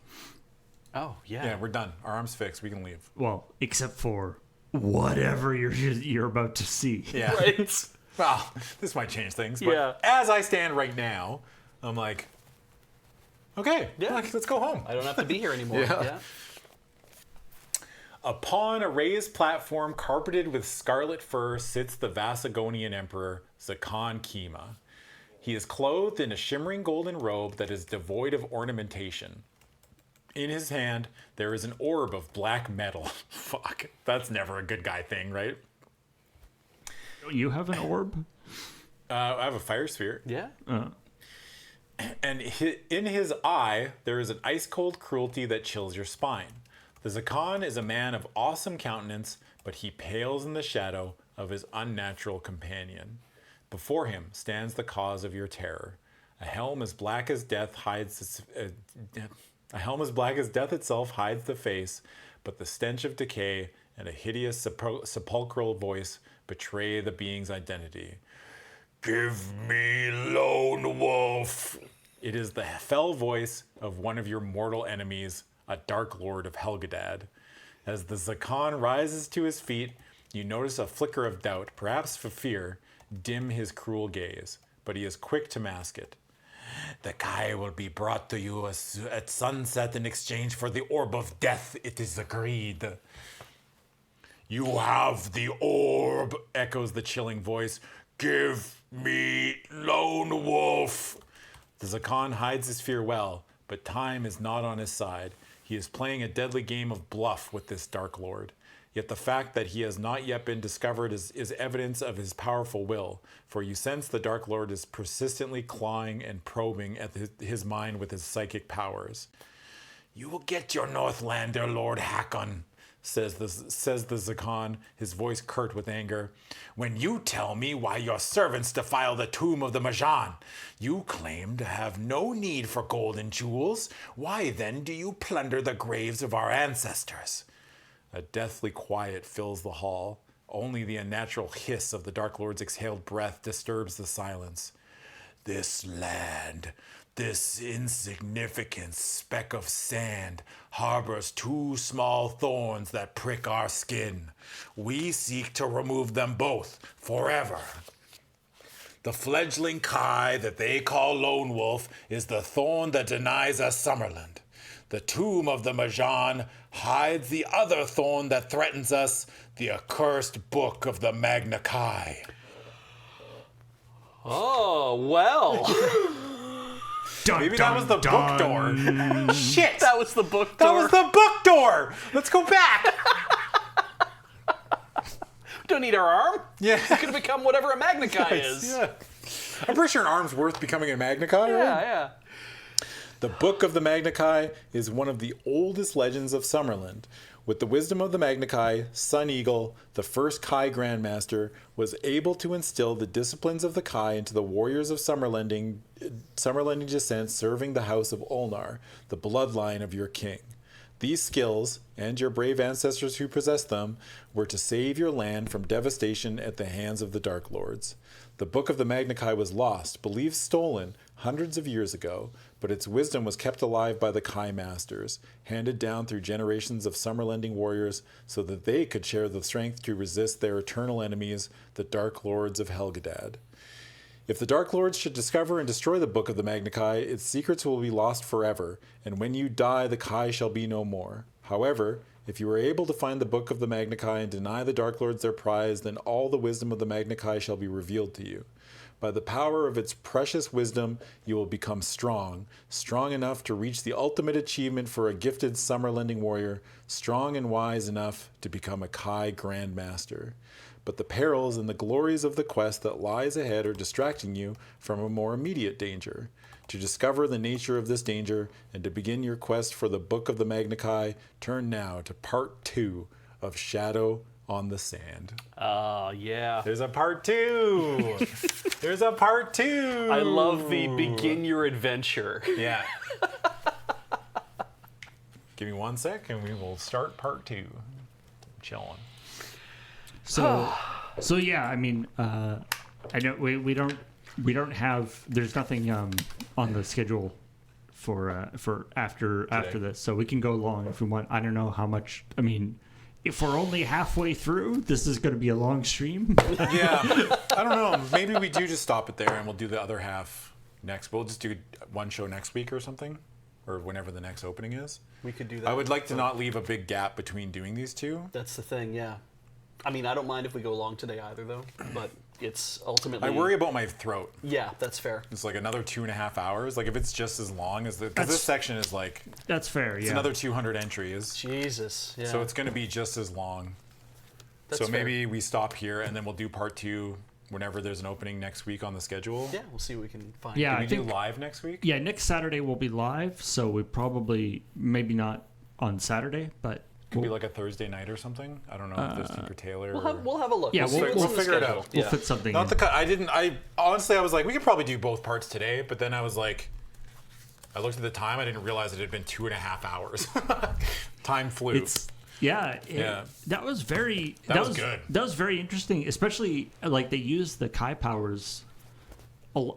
Oh, yeah. Yeah, we're done. Our arm's fixed. We can leave. Well, except for whatever you're about to see. Yeah. Right. Well, this might change things, but Yeah. as I stand right now, I'm like, okay, Yeah. let's go home. I don't have to be here anymore. Yeah. Yeah. Upon a raised platform carpeted with scarlet fur sits the Vasagonian Emperor, Zakan Kima. He is clothed in a shimmering golden robe that is devoid of ornamentation. In his hand, there is an orb of black metal. Fuck, that's never a good guy thing, right? You have an orb? I have a fire sphere. Yeah. And in his eye, there is an ice-cold cruelty that chills your spine. The Zakan is a man of awesome countenance, but he pales in the shadow of his unnatural companion. Before him stands the cause of your terror. A helm as black as death itself hides the face, but the stench of decay and a hideous sepulchral voice betray the being's identity. Give me Lone Wolf. It is the fell voice of one of your mortal enemies, a Dark Lord of Helgadad. As the Zakan rises to his feet, you notice a flicker of doubt, perhaps for fear, dim his cruel gaze, but he is quick to mask it. The Kai will be brought to you at sunset in exchange for the Orb of Death, it is agreed. You have the orb, echoes the chilling voice. Give me Lone Wolf. The Zakan hides his fear well, but time is not on his side. He is playing a deadly game of bluff with this Dark Lord. Yet the fact that he has not yet been discovered is evidence of his powerful will, for you sense the Dark Lord is persistently clawing and probing at his mind with his psychic powers. You will get your Northlander, Lord Hakon, says the Zakan, his voice curt with anger. When you tell me why your servants defile the tomb of the Majan, you claim to have no need for gold and jewels. Why then do you plunder the graves of our ancestors? A deathly quiet fills the hall. Only the unnatural hiss of the Dark Lord's exhaled breath disturbs the silence. This land, this insignificant speck of sand, harbors 2 small thorns that prick our skin. We seek to remove them both forever. The fledgling Kai that they call Lone Wolf is the thorn that denies us Summerland. The tomb of the Majan hides the other thorn that threatens us, the accursed book of the Magna Kai. Oh, well. Maybe that was the book door. Shit! That was the book That door. was the book door! Let's go back! Don't need our arm. Yeah. It could become whatever a Magna Chi is. Yeah. I'm pretty sure an arm's worth becoming a Magna Chi, right? Yeah. The Book of the Magna Chi is one of the oldest legends of Summerland. With the wisdom of the Magna Chi, Sun Eagle, the first Kai Grandmaster, was able to instill the disciplines of the Kai into the warriors of Summerlending descent serving the House of Ulnar, the bloodline of your king. These skills, and your brave ancestors who possessed them, were to save your land from devastation at the hands of the Dark Lords. The Book of the Magna Chi was lost, believed stolen, hundreds of years ago, but its wisdom was kept alive by the Kai Masters, handed down through generations of Summerlending warriors so that they could share the strength to resist their eternal enemies, the Dark Lords of Helgadad. If the Dark Lords should discover and destroy the Book of the Magna Chi, its secrets will be lost forever, and when you die, the Kai shall be no more. However, if you are able to find the Book of the Magna Chi and deny the Dark Lords their prize, then all the wisdom of the Magna Chi shall be revealed to you. By the power of its precious wisdom, you will become strong enough to reach the ultimate achievement for a gifted Summerlending warrior, strong and wise enough to become a Kai Grandmaster. But the perils and the glories of the quest that lies ahead are distracting you from a more immediate danger. To discover the nature of this danger and to begin your quest for the Book of the Magna Chi, turn now to Part 2 of Shadow on the Sand. Yeah. There's a part 2. There's a part 2. I love the begin your adventure. Yeah. Give me 1 sec and we will start part 2. I'm chilling. So yeah, I mean, I know we don't have. There's nothing on the schedule for after this, so we can go long if we want. I don't know how much. I mean, if we're only halfway through, this is going to be a long stream. Yeah, I don't know. Maybe we do just stop it there and we'll do the other half next. We'll just do one show next week or something, or whenever the next opening is. We could do that. I would like to not leave a big gap between doing these two. That's the thing, yeah. I mean, I don't mind if we go long today either, though, but it's ultimately... I worry about my throat. Yeah, that's fair. It's like another 2.5 hours. Like if it's just as long as because this section is like That's fair. it's Yeah. another 200 entries, Jesus, yeah. so it's going to be just as long. That's so fair. maybe we stop here and then we'll do part 2 whenever there's an opening next week on the schedule. Yeah, we'll see what we can find. Yeah, Can I we do think. live next week? Yeah, next Saturday we'll be live, so we probably maybe not on Saturday, but Could be like a Thursday night or something. I don't know if there's Tinker Tailor. We'll have a look. Yeah, see we'll what's in the figure it schedule. out. we'll Yeah. fit something. Not in. the cut. I honestly I was like we could probably do both parts today, but then I was like, I looked at the time. I didn't realize it had been 2.5 hours. Time flew. Yeah. That was very. That was good. That was very interesting, especially like they used the Kai powers.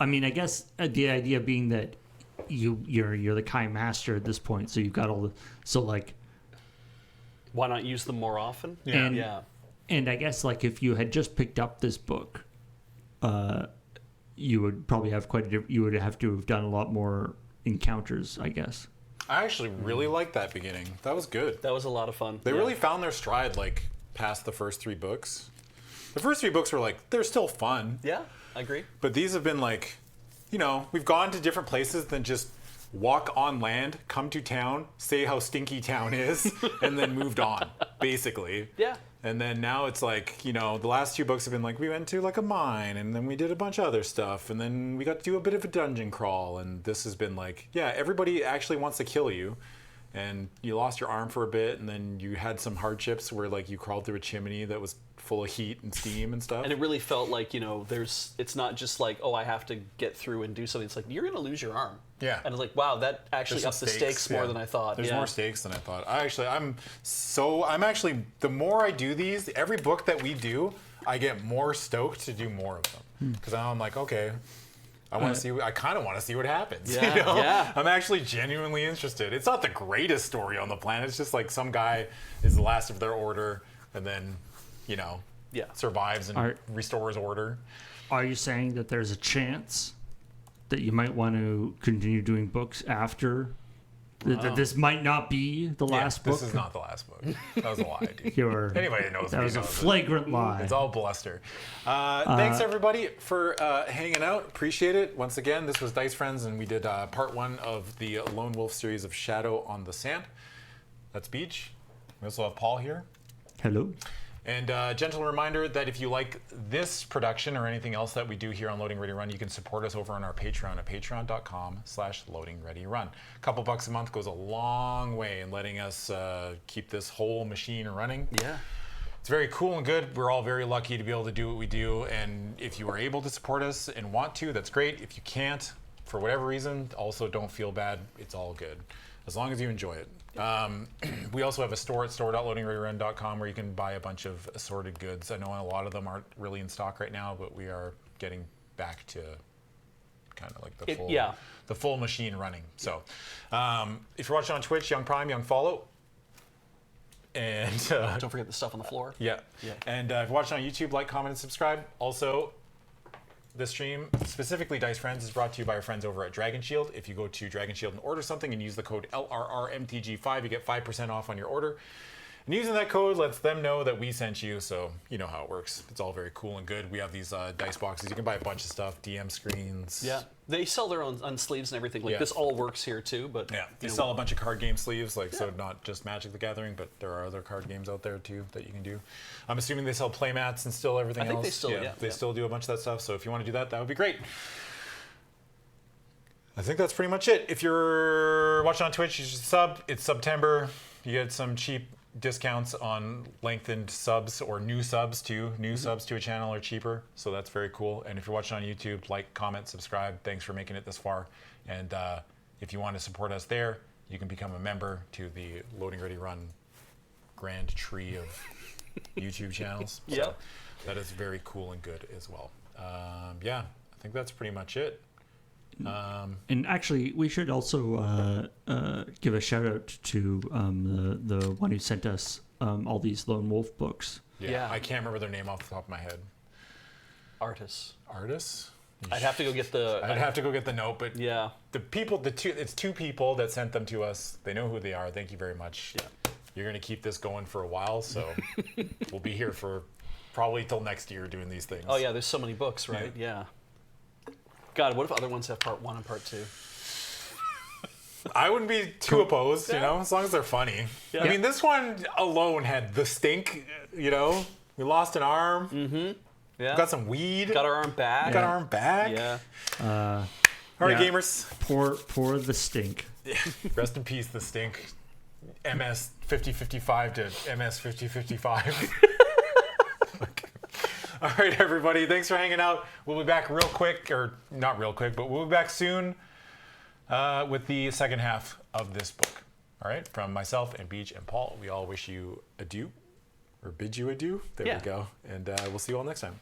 I mean, I guess the idea being that you're the Kai master at this point, so you've got all the like. Why not use them more often? And, Yeah. And I guess like if you had just picked up this book, you would probably have you would have to have done a lot more encounters, I guess. I actually really liked that beginning. That was good. That was a lot of fun. They Yeah. really found their stride like past the first 3 books. The first 3 books were like they're still fun, Yeah, I agree. but these have been like, we've gone to different places than just walk on land, come to town, say how stinky town is, and then moved on, basically. Yeah. And then now it's like, the last 2 books have been like, we went to like a mine, and then we did a bunch of other stuff, and then we got to do a bit of a dungeon crawl, and this has been like, yeah, everybody actually wants to kill you, and you lost your arm for a bit, and then you had some hardships where like you crawled through a chimney that was full of heat and steam and stuff. And it really felt like, it's not just like, oh, I have to get through and do something. It's like, you're going to lose your arm. Yeah. And like, wow, that actually There's upped the some stakes more yeah. than I thought. There's yeah. more stakes than I thought. I'm actually, the more I do these, every book that we do, I get more stoked to do more of them. Because I'm like, okay, I kind of want to see what happens. Yeah, you know? yeah. I'm actually genuinely interested. It's not the greatest story on the planet. It's just like some guy is the last of their order and then, Yeah. survives and restores order. Are you saying that there's a chance that you might want to continue doing books after? That this might not be the last book? This is not the last book. That was a lie, dude. Anybody that knows That me was a knows it. flagrant lie. It's all bluster. Thanks everybody for hanging out. Appreciate it. Once again, this was Dice Friends, and we did part 1 of the Lone Wolf series of Shadow on the Sand. That's Beej. We also have Paul here. Hello. And gentle reminder that if you like this production or anything else that we do here on Loading Ready Run, you can support us over on our Patreon at patreon.com/loadingreadyrun. A couple bucks a month goes a long way in letting us keep this whole machine running. Yeah. It's very cool and good. We're all very lucky to be able to do what we do. And if you are able to support us and want to, that's great. If you can't, for whatever reason, also don't feel bad. It's all good, as long as you enjoy it. We also have a store at store.loadingreadyrun.com where you can buy a bunch of assorted goods. I know a lot of them aren't really in stock right now, but we are getting back to kind of like the full machine running. So if you're watching on Twitch, Young Prime, Young Follow. And Don't forget the stuff on the floor. yeah. And if you're watching on YouTube, like, comment, and subscribe. Also, this stream, specifically Dice Friends, is brought to you by our friends over at Dragon Shield. If you go to Dragon Shield and order something and use the code LRRMTG5, you get 5% off on your order. And using that code lets them know that we sent you, so you know how it works. It's all very cool and good. We have these dice boxes. You can buy a bunch of stuff, DM screens. Yeah. They sell their own sleeves and everything. Like, this all works here, too. But Yeah, they sell a bunch of card game sleeves, so not just Magic the Gathering, but there are other card games out there too that you can do. I'm assuming they sell playmats and still everything else. I think they still, they still do a bunch of that stuff. So if you want to do that, that would be great. I think that's pretty much it. If you're watching on Twitch, you should sub. It's September. You get some cheap discounts on lengthened subs or new subs too. New subs to a channel are cheaper, so that's very cool. And if you're watching on YouTube, like, comment, subscribe. Thanks for making it this far. And if you want to support us there, you can become a member to the Loading Ready Run grand tree of YouTube channels. Yep. So that is very cool and good as well. Yeah, I think that's pretty much it. And actually, we should also give a shout out to the one who sent us all these Lone Wolf books. Yeah. I can't remember their name off the top of my head. Artists. Artists? I'd have to go get the... I'd have to go get the note, but Yeah. it's 2 people that sent them to us. They know who they are. Thank you very much. Yeah. You're going to keep this going for a while, so we'll be here for probably till next year doing these things. Oh, yeah, there's so many books, right? Yeah. God, what if other ones have part 1 and part 2? I wouldn't be too opposed, as long as they're funny. Yeah. I mean, this one alone had the stink, We lost an arm. Mm-hmm. Yeah. Got some weed. Got our arm back. Got our arm back. Yeah. All right, Yeah. gamers. Pour the stink. Rest in peace, the stink. MS 5055 to MS 5055. All right, everybody. Thanks for hanging out. We'll be back real quick, or not real quick, but we'll be back soon with the second half of this book. All right, from myself and Beej and Paul, we all wish you adieu, or bid you adieu. There we go. And we'll see you all next time.